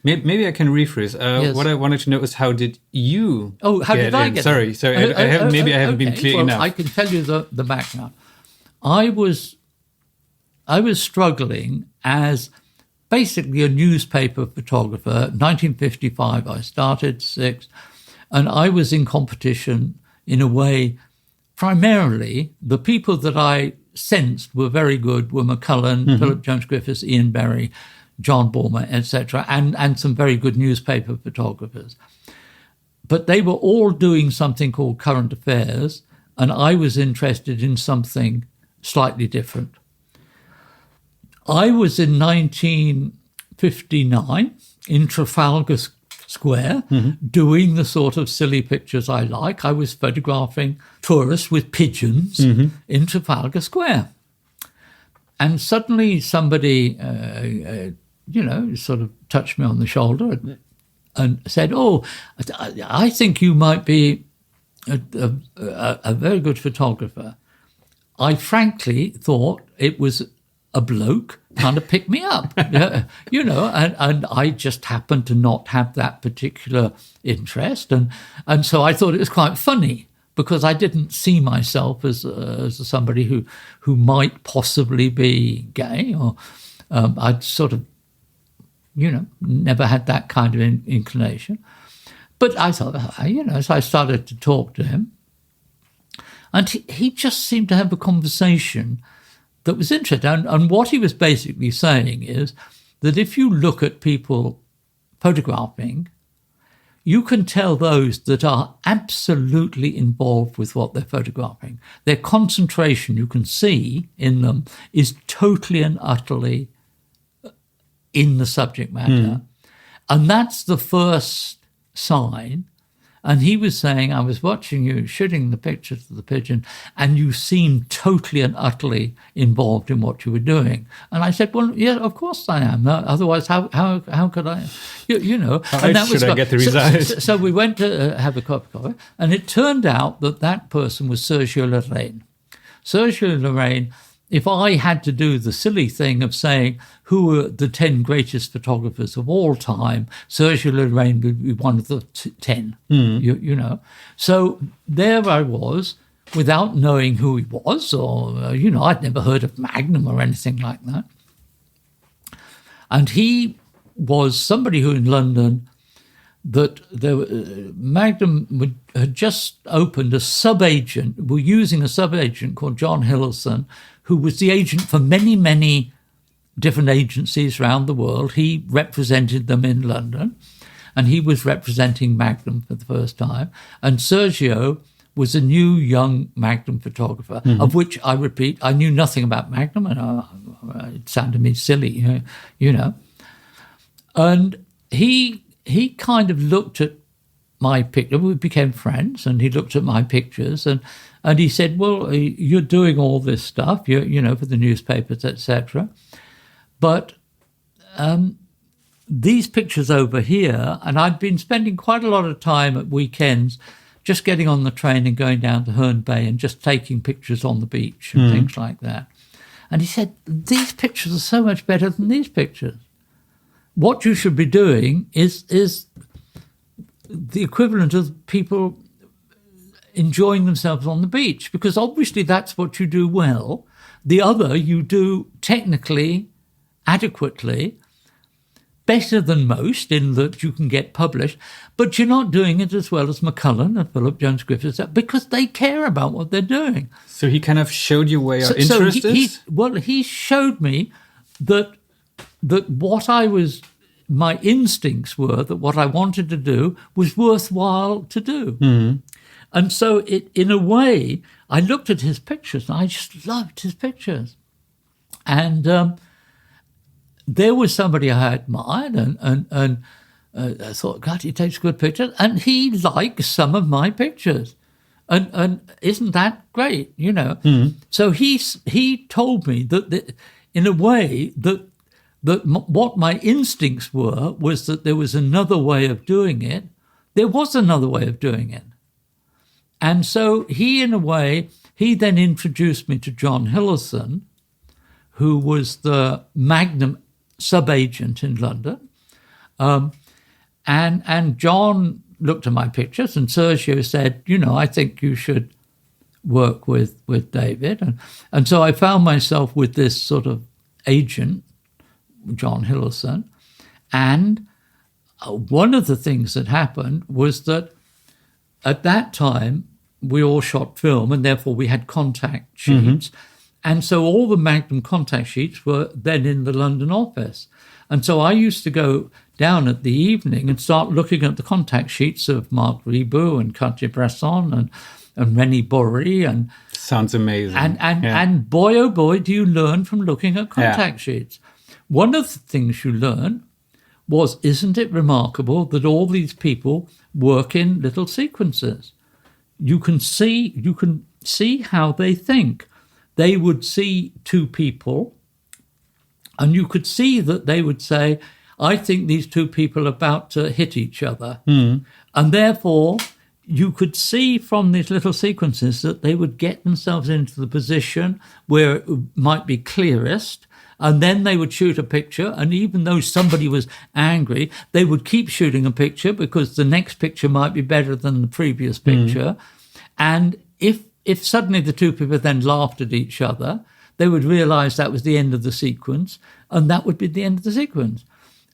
Maybe I can rephrase. Yes. What I wanted to know is, how did you how did I get Sorry, in? I haven't been clear enough. I can tell you the background. I was struggling as basically a newspaper photographer. 1955, I started 6, and I was in competition in a way. Primarily, the people that I sensed were very good were McCullen, Philip Jones Griffiths, Ian Berry, John Bulmer, etc., and some very good newspaper photographers. But they were all doing something called current affairs, and I was interested in something slightly different. I was in 1959 in Trafalgar Square doing the sort of silly pictures I like. I was photographing tourists with pigeons in Trafalgar Square. And suddenly somebody, sort of touched me on the shoulder and said, I think you might be a very good photographer. I frankly thought it was a bloke trying to pick me up, and I just happened to not have that particular interest. And so I thought it was quite funny, because I didn't see myself as somebody who might possibly be gay, or I'd sort of, never had that kind of inclination. But I thought, so I started to talk to him, and he just seemed to have a conversation that was interesting. And what he was basically saying is that if you look at people photographing, you can tell those that are absolutely involved with what they're photographing. Their concentration, you can see in them, is totally and utterly in the subject matter. And that's the first sign. And he was saying, I was watching you shooting the pictures of the pigeon, and you seemed totally and utterly involved in what you were doing. And I said, well, yeah, of course I am. Otherwise, how could I, How should I get the results? So we went to have a cup of coffee, and it turned out that person was Sergio Lorraine. Sergio Lorraine, if I had to do the silly thing of saying who were the 10 greatest photographers of all time, Sergio Lorraine would be one of the 10, So there I was, without knowing who he was, or, I'd never heard of Magnum or anything like that. And he was somebody who in London, that Magnum had just opened a sub-agent, were using a sub-agent called John Hillison, who was the agent for many, many different agencies around the world. He represented them in London, and he was representing Magnum for the first time. And Sergio was a new young Magnum photographer, of which, I repeat, I knew nothing about Magnum, and it sounded to me silly, you know. And he kind of looked at my picture. We became friends, and he looked at my pictures, and he said, well, you're doing all this stuff, you know, for the newspapers, etc. But these pictures over here, and I'd been spending quite a lot of time at weekends just getting on the train and going down to Hurn Bay and just taking pictures on the beach and things like that. And he said, these pictures are so much better than these pictures. What you should be doing is the equivalent of people enjoying themselves on the beach, because obviously that's what you do well. The other you do technically, adequately, better than most in that you can get published, but you're not doing it as well as McCullen and Philip Jones Griffiths, because they care about what they're doing. So he kind of showed you where your interest is? He showed me that what I was, my instincts were that what I wanted to do was worthwhile to do. And so in a way, I looked at his pictures and I just loved his pictures. And there was somebody I admired and I thought, God, he takes good pictures. And he liked some of my pictures. And isn't that great, you know? So he told me that in a way that what my instincts were was that there was another way of doing it. There was another way of doing it. And so he then introduced me to John Hillison, who was the Magnum sub-agent in London. And John looked at my pictures, and Sergio said, you know, I think you should work with David. And so I found myself with this sort of agent, John Hillison. And one of the things that happened was that at that time, we all shot film, and therefore we had contact sheets. And so all the Magnum contact sheets were then in the London office. And so I used to go down at the evening and start looking at the contact sheets of Marc Ribot and Cartier-Bresson and René Bory. And sounds amazing. And boy, oh boy, do you learn from looking at contact sheets. One of the things you learn was, isn't it remarkable that all these people work in little sequences? You can see how they think. They would see two people, and you could see that they would say, I think these two people are about to hit each other. And therefore, you could see from these little sequences that they would get themselves into the position where it might be clearest, and then they would shoot a picture, and even though somebody was angry, they would keep shooting a picture because the next picture might be better than the previous picture. And if suddenly the two people then laughed at each other, they would realize that was the end of the sequence, and that would be the end of the sequence.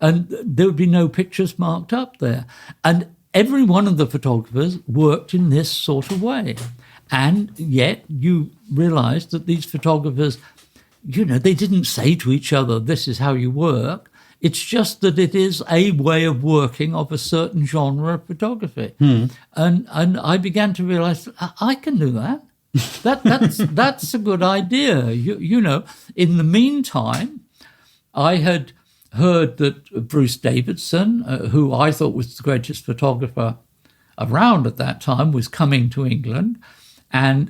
And there would be no pictures marked up there. And every one of the photographers worked in this sort of way. And yet you realize that these photographers, you know, they didn't say to each other, this is how you work. It's just that it is a way of working of a certain genre of photography. And I began to realize, I can do that. That's a good idea. You know, in the meantime, I had heard that Bruce Davidson, who I thought was the greatest photographer around at that time, was coming to England. And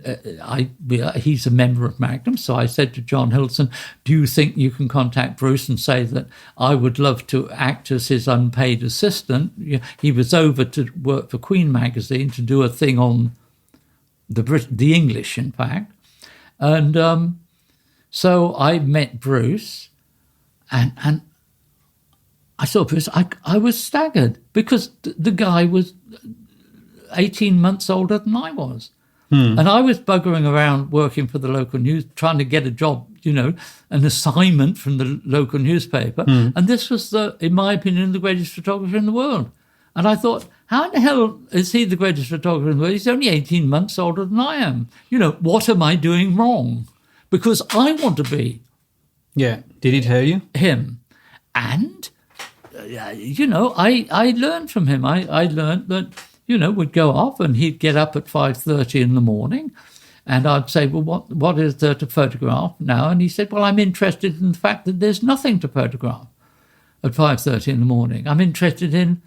he's a member of Magnum. So I said to John Hillison, do you think you can contact Bruce and say that I would love to act as his unpaid assistant? He was over to work for Queen magazine to do a thing on the English, in fact. And so I met Bruce, and I saw Bruce. I was staggered because the guy was 18 months older than I was. And I was buggering around working for the local news, trying to get a job, an assignment from the local newspaper. And this was, in my opinion, the greatest photographer in the world. And I thought, how in the hell is he the greatest photographer in the world? He's only 18 months older than I am. What am I doing wrong? Because I want to be. Yeah. Did he tell you? Him. And, I learned from him. I learned that, we'd go off and he'd get up at 5:30 in the morning. And I'd say, well, what is there to photograph now? And he said, well, I'm interested in the fact that there's nothing to photograph at 5:30 in the morning. I'm interested in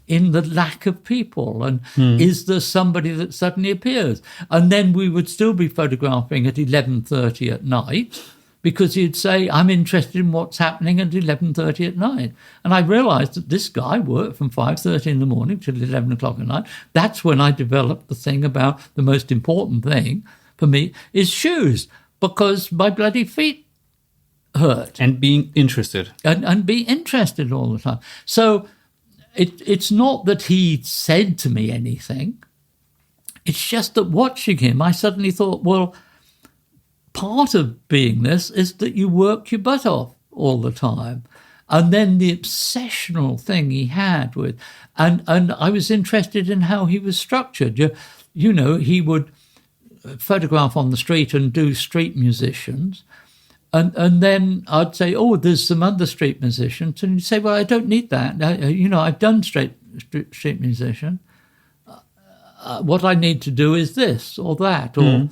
the lack of people, and is there somebody that suddenly appears? And then we would still be photographing at 11:30 at night, because he'd say, I'm interested in what's happening at 11:30 at night. And I realized that this guy worked from 5:30 in the morning till 11 o'clock at night. That's when I developed the thing about the most important thing for me is shoes, because my bloody feet hurt. And being interested. And be interested all the time. So it's not that he said to me anything. It's just that watching him, I suddenly thought, well, part of being this is that you work your butt off all the time. And then the obsessional thing he had with, and I was interested in how he was structured. He would photograph on the street and do street musicians. And then I'd say, oh, there's some other street musicians. And you'd say, well, I don't need that. I've done street musician. What I need to do is this or that, or,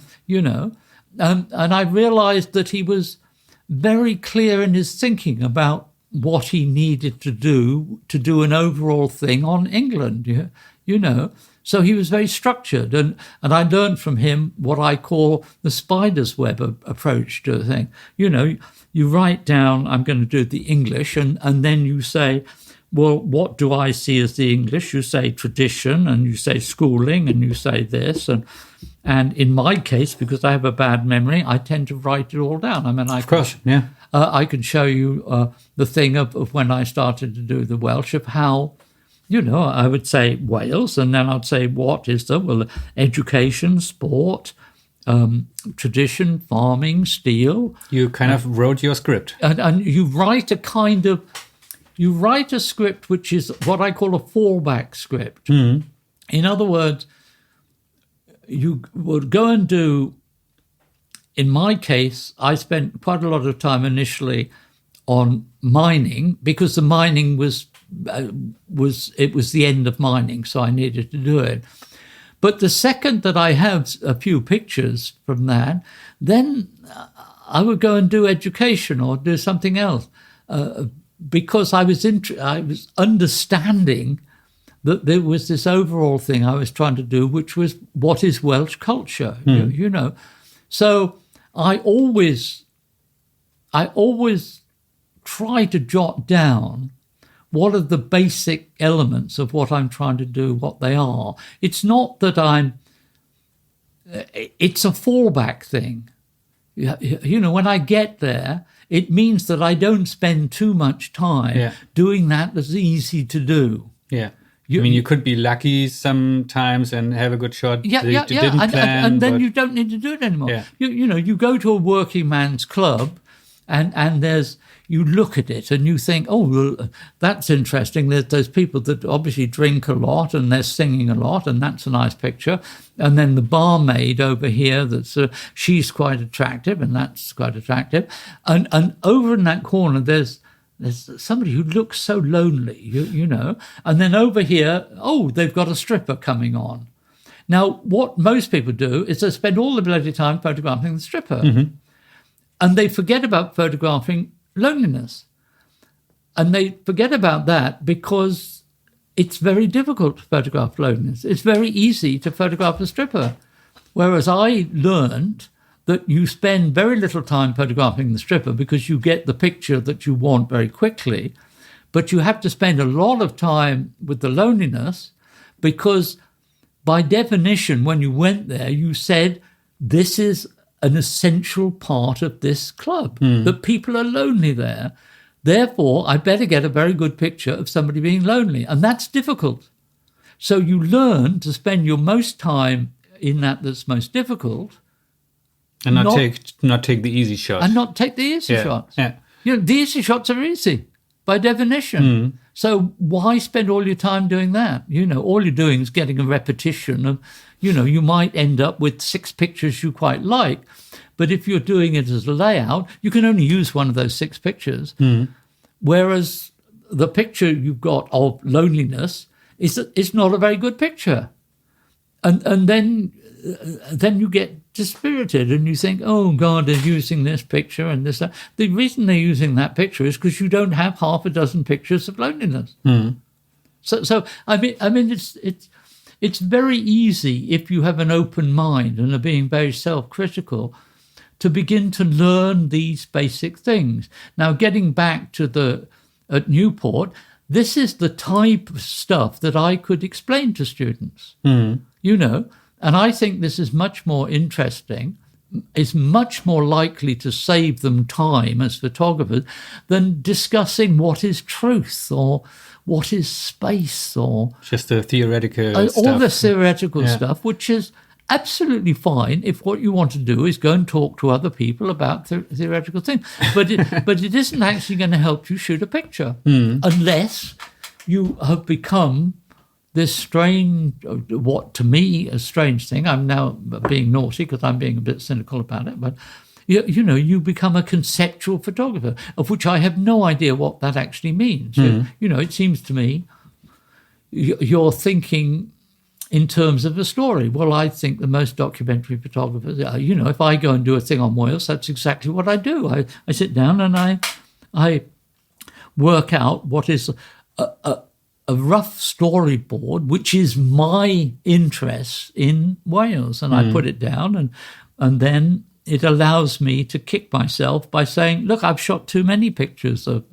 And I realized that he was very clear in his thinking about what he needed to do an overall thing on England, So he was very structured, and I learned from him what I call the spider's web approach to a thing. You write down, I'm going to do the English, and then you say, well, what do I see as the English? You say tradition, and you say schooling, and you say this, and in my case, because I have a bad memory, I tend to write it all down. I mean, I can show you the thing of when I started to do the Welsh, of how, I would say Wales, and then I'd say, what is there? Well, education, sport, tradition, farming, steel. You kind of wrote your script. And you write a script which is what I call a fallback script. In other words, you would go and do, in my case, I spent quite a lot of time initially on mining, because the mining was the end of mining, so I needed to do it. But the second that I have a few pictures from that, then I would go and do education or do something else, because I was understanding that there was this overall thing I was trying to do, which was what is Welsh culture, So I always try to jot down what are the basic elements of what I'm trying to do, what they are. It's not that it's a fallback thing. When I get there, it means that I don't spend too much time doing that that's easy to do. Yeah. You could be lucky sometimes and have a good shot. Yeah. And then you don't need to do it anymore. Yeah. You go to a working man's club, and you look at it and you think, oh, well, that's interesting. There's those people that obviously drink a lot and they're singing a lot, and that's a nice picture. And then the barmaid over here, she's quite attractive, and that's quite attractive. And over in that corner, there's somebody who looks so lonely, And then over here, oh, they've got a stripper coming on. Now, what most people do is they spend all the bloody time photographing the stripper. Mm-hmm. And they forget about photographing loneliness. And they forget about that because it's very difficult to photograph loneliness. It's very easy to photograph a stripper. Whereas I learned that you spend very little time photographing the stripper because you get the picture that you want very quickly. But you have to spend a lot of time with the loneliness because by definition, when you went there, you said, this is an essential part of this club, that people are lonely there. Therefore, I better get a very good picture of somebody being lonely. And that's difficult. So you learn to spend your most time in that's most difficult. And not take the easy shots. And not take the easy shots. Yeah. The easy shots are easy by definition. So why spend all your time doing that? All you're doing is getting a repetition of, you might end up with 6 pictures you quite like. But if you're doing it as a layout, you can only use one of those 6 pictures. Whereas the picture you've got of loneliness is not a very good picture. And then you get dispirited and you think, oh God, they're using this picture and this, that. The reason they're using that picture is because you don't have half a dozen pictures of loneliness. So I mean, it's very easy if you have an open mind and are being very self-critical to begin to learn these basic things. Now, getting back to at Newport, this is the type of stuff that I could explain to students, and I think this is much more interesting, is much more likely to save them time as photographers than discussing what is truth or what is space or... Just the theoretical stuff. All the theoretical stuff, which is absolutely fine if what you want to do is go and talk to other people about theoretical things. But it isn't actually going to help you shoot a picture unless you have become this strange, what to me a strange thing. I'm now being naughty because I'm being a bit cynical about it, but you become a conceptual photographer, of which I have no idea what that actually means. It seems to me you're thinking in terms of a story. Well, I think the most documentary photographers, if I go and do a thing on whales, that's exactly what I do. I sit down and I work out what is a rough storyboard, which is my interest in whales, and I put it down, and then it allows me to kick myself by saying, look, I've shot too many pictures of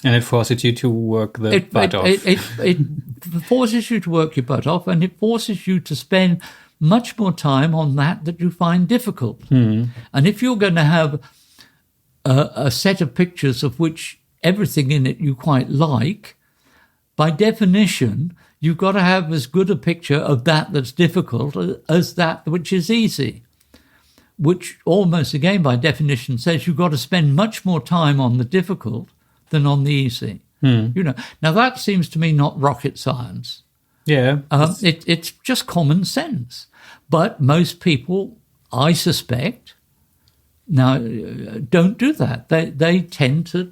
and it forces you to work the butt off. It forces you to work your butt off, and it forces you to spend much more time on that you find difficult. And if you're going to have a set of pictures of which everything in it you quite like, by definition, you've got to have as good a picture of that's difficult as that which is easy, which almost, again, by definition, says you've got to spend much more time on the difficult than on the easy. Now that seems to me not rocket science. Yeah. It's just common sense. But most people, I suspect, now don't do that. They tend to,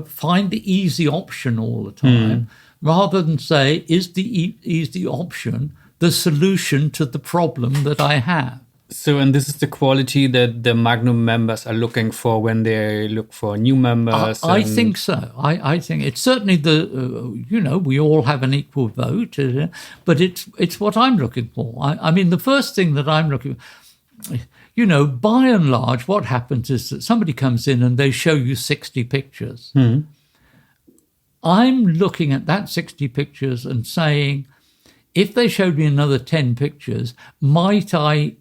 find the easy option all the time, rather than say, is the easy option the solution to the problem that I have? So, and this is the quality that the Magnum members are looking for when they look for new members? I think so. I think it's certainly we all have an equal vote, but it's what I'm looking for. I mean, the first thing that I'm looking for, by and large, what happens is that somebody comes in and they show you 60 pictures. I'm looking at that 60 pictures and saying, if they showed me another 10 pictures, might I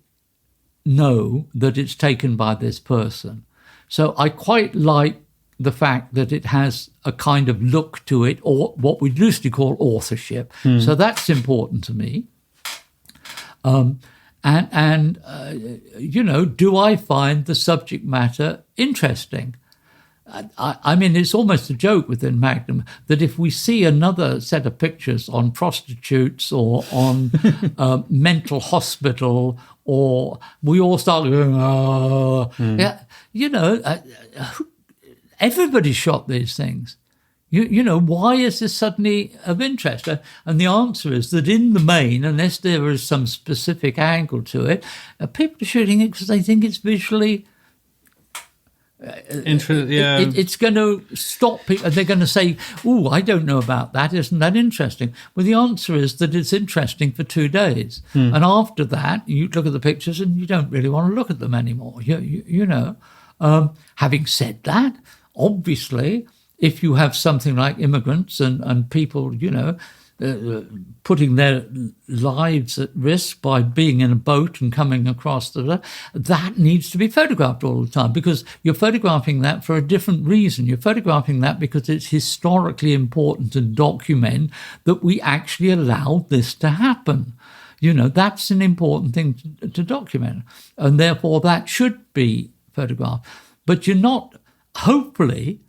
know that it's taken by this person? So I quite like the fact that it has a kind of look to it, or what we loosely call authorship. So that's important to me. Do I find the subject matter interesting? I mean, it's almost a joke within Magnum that if we see another set of pictures on prostitutes or on mental hospital, or we all start going, everybody shot these things. Why is this suddenly of interest? And the answer is that in the main, unless there is some specific angle to it, people are shooting it because they think it's visually... It's going to stop people. They're going to say, "Oh, I don't know about that. Isn't that interesting?" Well, the answer is that it's interesting for 2 days, and after that, you look at the pictures and you don't really want to look at them anymore. Having said that, obviously, if you have something like immigrants and people, putting their lives at risk by being in a boat and coming across that needs to be photographed all the time, because you're photographing that for a different reason. You're photographing that because it's historically important to document that we actually allowed this to happen. That's an important thing to document. And therefore that should be photographed. But you're not, hopefully,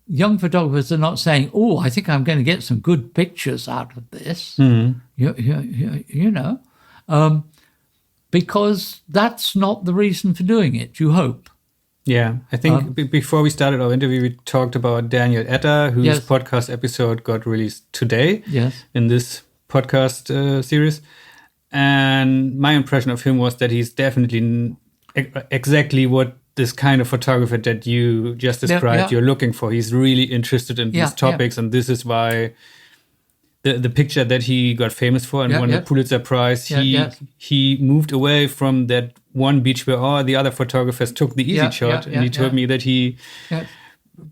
young photographers are not saying, oh, I think I'm going to get some good pictures out of this, because that's not the reason for doing it, you hope. Yeah, I think before we started our interview, we talked about Daniel Etter, whose podcast episode got released today in this podcast series. And my impression of him was that he's definitely exactly what this kind of photographer that you just described you're looking for. He's really interested in these topics, and this is why the picture that he got famous for and won the Pulitzer Prize, he moved away from that one beach where all the other photographers took the easy shot, and he told me that he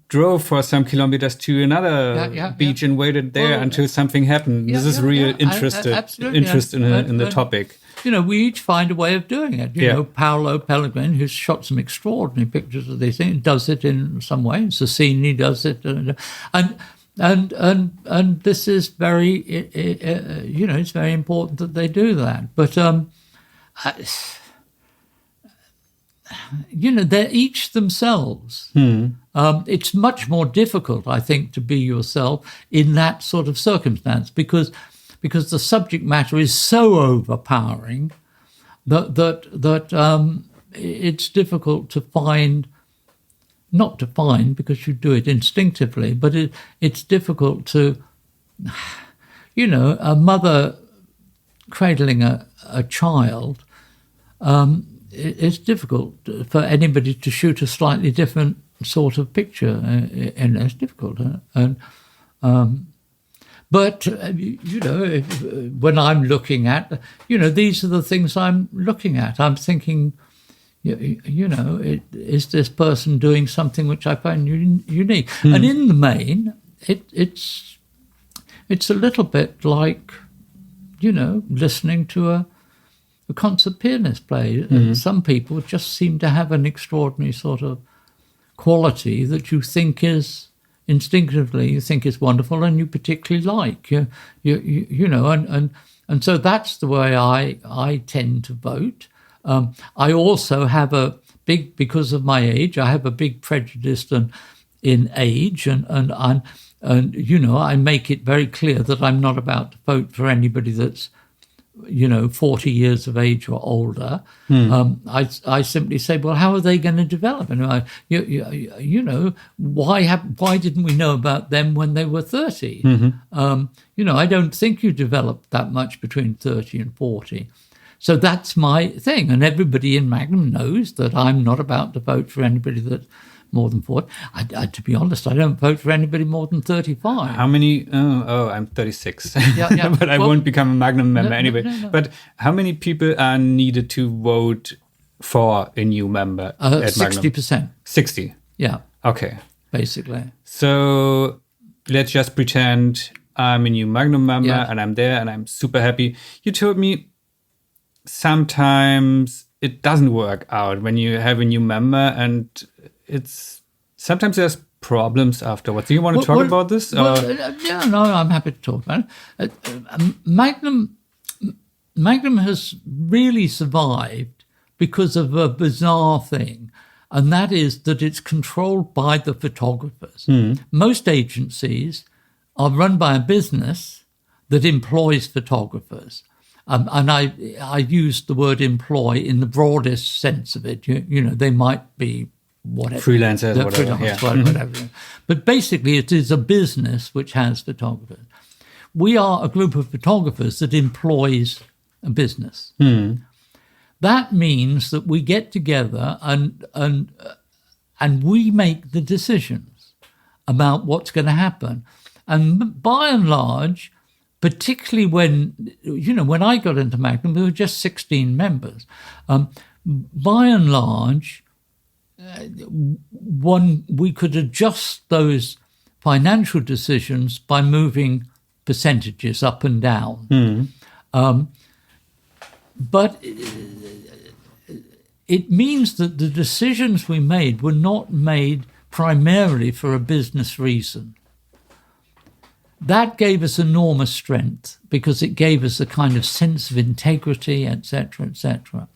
drove for some kilometers to another beach and waited there until something happened. This is real interest in the topic. We each find a way of doing it. Paolo Pellegrin, who's shot some extraordinary pictures of these things, does it in some way. Sassini does it, and this is very, it's very important that they do that. But they're each themselves. It's much more difficult, I think, to be yourself in that sort of circumstance because the subject matter is so overpowering that it's difficult to find, not to find because you do it instinctively, but it's difficult to, a mother cradling a child, it's difficult for anybody to shoot a slightly different sort of picture, and it's difficult. But, when I'm looking at, these are the things I'm looking at. I'm thinking, is this person doing something which I find unique? And in the main, it's a little bit like, listening to a concert pianist play. Some people just seem to have an extraordinary sort of quality that you think is instinctively is wonderful and you particularly like. And so that's the way I tend to vote. I also have because of my age, I have a big prejudice in age, and I make it very clear that I'm not about to vote for anybody that's 40 years of age or older. I simply say, well, how are they going to develop? And why didn't we know about them when they were 30? I don't think you develop that much between 30 and 40. So that's my thing. And everybody in Magnum knows that I'm not about to vote for anybody that's more than 40. To be honest, I don't vote for anybody more than 35. How many? I'm 36. But I won't become a Magnum member anyway. No. But how many people are needed to vote for a new member at 60%. Magnum? 60? Yeah. Okay. Basically. So let's just pretend I'm a new Magnum member and I'm there and I'm super happy. You told me sometimes it doesn't work out when you have a new member, and sometimes there's problems afterwards. Do you want to talk about this? I'm happy to talk about it. Magnum has really survived because of a bizarre thing, and that is that it's controlled by the photographers. Most agencies are run by a business that employs photographers. And I use the word employ in the broadest sense of it. They might be whatever. Freelancers, whatever. But basically it is a business which has photographers. We are a group of photographers that employs a business. That means that we get together and we make the decisions about what's going to happen. And by and large, particularly when I got into Magnum, there were just 16 members. By and large, we could adjust those financial decisions by moving percentages up and down. But it means that the decisions we made were not made primarily for a business reason. that gave us enormous strength because it gave us a kind of sense of integrity, etc., etc.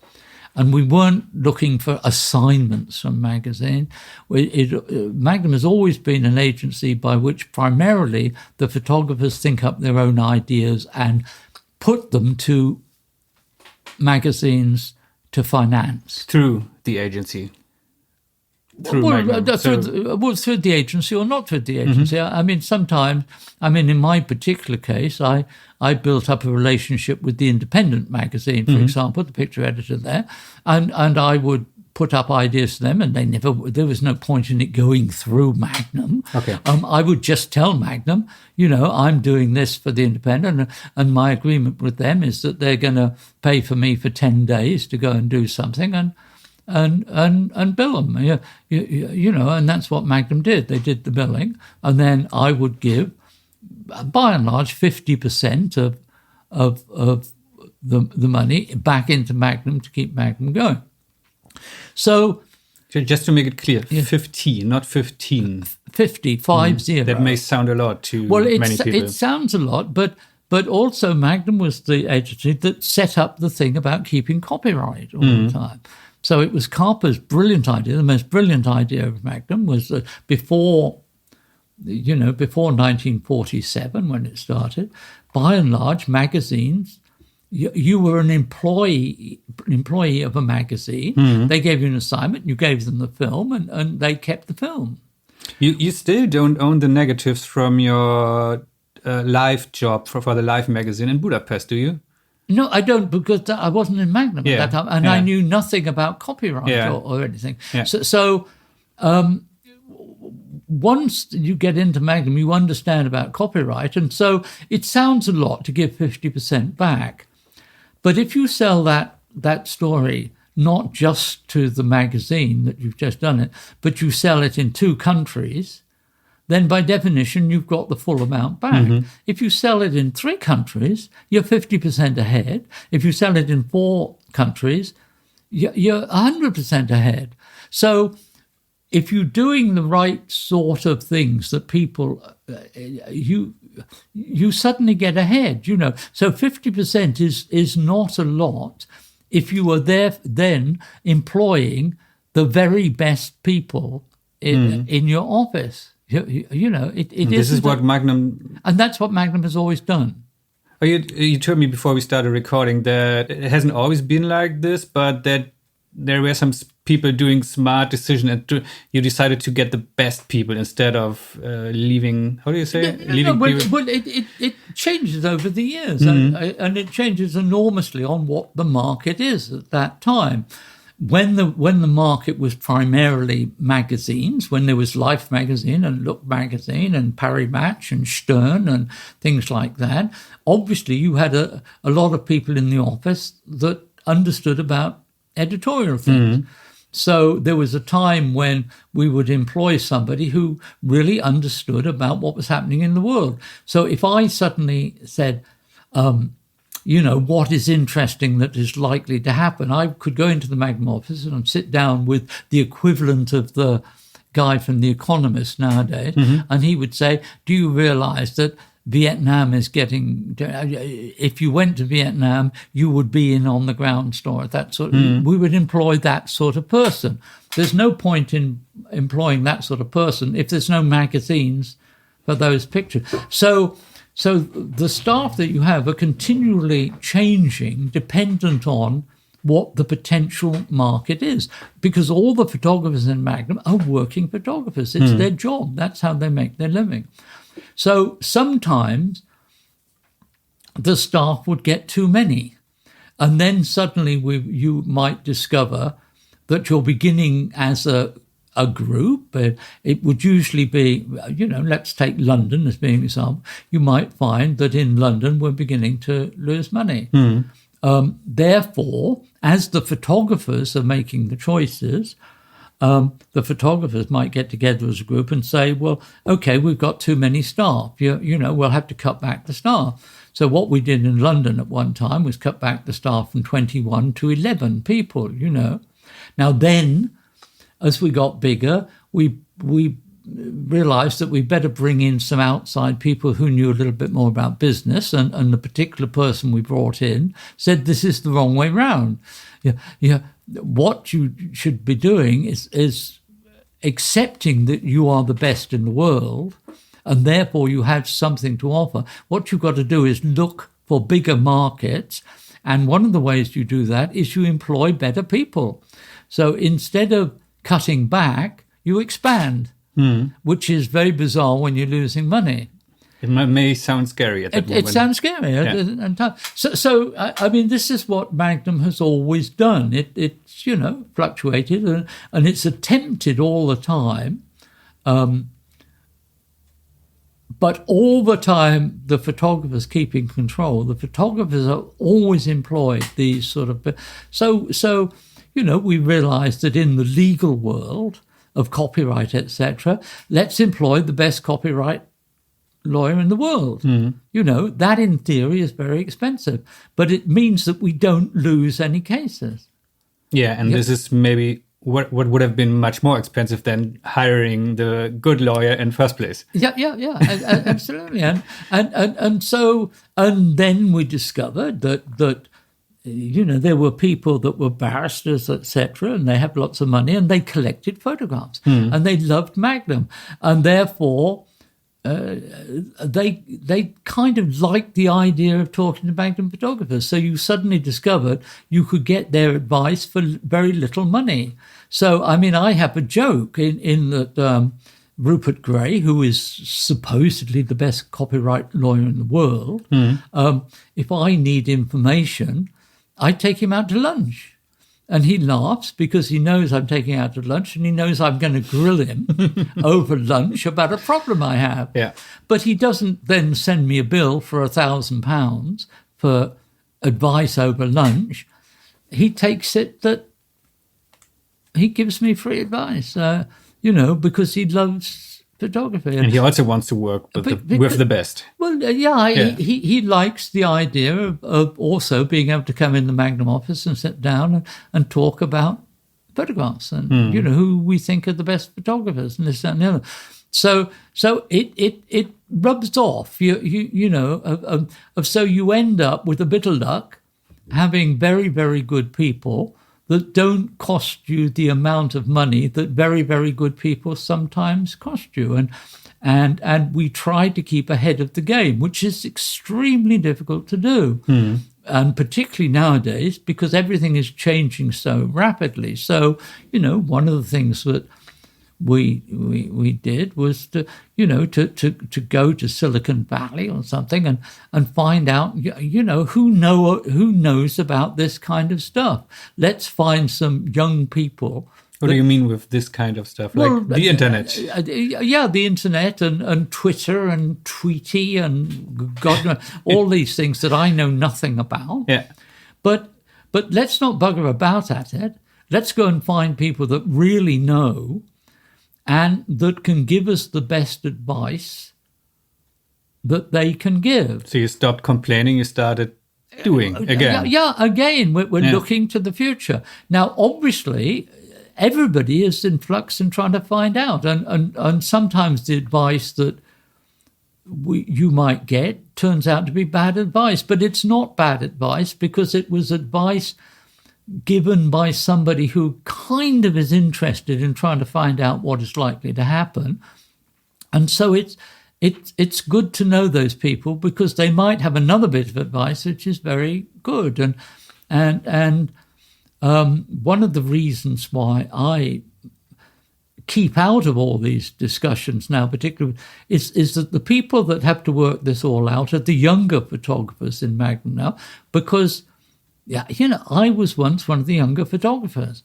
And we weren't looking for assignments from magazine. Magnum has always been an agency by which primarily the photographers think up their own ideas and put them to magazines to finance. Through the agency. Through the agency or not through the agency. I mean, sometimes, in my particular case, I built up a relationship with the Independent magazine, for example, the picture editor there, and I would put up ideas to them, and there was no point in it going through Magnum. Okay. I would just tell Magnum, I'm doing this for the Independent, and my agreement with them is that they're going to pay for me for 10 days to go and do something, and bill them, and that's what Magnum did. They did the billing, and then I would give, by and large, 50% of the money back into Magnum to keep Magnum going. So, just to make it clear, 50, not 15. 50. That may sound a lot to many people. It sounds a lot, but also Magnum was the agency that set up the thing about keeping copyright all the time. So it was Carper's brilliant idea. The most brilliant idea of Magnum was that before 1947, when it started, by and large, magazines, you were an employee of a magazine. They gave you an assignment, you gave them the film, and they kept the film. You still don't own the negatives from your live job for the Live magazine in Budapest, do you? No, I don't, because I wasn't in Magnum at that time, and I knew nothing about copyright or anything. Yeah. So once you get into Magnum, you understand about copyright, and so it sounds a lot to give 50% back. But if you sell that story not just to the magazine that you've just done it, but you sell it in 2 countries, then by definition, you've got the full amount back. If you sell it in 3 countries, you're 50% ahead. If you sell it in 4 countries, you're 100% ahead. So if you're doing the right sort of things that people, you suddenly get ahead, So 50% is not a lot if you are there then employing the very best people in your office. This is what Magnum... And that's what Magnum has always done. Oh, you told me before we started recording that it hasn't always been like this, but that there were some people doing smart decisions, and you decided to get the best people instead of leaving... How do you say it? Well, it changes over the years, and it changes enormously on what the market is at that time. When the market was primarily magazines, when there was Life magazine and Look magazine and Paris Match and Stern and things like that, obviously you had a lot of people in the office that understood about editorial things. So there was a time when we would employ somebody who really understood about what was happening in the world. So if I suddenly said, what is interesting that is likely to happen, I could go into the Magnum office and sit down with the equivalent of the guy from The Economist nowadays, and he would say, do you realize that Vietnam is getting... If you went to Vietnam, you would be in on the ground store. That sort of, we would employ that sort of person. There's no point in employing that sort of person if there's no magazines for those pictures. So the staff that you have are continually changing, dependent on what the potential market is, because all the photographers in Magnum are working photographers. It's their job. That's how they make their living. So sometimes the staff would get too many, and then suddenly you might discover that you're beginning as a group. It would usually be, let's take London as being an example. You might find that in London we're beginning to lose money. Therefore, as the photographers are making the choices, the photographers might get together as a group and say, well, okay, we've got too many staff. We'll have to cut back the staff. So what we did in London at one time was cut back the staff from 21 to 11 people, Now then, as we got bigger, we realized that we better bring in some outside people who knew a little bit more about business, and the particular person we brought in said this is the wrong way round. What you should be doing is accepting that you are the best in the world and therefore you have something to offer. What you've got to do is look for bigger markets, and one of the ways you do that is you employ better people. So instead of cutting back, you expand, which is very bizarre when you're losing money. It may sound scary at that moment. It sounds scary. Yeah. So, I mean, this is what Magnum has always done. It's, fluctuated and it's attempted all the time. But all the time, the photographers keep in control. The photographers are always employed these sort of... So we realised that in the legal world of copyright, etc., let's employ the best copyright lawyer in the world. That in theory is very expensive, but it means that we don't lose any cases. Yeah, and this is maybe what would have been much more expensive than hiring the good lawyer in first place. Yeah, absolutely. And then we discovered that there were people that were barristers, etc., and they have lots of money and they collected photographs and they loved Magnum, and therefore they kind of liked the idea of talking to Magnum photographers. So you suddenly discovered you could get their advice for very little money. So, I mean, I have a joke in that Rupert Gray, who is supposedly the best copyright lawyer in the world, if I need information, I take him out to lunch. And he laughs because he knows I'm taking out to lunch and he knows I'm going to grill him over lunch about a problem I have. Yeah. But he doesn't then send me a bill for £1,000 for advice over lunch. He takes it that he gives me free advice, because he loves photography. And he also wants to work with the best. Well, he likes the idea of also being able to come in the Magnum office and sit down and talk about photographs and, who we think are the best photographers and this, that, and the other. So it rubs off, so you end up with a bit of luck having very, very good people that don't cost you the amount of money that very, very good people sometimes cost you. And we try to keep ahead of the game, which is extremely difficult to do. And particularly nowadays, because everything is changing so rapidly. So, one of the things that we did was to go to Silicon Valley or something and find out who knows about this kind of stuff. Let's find some young people. What do you mean with this kind of stuff? Like the internet? The internet and Twitter and Tweety and God knows, all these things that I know nothing about. Yeah. But let's not bugger about at it. Let's go and find people that really know and that can give us the best advice that they can give. So you stopped complaining, you started doing again. Again, we're looking to the future. Now, obviously, everybody is in flux and trying to find out. And sometimes the advice that you might get turns out to be bad advice. But it's not bad advice because it was advice given by somebody who kind of is interested in trying to find out what is likely to happen. And so it's good to know those people because they might have another bit of advice which is very good. And one of the reasons why I keep out of all these discussions now, particularly, is that the people that have to work this all out are the younger photographers in Magnum now, because I was once one of the younger photographers,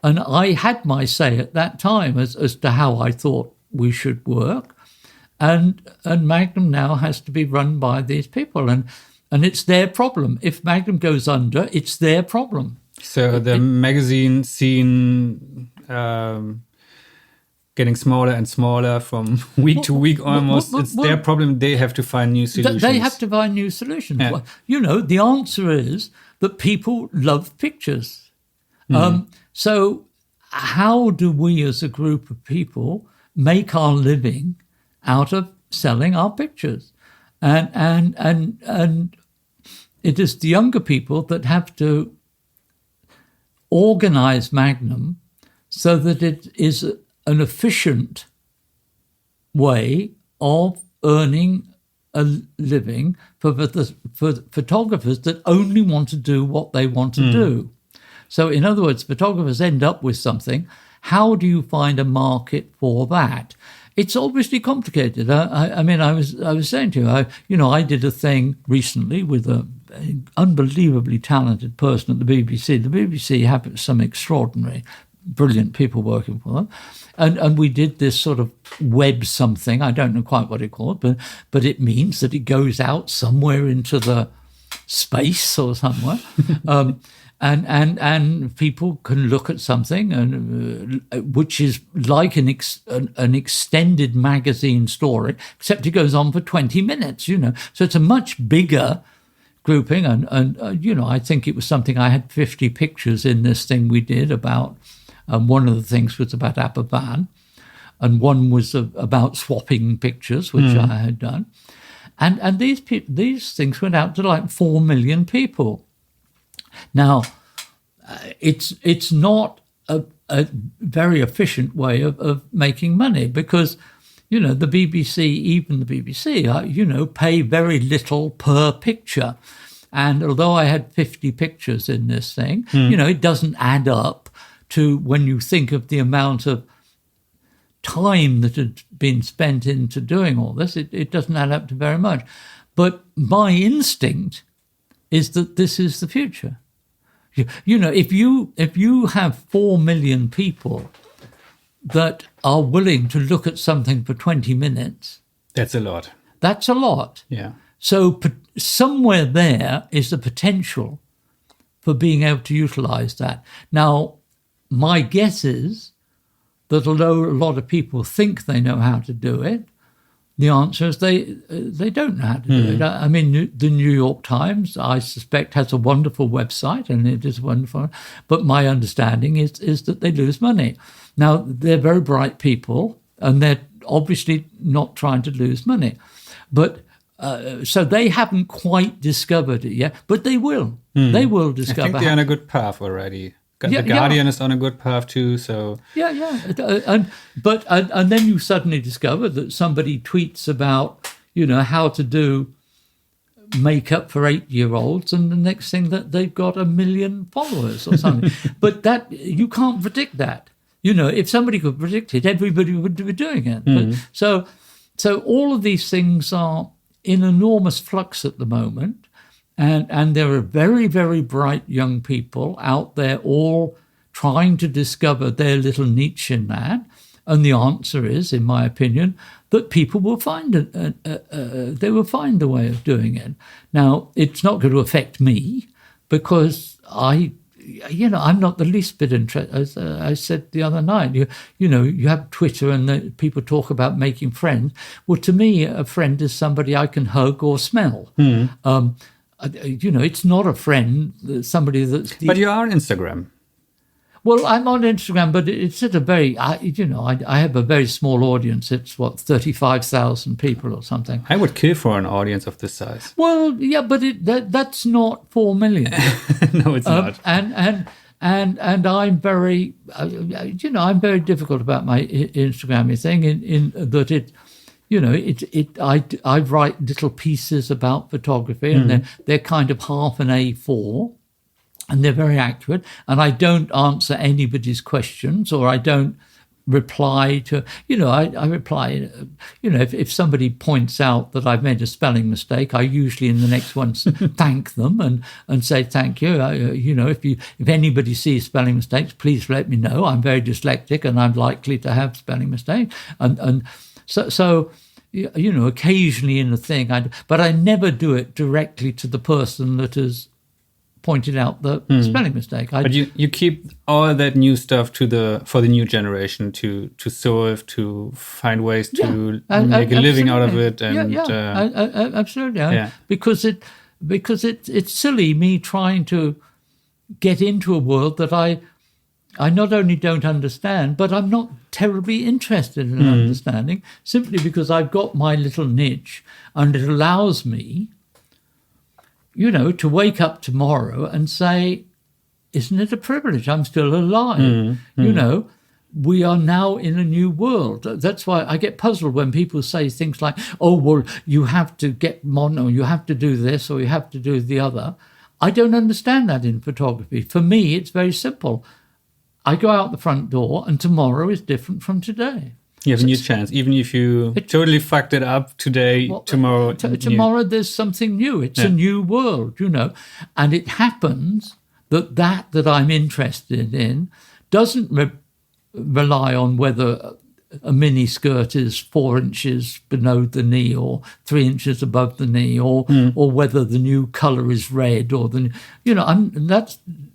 and I had my say at that time as to how I thought we should work, and Magnum now has to be run by these people, and it's their problem. If Magnum goes under, it's their problem. So the magazine scene getting smaller and smaller from week to week almost. It's their problem. They have to find new solutions. They have to find new solutions. Yeah. The answer is that people love pictures. So how do we as a group of people make our living out of selling our pictures. And it is the younger people that have to organize Magnum so that it is an efficient way of earning a living for photographers that only want to do what they want to do. So in other words, photographers end up with something. How do you find a market for that? It's obviously complicated. I mean, I was saying to you, I did a thing recently with an unbelievably talented person at the BBC. The BBC have some extraordinary, brilliant people working for them. And we did this sort of web something. I don't know quite what it called, but it means that it goes out somewhere into the space or somewhere. And people can look at something and which is like an extended magazine story, except it goes on for 20 minutes, So it's a much bigger grouping. And I think it was something, I had 50 pictures in this thing we did about, one of the things was about Aberfan, and one was about swapping pictures, which I had done. And these things went out to like 4 million people. Now, it's not a very efficient way of making money because, the BBC, even the BBC, pay very little per picture. And although I had 50 pictures in this thing, it doesn't add up to when you think of the amount of time that had been spent into doing all this, it doesn't add up to very much. But my instinct is that this is the future. If you have 4 million people that are willing to look at something for 20 minutes, that's a lot. That's a lot. Yeah. So somewhere there is the potential for being able to utilize that. Now, my guess is that although a lot of people think they know how to do it, the answer is they don't know how to do it. I mean, the New York Times, I suspect, has a wonderful website, and it is wonderful. But my understanding is that they lose money. Now, they're very bright people, and they're obviously not trying to lose money. But so they haven't quite discovered it yet, but they will. They will discover. I think they're on a good path already. The Guardian is on a good path too. So and then you suddenly discover that somebody tweets about how to do makeup for 8-year-olds, and the next thing that they've got 1 million followers or something. But that you can't predict that. If somebody could predict it, everybody would be doing it. But, so all of these things are in enormous flux at the moment. And there are very, very bright young people out there all trying to discover their little niche in that. And the answer is, in my opinion, that people will find they will find a way of doing it. Now, it's not going to affect me because I'm not the least bit interested. As I said the other night, you have Twitter and people talk about making friends. Well, to me, a friend is somebody I can hug or smell. It's not a friend, somebody that's... But you are on Instagram. Well, I'm on Instagram, but it's at a very, I have a very small audience. It's 35,000 people or something. I would kill for an audience of this size. Well, yeah, but that's not 4 million. No, it's not. And I'm very, I'm very difficult about my Instagram thing in that it. I write little pieces about photography, and they're kind of half an A4, and they're very accurate. And I don't answer anybody's questions, or I don't reply to. I reply. If somebody points out that I've made a spelling mistake, I usually in the next one thank them and say thank you. If anybody sees spelling mistakes, please let me know. I'm very dyslexic, and I'm likely to have spelling mistakes, and so. Occasionally in a thing, but I never do it directly to the person that has pointed out the spelling mistake. But you keep all that new stuff for the new generation to solve, to find ways to make a living out of it, and absolutely, because it's silly me trying to get into a world that I not only don't understand, but I'm not terribly interested in understanding, simply because I've got my little niche, and it allows me, to wake up tomorrow and say, isn't it a privilege? I'm still alive. We are now in a new world. That's why I get puzzled when people say things like, oh, well, you have to get mono, you have to do this, or you have to do the other. I don't understand that in photography. For me, it's very simple. I go out the front door, and tomorrow is different from today. You have a new chance. Even if you totally fucked it up today, tomorrow... Tomorrow there's something new. It's a new world, And it happens that I'm interested in doesn't rely on whether a mini skirt is 4 inches below the knee or 3 inches above the knee, or whether the new colour is red or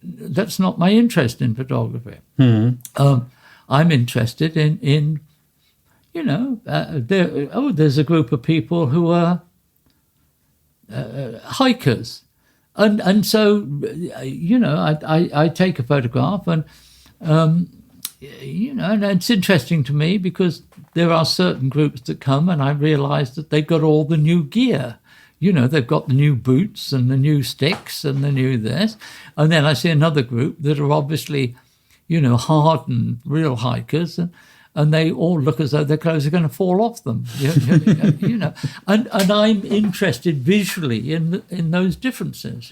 that's not my interest in photography. I'm interested in there's a group of people who are hikers, and so I take a photograph and. And it's interesting to me because there are certain groups that come and I realise that they've got all the new gear. They've got the new boots and the new sticks and the new this. And then I see another group that are obviously, hardened real hikers, and they all look as though their clothes are going to fall off them. And I'm interested visually in those differences.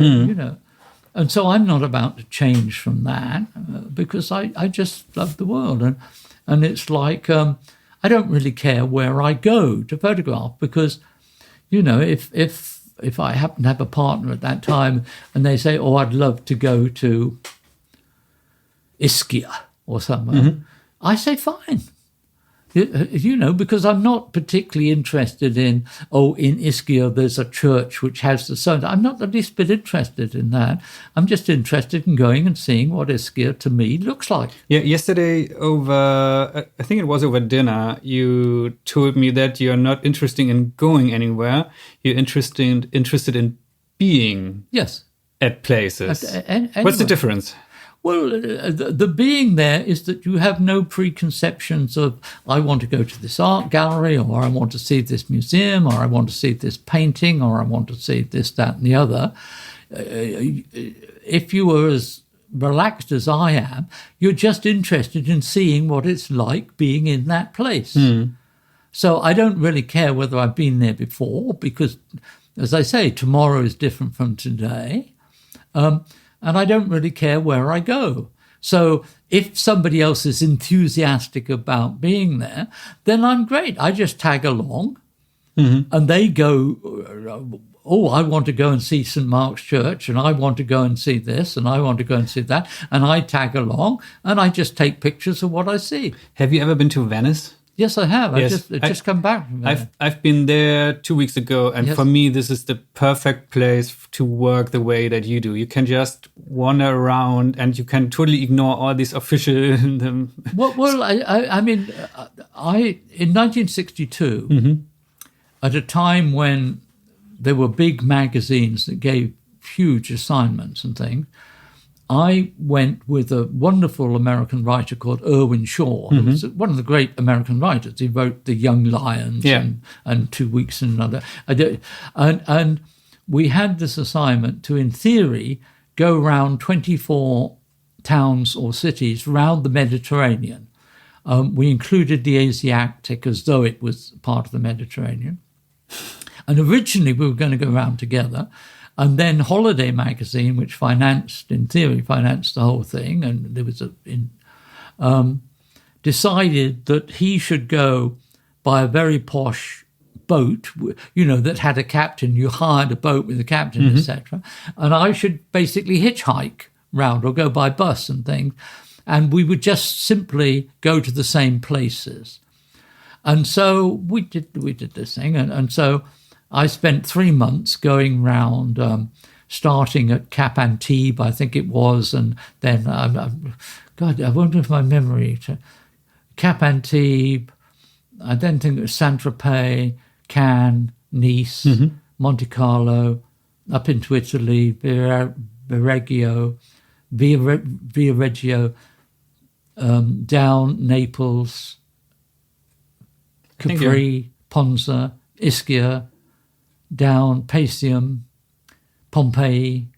And so I'm not about to change from that because I just love the world. And it's like I don't really care where I go to photograph because, if I happen to have a partner at that time and they say, oh, I'd love to go to Ischia or somewhere, I say, fine. Because I'm not particularly interested in Ischia there's a church which has the sun. I'm not the least bit interested in that. I'm just interested in going and seeing what Ischia to me looks like. Yeah, yesterday I think it was over dinner, you told me that you're not interested in going anywhere. You're interested in being at places. What's the difference? Well, the being there is that you have no preconceptions of, I want to go to this art gallery, or I want to see this museum, or I want to see this painting, or I want to see this, that, and the other. If you were as relaxed as I am, you're just interested in seeing what it's like being in that place. So I don't really care whether I've been there before, because, as I say, tomorrow is different from today. And I don't really care where I go. So if somebody else is enthusiastic about being there, then I'm great. I just tag along and they go, oh, I want to go and see St. Mark's Church, and I want to go and see this, and I want to go and see that. And I tag along and I just take pictures of what I see. Have you ever been to Venice? Yes, I have. Yes. I just come back from there. I've been there 2 weeks ago, and for me, this is the perfect place to work the way that you do. You can just wander around, and you can totally ignore all these official. Well, I mean, in 1962, at a time when there were big magazines that gave huge assignments and things, I went with a wonderful American writer called Irwin Shaw, who was one of the great American writers. He wrote The Young Lions and 2 Weeks in Another. And we had this assignment to, in theory, go around 24 towns or cities around the Mediterranean. We included the Asiatic as though it was part of the Mediterranean. And originally we were going to go around together. And then Holiday magazine, which in theory financed the whole thing, and there was decided that he should go by a very posh boat, that had a captain. You hired a boat with a captain, etc. And I should basically hitchhike round or go by bus and things. And we would just simply go to the same places. And so we did this thing. And so I spent 3 months going round, starting at Cap Antibes, I think it was, and then, God, I wonder if my memory, Cap Antibes, I then think it was Saint-Tropez, Cannes, Nice, Monte Carlo, up into Italy, Viareggio, down Naples, Capri, Ponza, Ischia, down Paestum, Pompeii,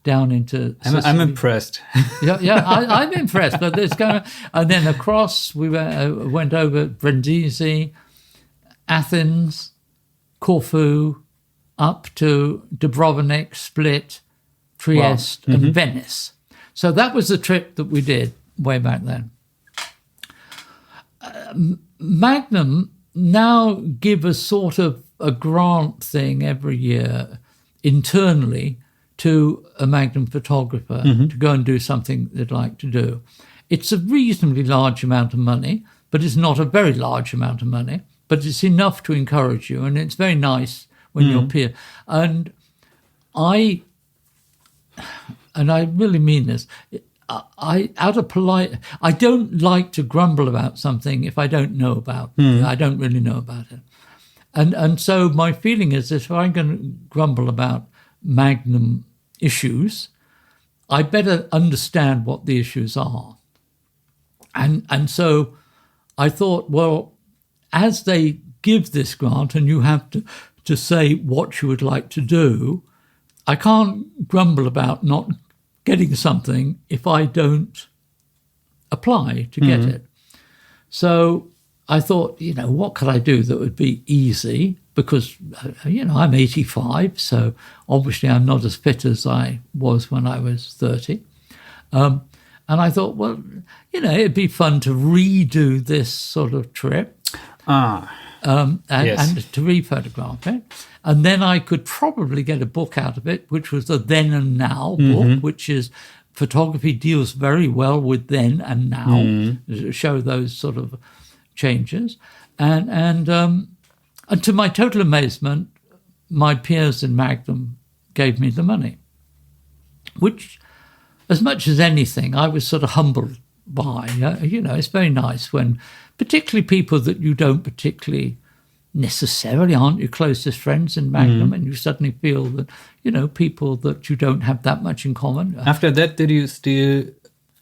down into Sicily. I'm impressed. I'm impressed. But there's and then across we went over Brindisi, Athens, Corfu, up to Dubrovnik, Split, Trieste, and Venice. So that was the trip that we did way back then. Magnum now give a sort of a grant thing every year internally to a Magnum photographer to go and do something they'd like to do. It's a reasonably large amount of money, but it's not a very large amount of money, but it's enough to encourage you, and it's very nice when you're peer. And I really mean this, I don't like to grumble about something if I don't know about it. I don't really know about it. And so my feeling is if I'm going to grumble about Magnum issues, I better understand what the issues are. And so I thought, well, as they give this grant and you have to say what you would like to do, I can't grumble about not getting something if I don't apply to get it. So I thought, what could I do that would be easy? Because, I'm 85, so obviously I'm not as fit as I was when I was 30. And I thought, well, it'd be fun to redo this sort of trip and to re-photograph it. And then I could probably get a book out of it, which was the Then and Now book, which is photography deals very well with then and now, show those sort of changes. And to my total amazement, my peers in Magnum gave me the money, which, as much as anything, I was sort of humbled by. It's very nice when, particularly people that you don't particularly necessarily aren't your closest friends in Magnum, and you suddenly feel that, people that you don't have that much in common. After that, did you still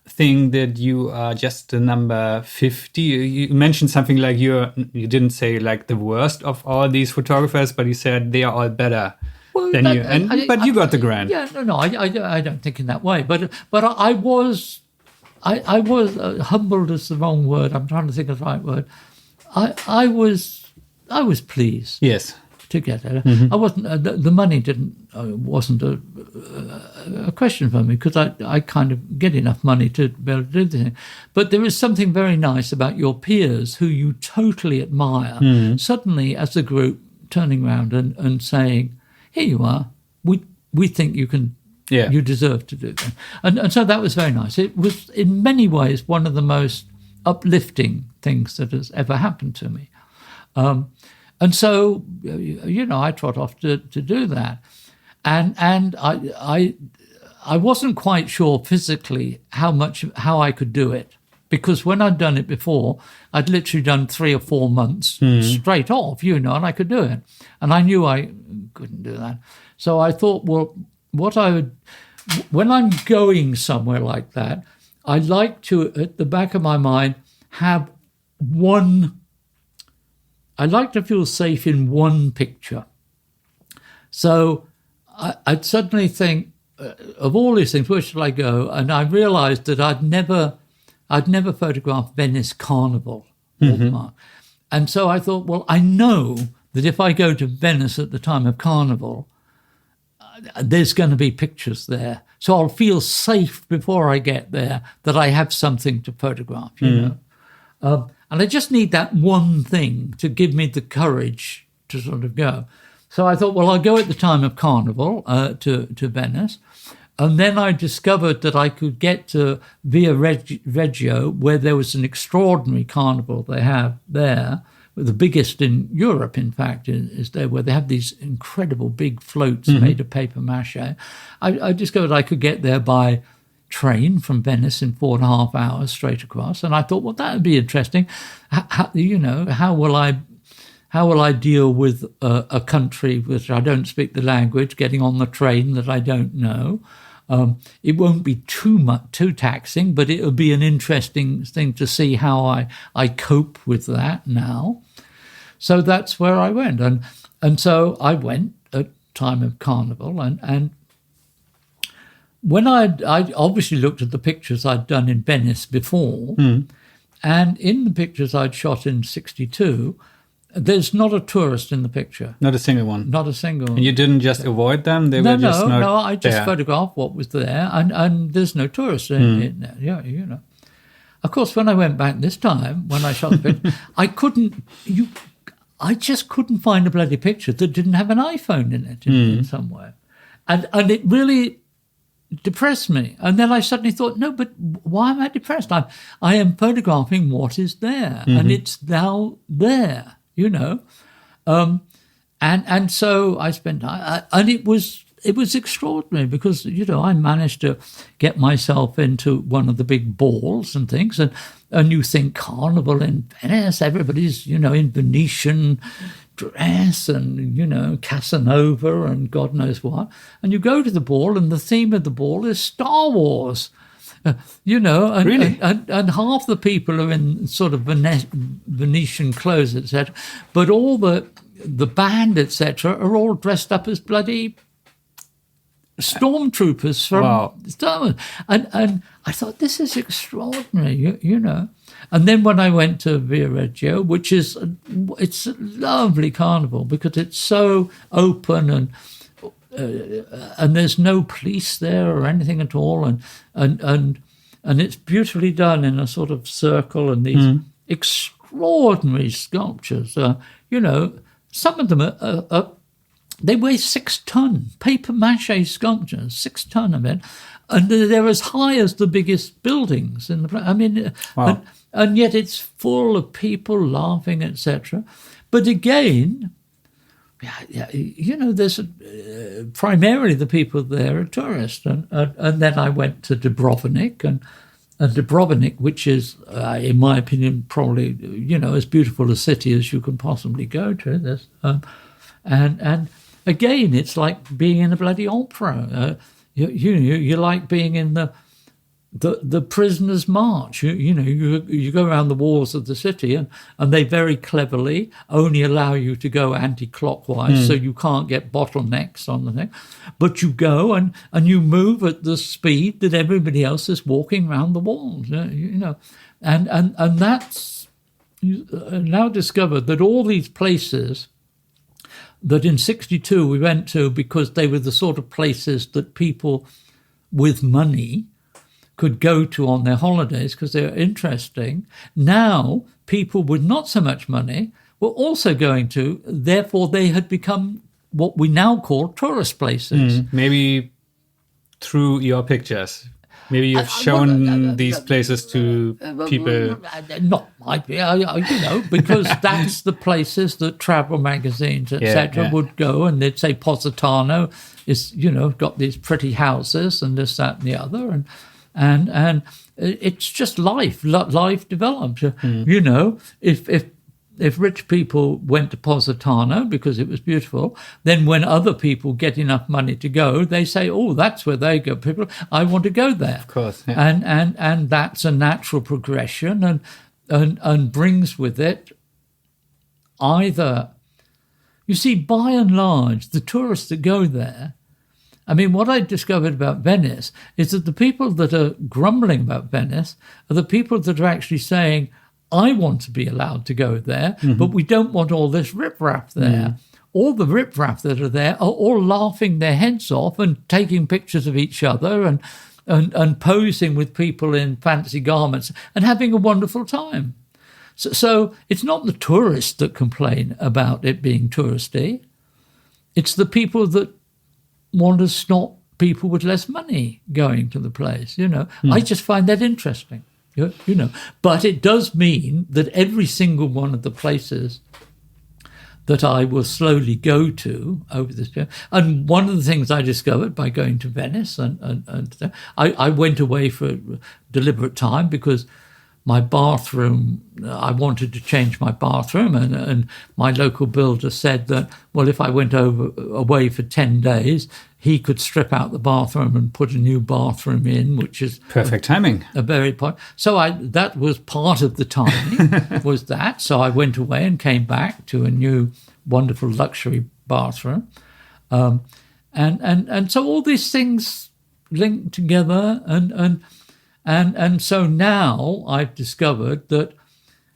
think that you are just the number 50? You mentioned something like you didn't say like the worst of all these photographers, but you said they are all better than you. But you got the grant. Yeah, no, I don't think in that way. But I was humbled is the wrong word. I'm trying to think of the right word. I was pleased. Yes. To get it. I wasn't. The money wasn't a question for me because I kind of get enough money to be able to do this thing. But there is something very nice about your peers who you totally admire. Suddenly, as a group, turning around and saying, "Here you are. We think you can. Yeah. You deserve to do that." And so that was very nice. It was in many ways one of the most uplifting things that has ever happened to me. And so, I trot off to do that. And I wasn't quite sure physically how I could do it. Because when I'd done it before, I'd literally done 3 or 4 months straight off, and I could do it. And I knew I couldn't do that. So I thought, well, when I'm going somewhere like that, I like to, at the back of my mind, have I like to feel safe in one picture. So I'd suddenly think, of all these things, where should I go? And I realized that I'd never photographed Venice Carnival. And so I thought, well, I know that if I go to Venice at the time of Carnival, there's going to be pictures there. So I'll feel safe before I get there that I have something to photograph, and I just need that one thing to give me the courage to sort of go. So I thought, well, I'll go at the time of Carnival to Venice. And then I discovered that I could get to Via Reggio, where there was an extraordinary carnival they have there, the biggest in Europe, in fact, is there, where they have these incredible big floats made of paper mache. I discovered I could get there by train from Venice in 4.5 hours straight across, and I thought, well, that would be interesting. How will I deal with a country which I don't speak the language, getting on the train that I don't know? It won't be too taxing, but it'll be an interesting thing to see how I cope with that now. So that's where I went, and so I went at time of Carnival, and when I obviously looked at the pictures I'd done in Venice before, and in the pictures I'd shot in '62. There's not a tourist in the picture. Not a single one? Not a single. And you didn't just avoid them? They were just not No, I just there. photographed what was there, and there's no tourists in there. Yeah, you know. Of course, when I went back this time, when I shot the picture, I just couldn't find a bloody picture that didn't have an iPhone in it in somewhere. And it really depressed me. And then I suddenly thought, no, but why am I depressed? I am photographing what is there, and it's now there. You know, and so I spent, and it was extraordinary because, you know, I managed to get myself into one of the big balls and things, and you think Carnival in Venice, everybody's, you know, in Venetian dress and, you know, Casanova and God knows what, and you go to the ball and the theme of the ball is Star Wars. You know, and, really? and half the people are in sort of Venetian clothes, etc. But all the band, etc., are all dressed up as bloody stormtroopers from Star Wars. And I thought, this is extraordinary, you know. And then when I went to Viareggio, which it's a lovely carnival because it's so open and there's no police there or anything at all, and it's beautifully done in a sort of circle, and these extraordinary sculptures. You know, some of them are they weigh 6 ton, paper mache sculptures, 6 ton of it, and they're as high as the biggest buildings in the place. I mean, and yet it's full of people laughing, etc. But again, you know, there's primarily the people there are tourists, and then I went to Dubrovnik, and Dubrovnik, which is, in my opinion, probably, you know, as beautiful a city as you can possibly go to. This, and again, it's like being in a bloody opera. You like being in the Prisoner's March. You know, you go around the walls of the city, and they very cleverly only allow you to go anti-clockwise, so you can't get bottlenecks on the thing. But you go and you move at the speed that everybody else is walking around the walls. You know, and that's now discovered that all these places that in '62 we went to because they were the sort of places that people with money could go to on their holidays because they were interesting. Now, people with not so much money were also going to, therefore they had become what we now call tourist places. Maybe through your pictures. Maybe you've shown these places to people. Not might be, you know, because that's the places that travel magazines, etc., would go, and they'd say Positano is, you know, got these pretty houses and this, that, and the other, and it's just life develops. You know, if rich people went to Positano because it was beautiful, then when other people get enough money to go, they say, oh, that's where they go. People, I want to go there. Of course. Yeah. And that's a natural progression and brings with it either, you see, by and large, the tourists that go there, I mean, what I discovered about Venice is that the people that are grumbling about Venice are the people that are actually saying, I want to be allowed to go there, but we don't want all this riffraff there. All the riffraff that are there are all laughing their heads off and taking pictures of each other and posing with people in fancy garments and having a wonderful time. So it's not the tourists that complain about it being touristy. It's the people that want to stop people with less money going to the place, you know. I just find that interesting. You know, but it does mean that every single one of the places that I will slowly go to over this period, and one of the things I discovered by going to Venice, and I went away for a deliberate time because my bathroom. I wanted to change my bathroom, and my local builder said that, well, if I went away for 10 days, he could strip out the bathroom and put a new bathroom in, which is perfect timing. A very point. So that was part of the timing, was that. So I went away and came back to a new, wonderful luxury bathroom, and so all these things linked together, and so now I've discovered that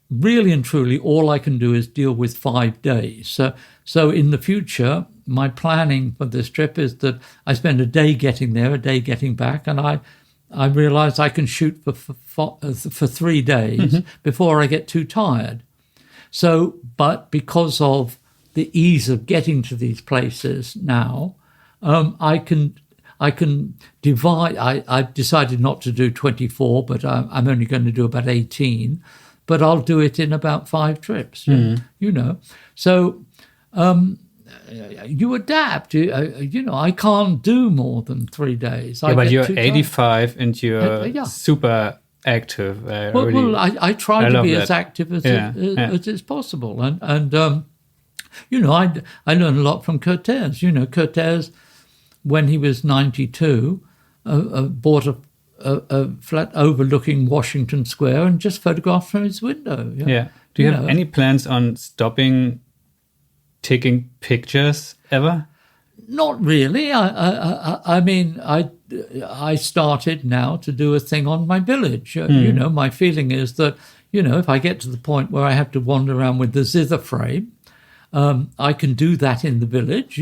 really and truly all I can do is deal with 5 days. So in the future, my planning for this trip is that I spend a day getting there, a day getting back, and I realize I can shoot for 3 days before I get too tired. So, but because of the ease of getting to these places now, I can divide. I've decided not to do 24, but I'm only going to do about 18. But I'll do it in about 5 trips. You know, so. You adapt. I can't do more than 3 days. But you're 85 and you're super active. I try to be as active as is possible. And I learned a lot from Cortez. Cortez, when he was 92, bought a flat overlooking Washington Square and just photographed from his window. Yeah. Do you have any plans on stopping taking pictures ever? Not really. I mean, I started now to do a thing on my village. My feeling is that, if I get to the point where I have to wander around with the zither frame, I can do that in the village.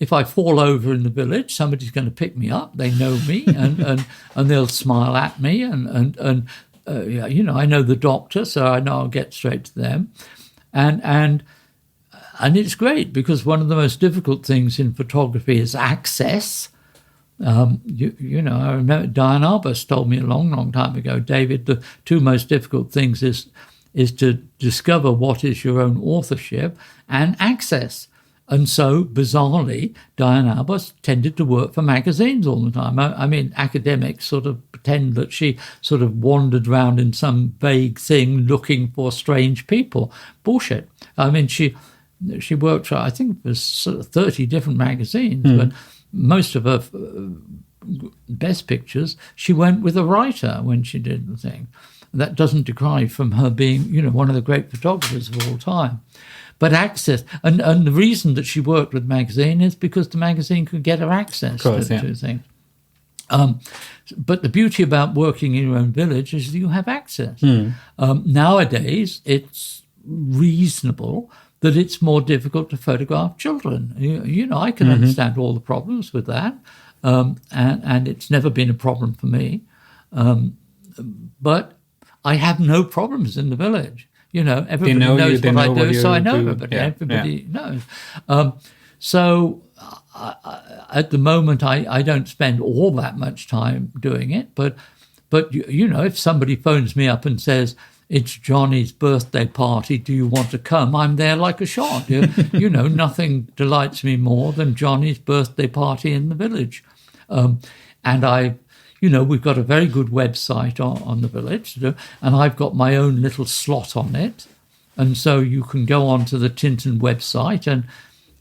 If I fall over in the village, somebody's going to pick me up. They know me, and they'll smile at me, and I know the doctor, so I know I'll get straight to them, and it's great because one of the most difficult things in photography is access. I remember Diane Arbus told me a long, long time ago, David, the 2 most difficult things is to discover what is your own authorship and access. And so, bizarrely, Diane Arbus tended to work for magazines all the time. I mean, academics sort of pretend that she sort of wandered around in some vague thing looking for strange people. Bullshit. I mean, she worked for, I think it was sort of 30 different magazines, but most of her best pictures, she went with a writer when she did the thing. That doesn't decry from her being, one of the great photographers of all time. But access, and the reason that she worked with magazine is because the magazine could get her access to things. But the beauty about working in your own village is that you have access. Nowadays, it's reasonable that it's more difficult to photograph children. I can understand all the problems with that, and it's never been a problem for me. But I have no problems in the village. Everybody knows what I do, so I know everybody. Everybody knows. So at the moment, I don't spend all that much time doing it. But if somebody phones me up and says, it's Johnny's birthday party, do you want to come? I'm there like a shot. Nothing delights me more than Johnny's birthday party in the village. And we've got a very good website on the village, and I've got my own little slot on it. And so you can go onto the Tintin website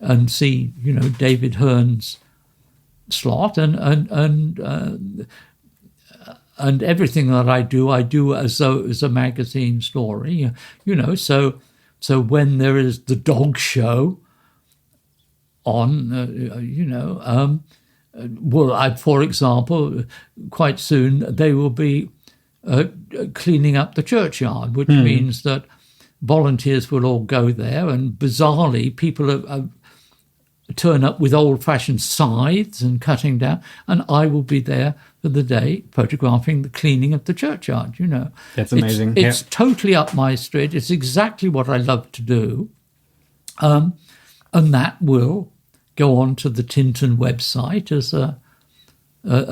and see, David Hurn's slot and everything that I do as though it was a magazine story, So when there is the dog show on, for example, quite soon they will be cleaning up the churchyard, which means that volunteers will all go there, and bizarrely people turn up with old-fashioned scythes and cutting down, and I will be there for the day photographing the cleaning of the churchyard. That's amazing. It's totally up my street. It's exactly what I love to do, and that will go on to the Tintin website as a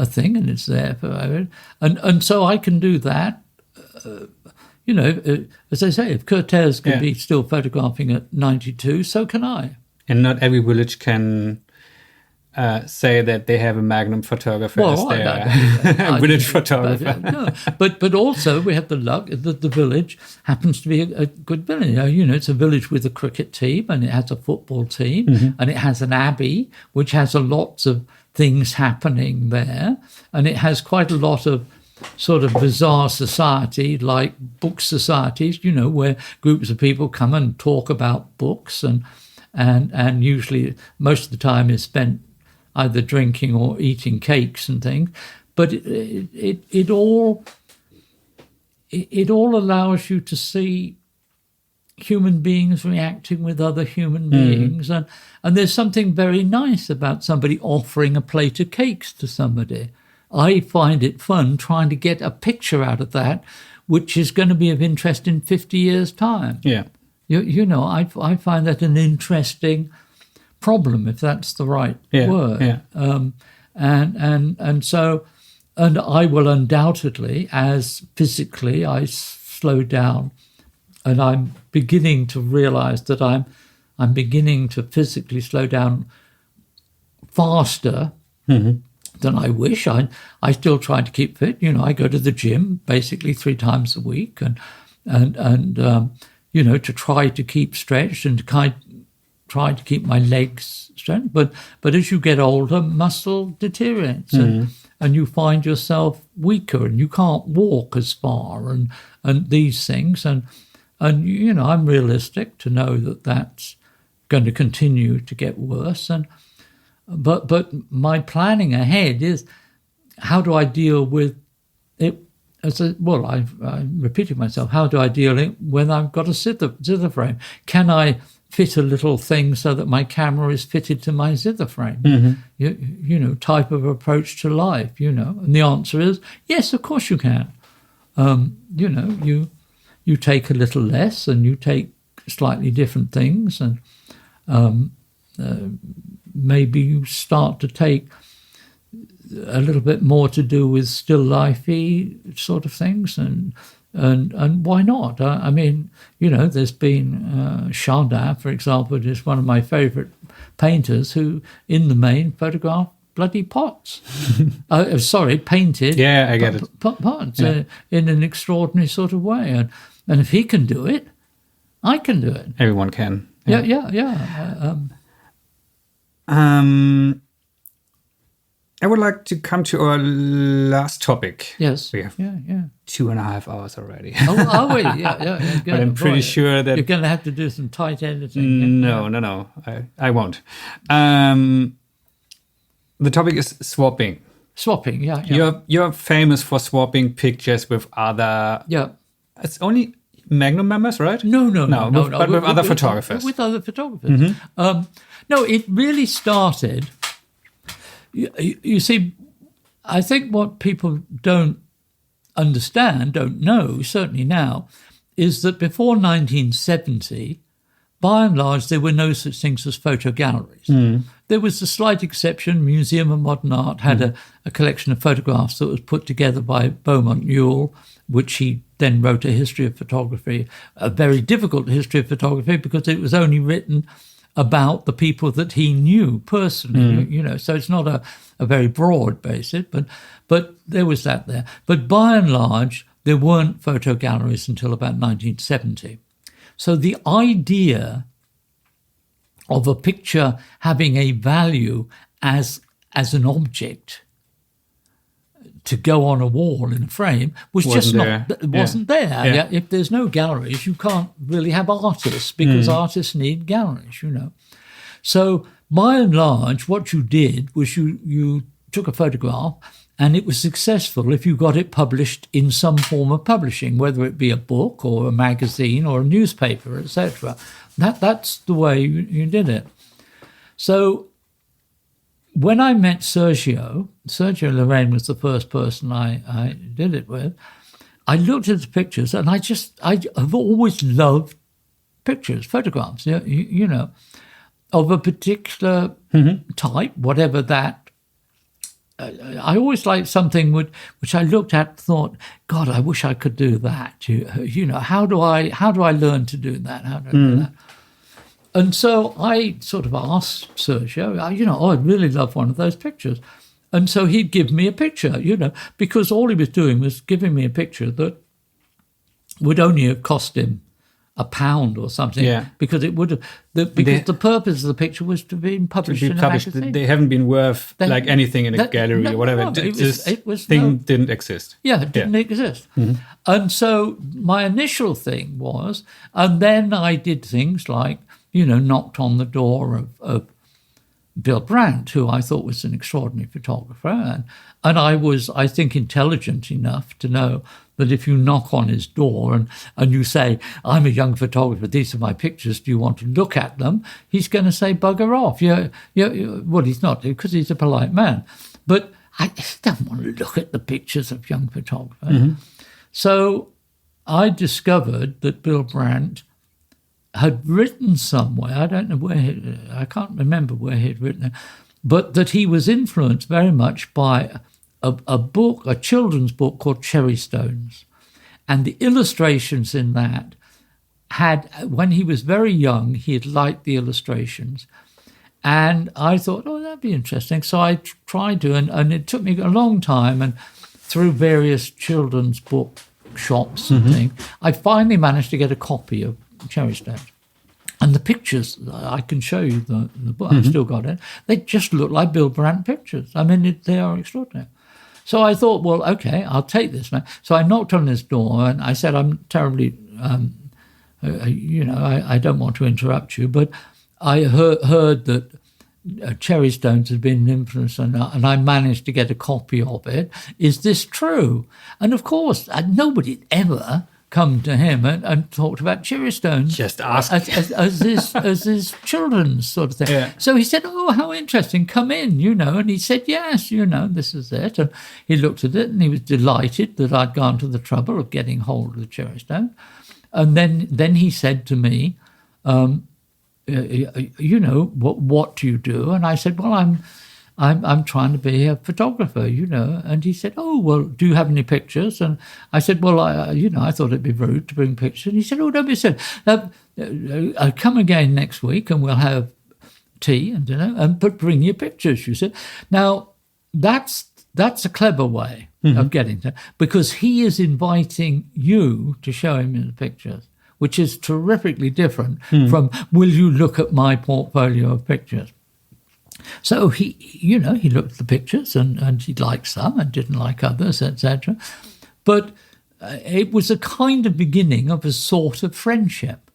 thing, and it's there for and so I can do that. As I say, if Cortez can be still photographing at 92, so can I. And not every village can say that they have a Magnum photographer as their village photographer. But also we have the luck that the village happens to be a good village. It's a village with a cricket team, and it has a football team, and it has an abbey, which has lots of things happening there, and it has quite a lot of sort of bizarre society, like book societies, where groups of people come and talk about books, and usually most of the time is spent either drinking or eating cakes and things. But it all allows you to see human beings reacting with other human beings, and there's something very nice about somebody offering a plate of cakes to somebody. I find it fun trying to get a picture out of that, which is going to be of interest in 50 years' time. Yeah. I find that an interesting problem, if that's the right word. Yeah. And I will undoubtedly, as physically I slow down, and I'm beginning to realize that I'm beginning to physically slow down faster than I wish. I still try to keep fit. I go to the gym basically 3 times a week, and to try to keep stretched and to try to keep my legs straight. But as you get older, muscle deteriorates, and you find yourself weaker, and you can't walk as far, and these things. And I'm realistic to know that that's going to continue to get worse. But my planning ahead is, how do I deal with it? I'm repeating myself. How do I deal it when I've got a zither frame? Can I fit a little thing so that my camera is fitted to my zither frame? Type of approach to life. And the answer is yes. Of course you can. You take a little less, and you take slightly different things, and maybe you start to take a little bit more to do with still lifey sort of things, and why not? There's been Chardin, for example, is one of my favourite painters, who in the main photographed bloody pots. Painted. Yeah, I get it. Pots in an extraordinary sort of way, and if he can do it, I can do it. Everyone can. Yeah. I would like to come to our last topic. Yes. We have 2.5 hours already. Are we? Yeah. But I'm pretty sure that you're going to have to do some tight editing. No. I won't. The topic is swapping. Swapping, yeah. You're famous for swapping pictures with other. Yeah. It's only Magnum members, right? No. But with other photographers. With other photographers. No, it really started. You see, I think what people don't know, certainly now, is that before 1970, by and large, there were no such things as photo galleries. There was a slight exception. Museum of Modern Art had a collection of photographs that was put together by Beaumont Newell, which he then wrote a history of photography, a very difficult history of photography, because it was only written about the people that he knew personally, so it's not a very broad basis, but there was that there. But by and large, there weren't photo galleries until about 1970. So the idea of a picture having a value as an object to go on a wall in a frame wasn't there. Yeah. If there's no galleries, you can't really have artists, because artists need galleries, So by and large, what you did was you took a photograph, and it was successful if you got it published in some form of publishing, whether it be a book or a magazine or a newspaper, etc. That's the way you did it. So when I met Sergio Lorraine was the first person I did it with, I looked at the pictures, and I have always loved pictures, photographs, of a particular type, whatever that. I always liked something which I looked at and thought, God, I wish I could do that. How do I learn to do that? How do I do that? And so I sort of asked Sergio, I'd really love one of those pictures. And so he'd give me a picture, because all he was doing was giving me a picture that would only have cost him £1 or something, because it would have. The purpose of the picture was to be published in a magazine. They haven't been worth anything in a gallery or whatever. This thing didn't exist. Yeah, it didn't exist. Mm-hmm. And so my initial thing was, and then I did things like, knocked on the door of Bill Brandt, who I thought was an extraordinary photographer. And I was, I think, intelligent enough to know that if you knock on his door and you say, I'm a young photographer, these are my pictures, do you want to look at them? He's going to say, bugger off. Well, he's not, because he's a polite man. But I don't want to look at the pictures of young photographers. Mm-hmm. So I discovered that Bill Brandt had written somewhere, I don't know I can't remember where he'd written it, but that he was influenced very much by a book, a children's book called Cherry Stones. And the illustrations in that had, when he was very young, he had liked the illustrations. And I thought, that'd be interesting. So I tried to, and it took me a long time, and through various children's book shops and things, I finally managed to get a copy of Cherry Stones. And the pictures, I can show you the book, I've still got it, they just look like Bill Brandt pictures. I mean, they are extraordinary. So I thought, well, okay, I'll take this, man. So I knocked on his door and I said, I'm terribly, I don't want to interrupt you, but I heard that Cherry Stones had been influenced and I managed to get a copy of it. Is this true? And of course, nobody had ever come to him and talked about Cherry Stones. Just ask. As his children's sort of thing. Yeah. So he said, how interesting, come in, and he said, yes, this is it. And he looked at it and he was delighted that I'd gone to the trouble of getting hold of the Cherry Stone. And then he said to me, what do you do? And I said, well, I'm trying to be a photographer, And he said, well, do you have any pictures? And I said, well, I thought it'd be rude to bring pictures. And he said, don't be silly. I'll come again next week and we'll have tea and dinner, but bring your pictures, you said. Now, that's a clever way of getting to, because he is inviting you to show him the pictures, which is terrifically different from, will you look at my portfolio of pictures? So he looked at the pictures and he liked some and didn't like others, etc. But it was a kind of beginning of a sort of friendship.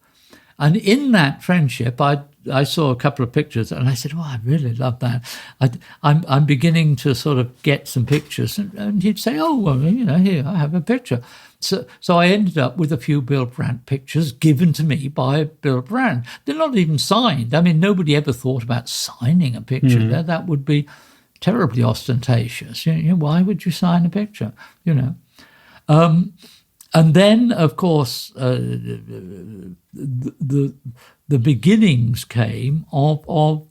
And in that friendship, I saw a couple of pictures and I said, I really love that. I'm beginning to sort of get some pictures. And he'd say, here, I have a picture. So I ended up with a few Bill Brandt pictures given to me by Bill Brandt. They're not even signed. I mean, nobody ever thought about signing a picture there. That would be terribly ostentatious. Why would you sign a picture? And then, of course, the beginnings came of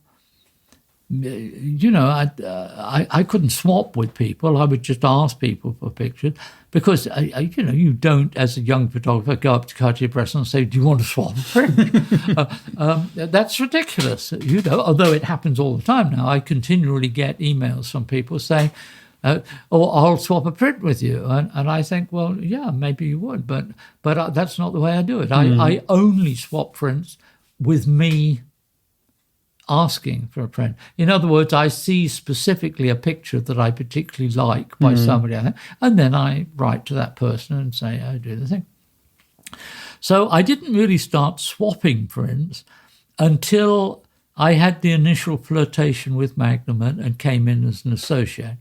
I couldn't swap with people. I would just ask people for pictures because, you don't, as a young photographer, go up to Cartier-Bresson and say, do you want to swap a print? That's ridiculous, although it happens all the time now. I continually get emails from people saying, I'll swap a print with you. And I think, well, yeah, maybe you would, but that's not the way I do it. I only swap prints with me asking for a print. In other words, I see specifically a picture that I particularly like by somebody, and then I write to that person and say, I do the thing. So I didn't really start swapping prints until I had the initial flirtation with Magnum and came in as an associate.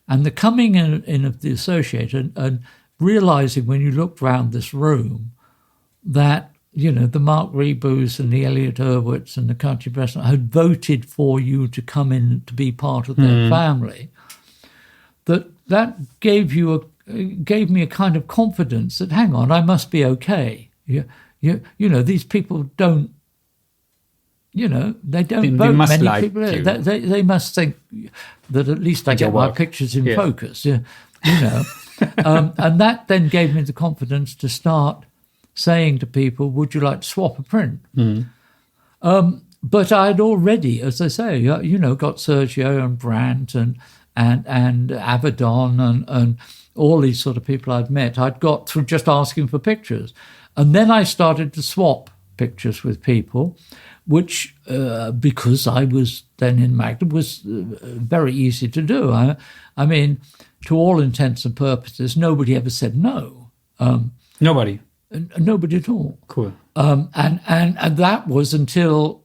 And the coming in of the associate and realizing when you looked around this room that, the Mark Reboos and the Elliot Hurwitz and the Cartier-Bresson had voted for you to come in to be part of their family, that gave me a kind of confidence that, hang on, I must be okay. These people don't, they don't vote many like people. They must think that at least I get my pictures in focus. And that then gave me the confidence to start saying to people, would you like to swap a print? But I'd already, as I say, got Sergio and Brandt and Avedon and all these sort of people I'd met. I'd got through just asking for pictures. And then I started to swap pictures with people, which, because I was then in Magnum, was very easy to do. I mean, to all intents and purposes, nobody ever said no. Nobody? Nobody at all. Cool. And that was until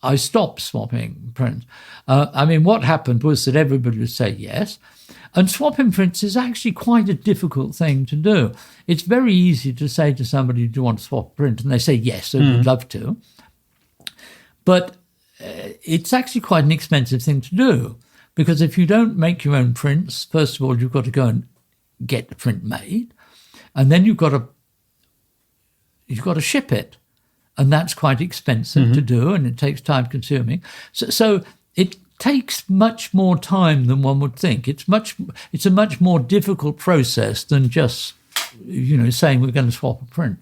I stopped swapping prints. What happened was that everybody would say yes. And swapping prints is actually quite a difficult thing to do. It's very easy to say to somebody, do you want to swap a print? And they say yes, I would love to. But it's actually quite an expensive thing to do, because if you don't make your own prints, first of all, you've got to go and get the print made, and then you've got to ship it. And that's quite expensive to do, and it takes time consuming. So it takes much more time than one would think. It's a much more difficult process than just, saying we're going to swap a print.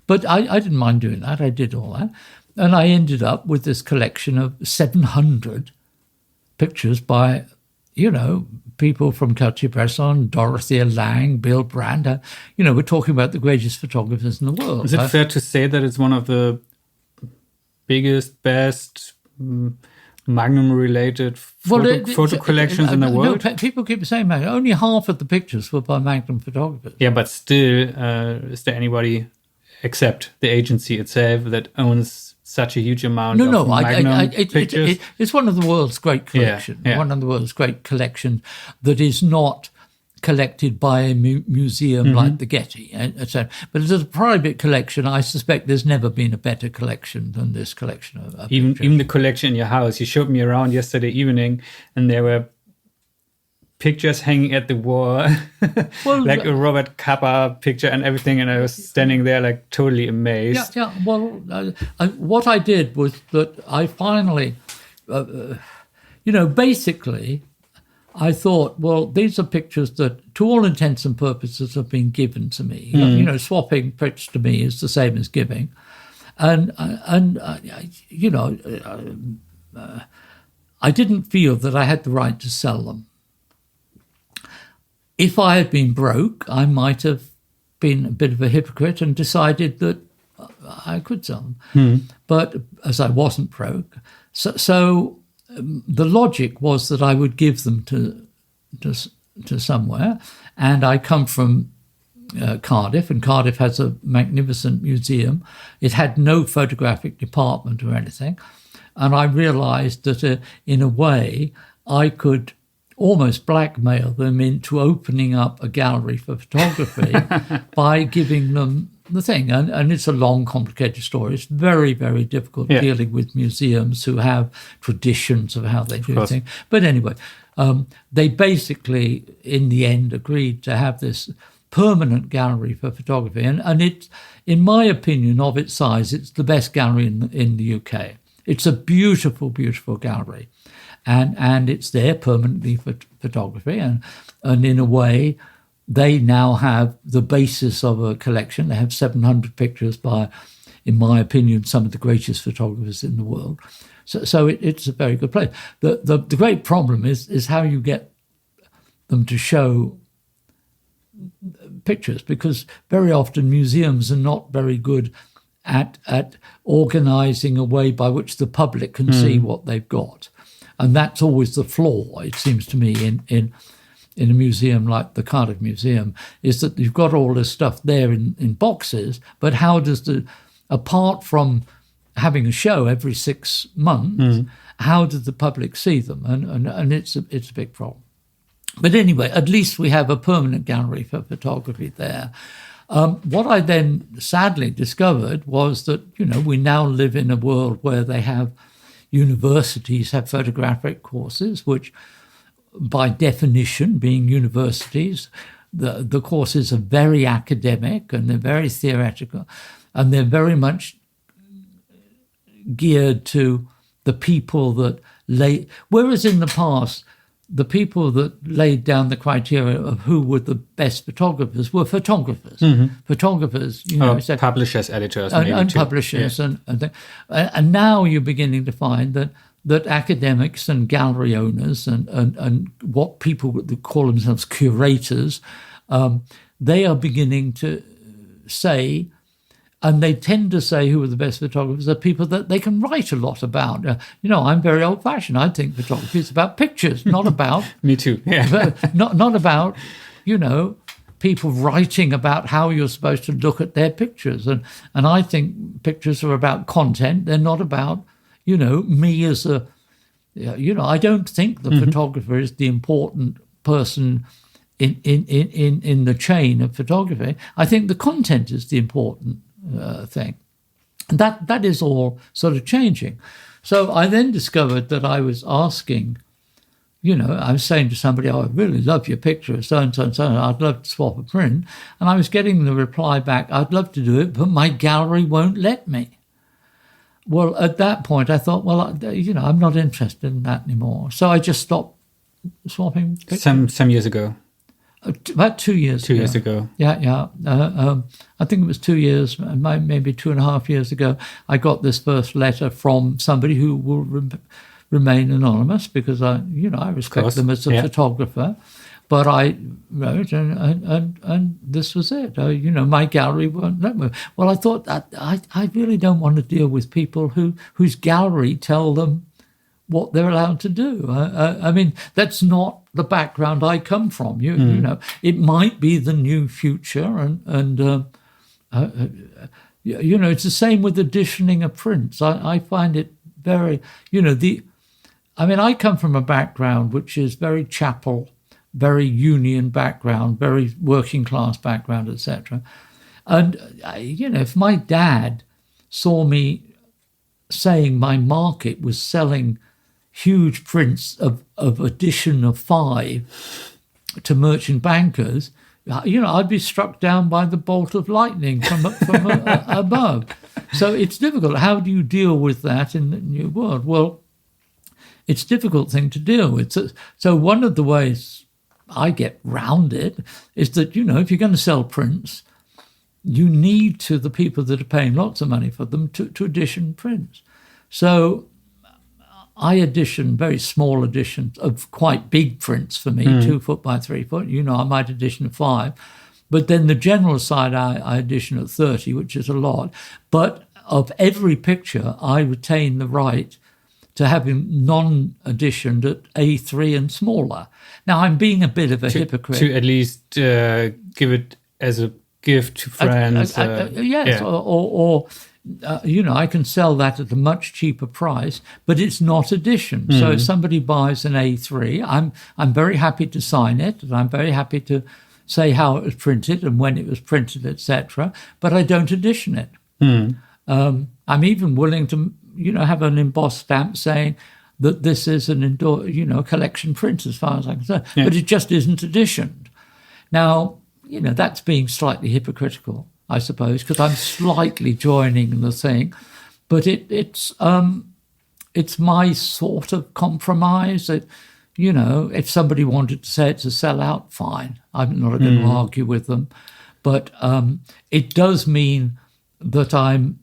But I didn't mind doing that. I did all that. And I ended up with this collection of 700 pictures by, people from Cartier-Bresson, Dorothea Lange, Bill Brandt. We're talking about the greatest photographers in the world. Is it fair to say that it's one of the biggest, best Magnum-related photo collections in the world? No, people keep saying Magnum. Only half of the pictures were by Magnum photographers. Yeah, but still, is there anybody except the agency itself that owns such a huge amount of Magnum pictures? It's one of the world's great collections. Yeah. One of the world's great collections that is not collected by a museum like the Getty, etc. But as a private collection, I suspect there's never been a better collection than this collection of even the collection in your house. You showed me around yesterday evening, and there were pictures hanging at the wall, like a Robert Capa picture and everything, and I was standing there like totally amazed. Yeah. Well, what I did was that I finally, basically, I thought, well, these are pictures that, to all intents and purposes, have been given to me. Swapping prints to me is the same as giving, and I didn't feel that I had the right to sell them. If I had been broke, I might have been a bit of a hypocrite and decided that I could sell them. But as I wasn't broke, so the logic was that I would give them to somewhere. And I come from Cardiff, and Cardiff has a magnificent museum. It had no photographic department or anything. And I realised that in a way I could almost blackmail them into opening up a gallery for photography by giving them the thing. And it's a long, complicated story. It's very, very difficult dealing with museums who have traditions of how they do things. But anyway, they basically, in the end, agreed to have this permanent gallery for photography. And it's, in my opinion, of its size, it's the best gallery in the UK. It's a beautiful, beautiful gallery. And it's there permanently for photography. And in a way, they now have the basis of a collection. They have 700 pictures by, in my opinion, some of the greatest photographers in the world. So it's a very good place. The great problem is how you get them to show pictures, because very often museums are not very good at organising a way by which the public can see what they've got. And that's always the flaw, it seems to me, in a museum like the Cardiff Museum, is that you've got all this stuff there in boxes, but how does apart from having a show every 6 months, how does the public see them? And it's a big problem. But anyway, at least we have a permanent gallery for photography there. What I then sadly discovered was that, we now live in a world where universities have photographic courses, which by definition, being universities, the courses are very academic and they're very theoretical, and they're very much geared to the people that whereas in the past, the people that laid down the criteria of who were the best photographers were photographers. Photographers, said, publishers, editors, and publishers, and now you're beginning to find that academics and gallery owners and what people would call themselves curators, they are beginning to say. And they tend to say who are the best photographers are people that they can write a lot about. I'm very old-fashioned. I think photography is about pictures, not about... Me too, yeah. not about, people writing about how you're supposed to look at their pictures. And I think pictures are about content. They're not about, me as a... I don't think the photographer is the important person in the chain of photography. I think the content is the important thing. And that is all sort of changing. So I then discovered that I was asking, I was saying to somebody, I really love your picture of so-and-so and so-and-so, I'd love to swap a print. And I was getting the reply back, I'd love to do it, but my gallery won't let me. Well, at that point, I thought, I'm not interested in that anymore. So I just stopped swapping pictures. Some years ago. About 2 years ago. 2 years ago. Yeah. I think it was 2 years, maybe 2.5 years ago, I got this first letter from somebody who will remain anonymous because I respect them as a photographer. But I wrote, and this was it. My gallery won't let me. Well, I thought that I really don't want to deal with people whose gallery tell them what they're allowed to do. I mean, that's not the background I come from. It might be the new future, and it's the same with editioning of prints. I find it very, I come from a background which is very chapel, very union background, very working class background, etc. And if my dad saw me saying my market was selling huge prints of edition of 5 to merchant bankers, I'd be struck down by the bolt of lightning from above. So it's difficult. How do you deal with that in the new world? Well, it's a difficult thing to deal with. So one of the ways I get round it is that, if you're going to sell prints, you need to, the people that are paying lots of money for them, to edition prints. So I edition very small editions of quite big prints for me, 2 foot by 3 foot. I might edition 5. But then the general side, I edition at 30, which is a lot. But of every picture, I retain the right to having non-editioned at A3 and smaller. Now, I'm being a bit of a hypocrite. To at least give it as a gift to friends. Yes, or I can sell that at a much cheaper price, but it's not edition. So if somebody buys an A3, I'm very happy to sign it, and I'm very happy to say how it was printed and when it was printed, etc. But I don't edition it. I'm even willing to, have an embossed stamp saying that this is an collection print as far as I'm concerned, but it just isn't editioned. Now, that's being slightly hypocritical, I suppose, because I'm slightly joining the thing, but it's my sort of compromise. If somebody wanted to say it's a sellout, fine. I'm not going to argue with them, but it does mean that I'm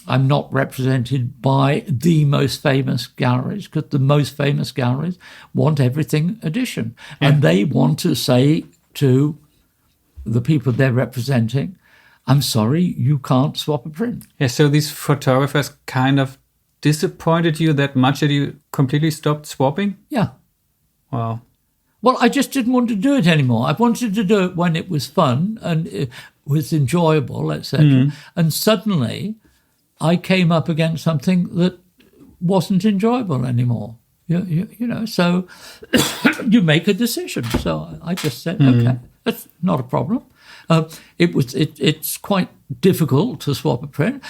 not represented by the most famous galleries, because the most famous galleries want everything edition, and they want to say to the people they're representing, I'm sorry, you can't swap a print. Yeah, so these photographers kind of disappointed you that much that you completely stopped swapping? Yeah. Wow. Well, I just didn't want to do it anymore. I wanted to do it when it was fun and it was enjoyable, etc. And suddenly I came up against something that wasn't enjoyable anymore. So you make a decision. So I just said, okay, that's not a problem. It's quite difficult to swap a print.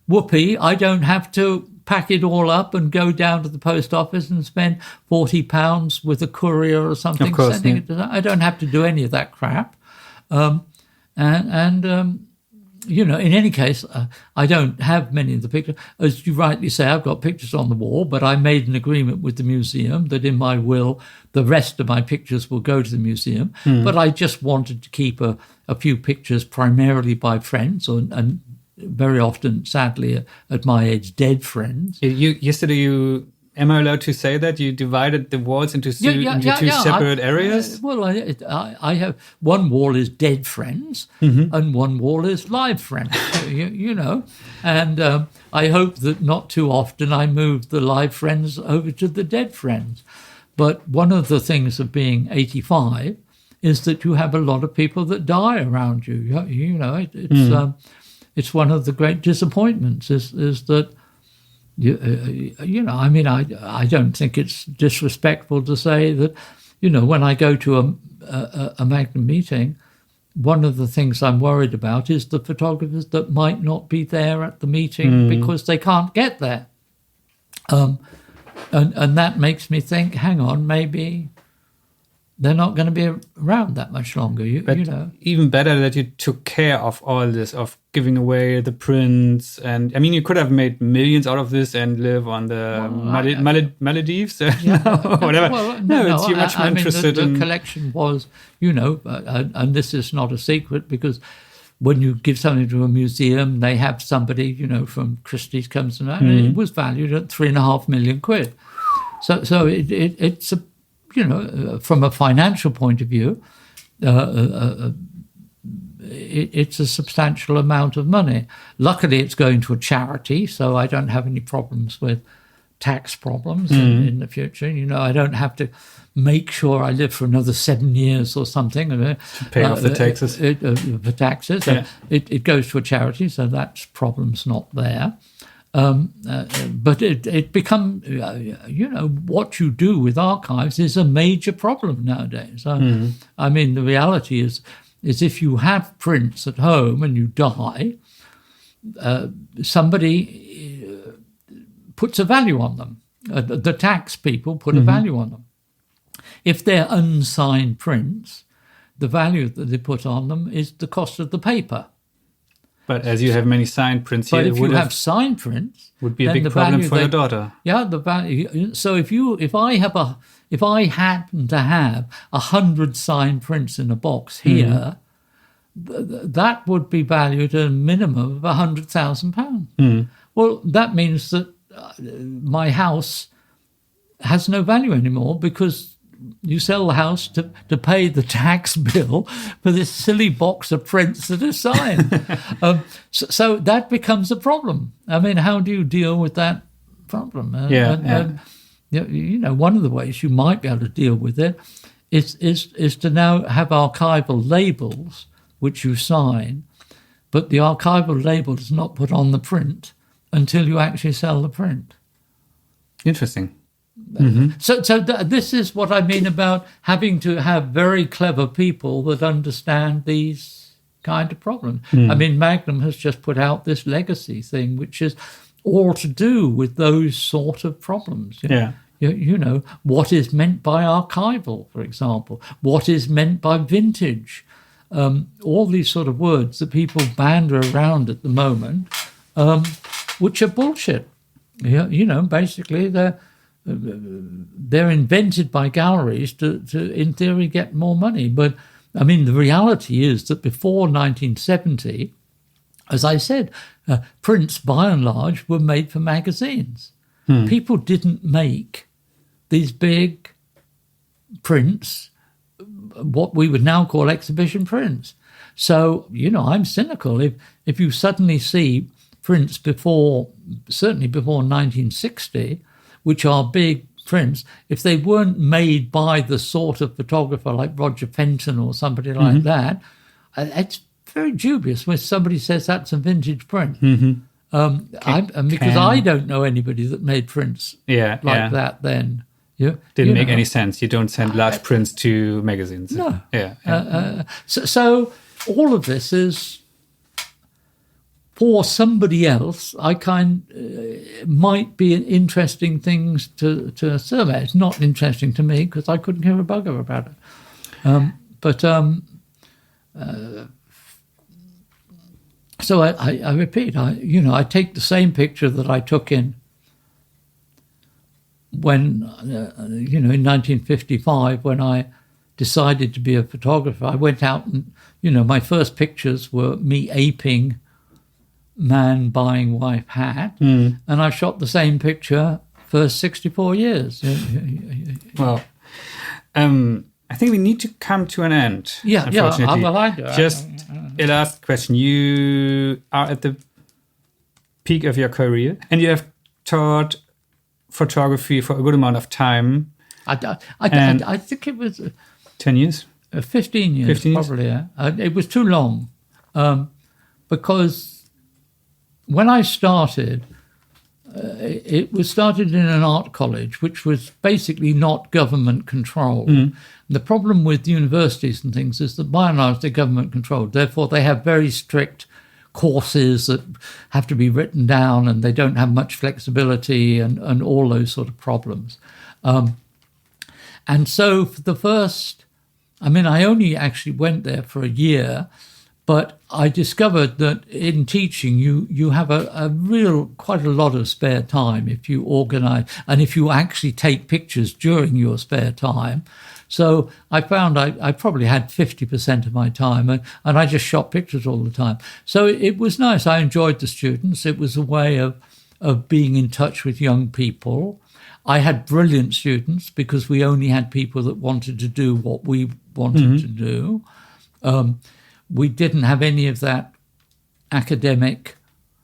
Whoopee, I don't have to pack it all up and go down to the post office and spend £40 with a courier or something sending it to them. I don't have to do any of that crap. in any case, I don't have many of the pictures. As you rightly say, I've got pictures on the wall, but I made an agreement with the museum that in my will, the rest of my pictures will go to the museum. But I just wanted to keep a few pictures primarily by friends and very often, sadly, at my age, dead friends. Am I allowed to say that you divided the walls into two separate areas? I have one wall is dead friends and one wall is live friends. And I hope that not too often I move the live friends over to the dead friends. But one of the things of being 85 is that you have a lot of people that die around you. It's one of the great disappointments is that. I don't think it's disrespectful to say that, when I go to a Magnum meeting, one of the things I'm worried about is the photographers that might not be there at the meeting because they can't get there. And that makes me think, hang on, maybe they're not going to be around that much longer. Even better that you took care of all this, of giving away the prints. And you could have made millions out of this and live on the Maldives or whatever. You're much more interested in... The collection was, and this is not a secret because when you give something to a museum, they have somebody, from Christie's comes and it was valued at £3.5 million. So it's a, from a financial point of view, it's a substantial amount of money. Luckily, it's going to a charity, so I don't have any problems with tax problems in the future. I don't have to make sure I live for another 7 years or something. To pay off the taxes. For taxes. Yeah. It goes to a charity, so that problem's not there. But it becomes, what you do with archives is a major problem nowadays. The reality is if you have prints at home and you die, somebody puts a value on them. The tax people put a value on them. If they're unsigned prints, the value that they put on them is the cost of the paper. But as you have many signed prints here, but if you have signed prints, would be a big problem for your daughter. Yeah, the value. So if I happen to have 100 signed prints in a box here, that would be valued at a minimum of £100,000. Well, that means that my house has no value anymore because you sell the house to pay the tax bill for this silly box of prints that are signed. So that becomes a problem. How do you deal with that problem? One of the ways you might be able to deal with it is to now have archival labels which you sign, but the archival label is not put on the print until you actually sell the print. Interesting. So this is what I mean about having to have very clever people that understand these kind of problems. Magnum has just put out this legacy thing, which is all to do with those sort of problems. What is meant by archival, for example? What is meant by vintage? All these sort of words that people bandy around at the moment, which are bullshit. Basically they're invented by galleries to in theory get more money. But the reality is that before 1970, as I said, prints by and large were made for magazines. People didn't make these big prints, what we would now call exhibition prints. So, I'm cynical. If you suddenly see prints certainly before 1960, which are big prints, if they weren't made by the sort of photographer like Roger Fenton or somebody like that, it's very dubious when somebody says that's a vintage print. Because I don't know anybody that made prints like that then. Didn't make any sense. You don't send large prints to magazines. No. So all of this is... for somebody else, might be interesting things to survey. It's not interesting to me because I couldn't care a bugger about it. So I repeat, I take the same picture that I took in when, in 1955, when I decided to be a photographer. I went out and, my first pictures were me aping man buying wife hat, and I shot the same picture for 64 years. Well, I think we need to come to an end. Yeah, unfortunately. I do. Just a last question. You are at the peak of your career, and you have taught photography for a good amount of time. I think it was 10 years? 15 years, 15 years? probably, yeah. It was too long because when I started, it was started in an art college, which was basically not government controlled. The problem with universities and things is that by and large they're government controlled. Therefore, they have very strict courses that have to be written down, and they don't have much flexibility and all those sort of problems. And so for the first, I only actually went there for a year, but I discovered that in teaching, you have quite a lot of spare time if you organize and if you actually take pictures during your spare time. So I found I probably had 50% of my time, and I just shot pictures all the time. So it was nice. I enjoyed the students. It was a way of being in touch with young people. I had brilliant students because we only had people that wanted to do what we wanted to do. We didn't have any of that academic,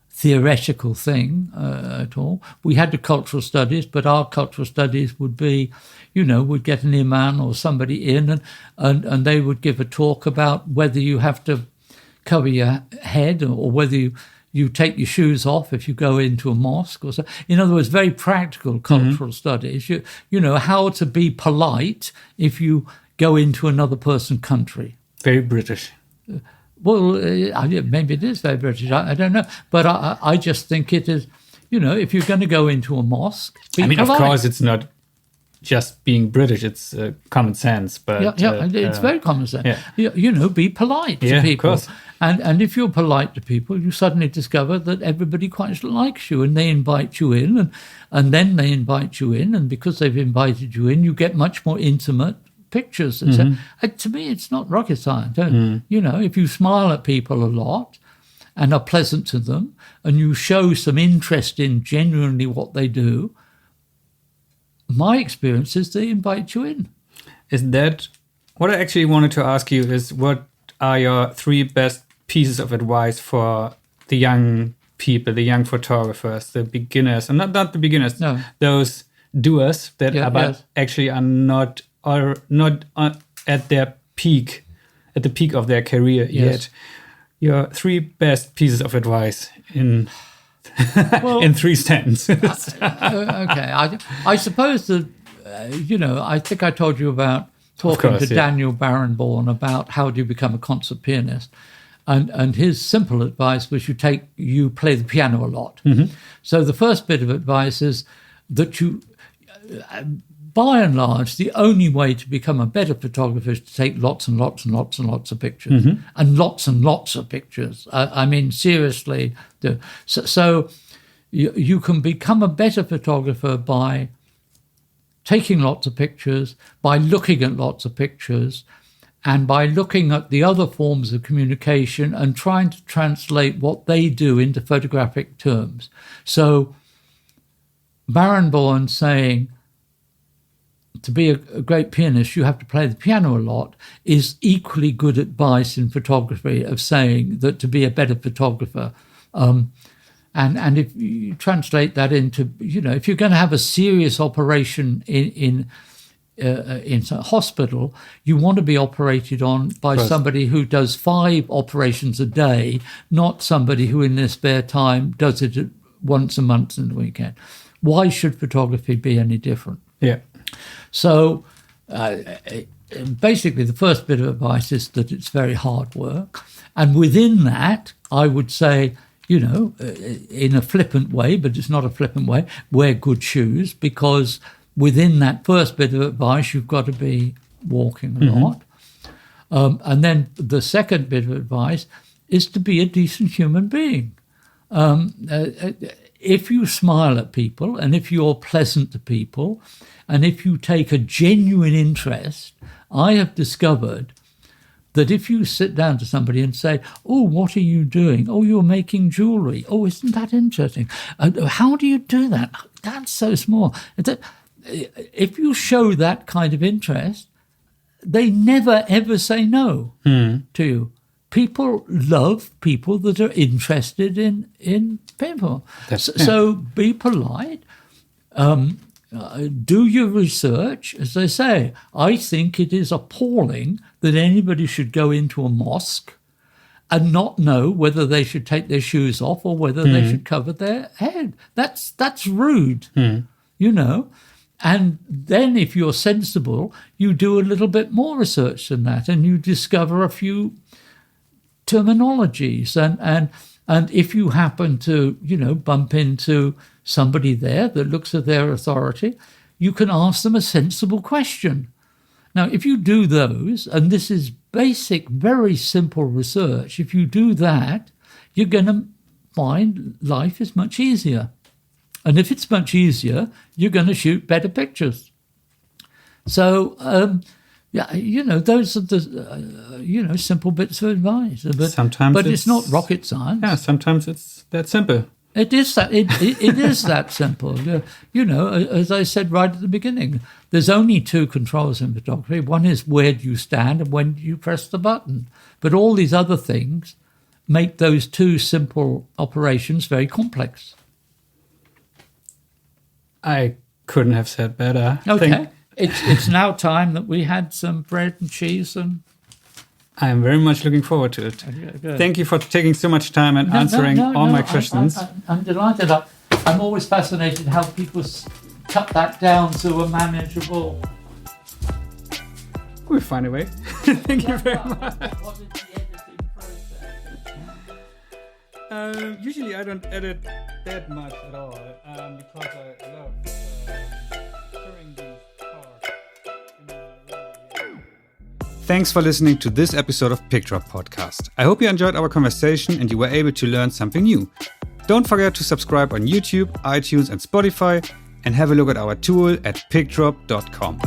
theoretical thing at all. We had the cultural studies, but our cultural studies would be, we'd get an imam or somebody in and they would give a talk about whether you have to cover your head or whether you take your shoes off if you go into a mosque or so. In other words, very practical cultural studies. How to be polite if you go into another person's country. Very British. Well, maybe it is very British. I don't know. But I just think it is, if you're going to go into a mosque, be polite. Of course, it's not just being British. It's common sense. But it's very common sense. Yeah. Be polite to people. Of course. And if you're polite to people, you suddenly discover that everybody quite likes you and they invite you in and then they invite you in. And because they've invited you in, you get much more intimate pictures. To me, it's not rocket science. If you smile at people a lot and are pleasant to them and you show some interest in genuinely what they do, my experience is they invite you in. Is that what I actually wanted to ask you is what are your 3 best pieces of advice for the young people, the young photographers, the beginners, and not the beginners, no. Those doers that actually are not at their peak, at the peak of their career yet. Your 3 best pieces of advice in 3 sentences. Okay, I suppose that I think I told you about talking to Daniel Barenboim about how do you become a concert pianist, and his simple advice was you play the piano a lot. So the first bit of advice is that you. By and large, the only way to become a better photographer is to take lots and lots and lots and lots of pictures, and lots of pictures. Seriously. So you can become a better photographer by taking lots of pictures, by looking at lots of pictures, and by looking at the other forms of communication and trying to translate what they do into photographic terms. So Barenboim saying, to be a great pianist, you have to play the piano a lot, is equally good advice in photography of saying that to be a better photographer. And if you translate that into, if you're going to have a serious operation in a hospital, you want to be operated on by somebody who does 5 operations a day, not somebody who in their spare time does it once a month and the weekend. Why should photography be any different? Yeah. So basically the first bit of advice is that it's very hard work. And within that, I would say, in a flippant way, but it's not a flippant way, wear good shoes, because within that first bit of advice, you've got to be walking a lot. And then the second bit of advice is to be a decent human being. If you smile at people, and if you're pleasant to people, and if you take a genuine interest, I have discovered that if you sit down to somebody and say, "Oh, what are you doing? Oh, you're making jewelry. Oh, isn't that interesting? How do you do that? That's so small." If you show that kind of interest, they never, ever say no to you. People love people that are interested in people. So be polite. Do your research. As I say, I think it is appalling that anybody should go into a mosque and not know whether they should take their shoes off or whether they should cover their head. That's rude, you know. And then if you're sensible, you do a little bit more research than that, and you discover a few terminologies. And if you happen to, you know, bump into somebody there that looks at their authority, you can ask them a sensible question. Now, if you do those, and this is basic, very simple research, if you do that, you're going to find life is much easier. And if it's much easier, you're going to shoot better pictures. So, yeah, you know, those are the, you know, simple bits of advice. But it's not rocket science. Yeah, sometimes it's that simple. It is that. It is that simple. You know, as I said right at the beginning, there's only two controls in photography. One is where do you stand and when do you press the button. But all these other things make those two simple operations very complex. I couldn't have said better. Okay. It's now time that we had some bread and cheese, and I'm very much looking forward to it. Good. Thank you for taking so much time and answering all my questions. I'm delighted. I'm always fascinated how people cut that down to a manageable. We'll find a way. Thank you very much. What is the editing process? Usually I don't edit that much at all because I love hearing these talks. Thanks for listening to this episode of PicDrop Podcast. I hope you enjoyed our conversation and you were able to learn something new. Don't forget to subscribe on YouTube, iTunes and Spotify, and have a look at our tool at PicDrop.com.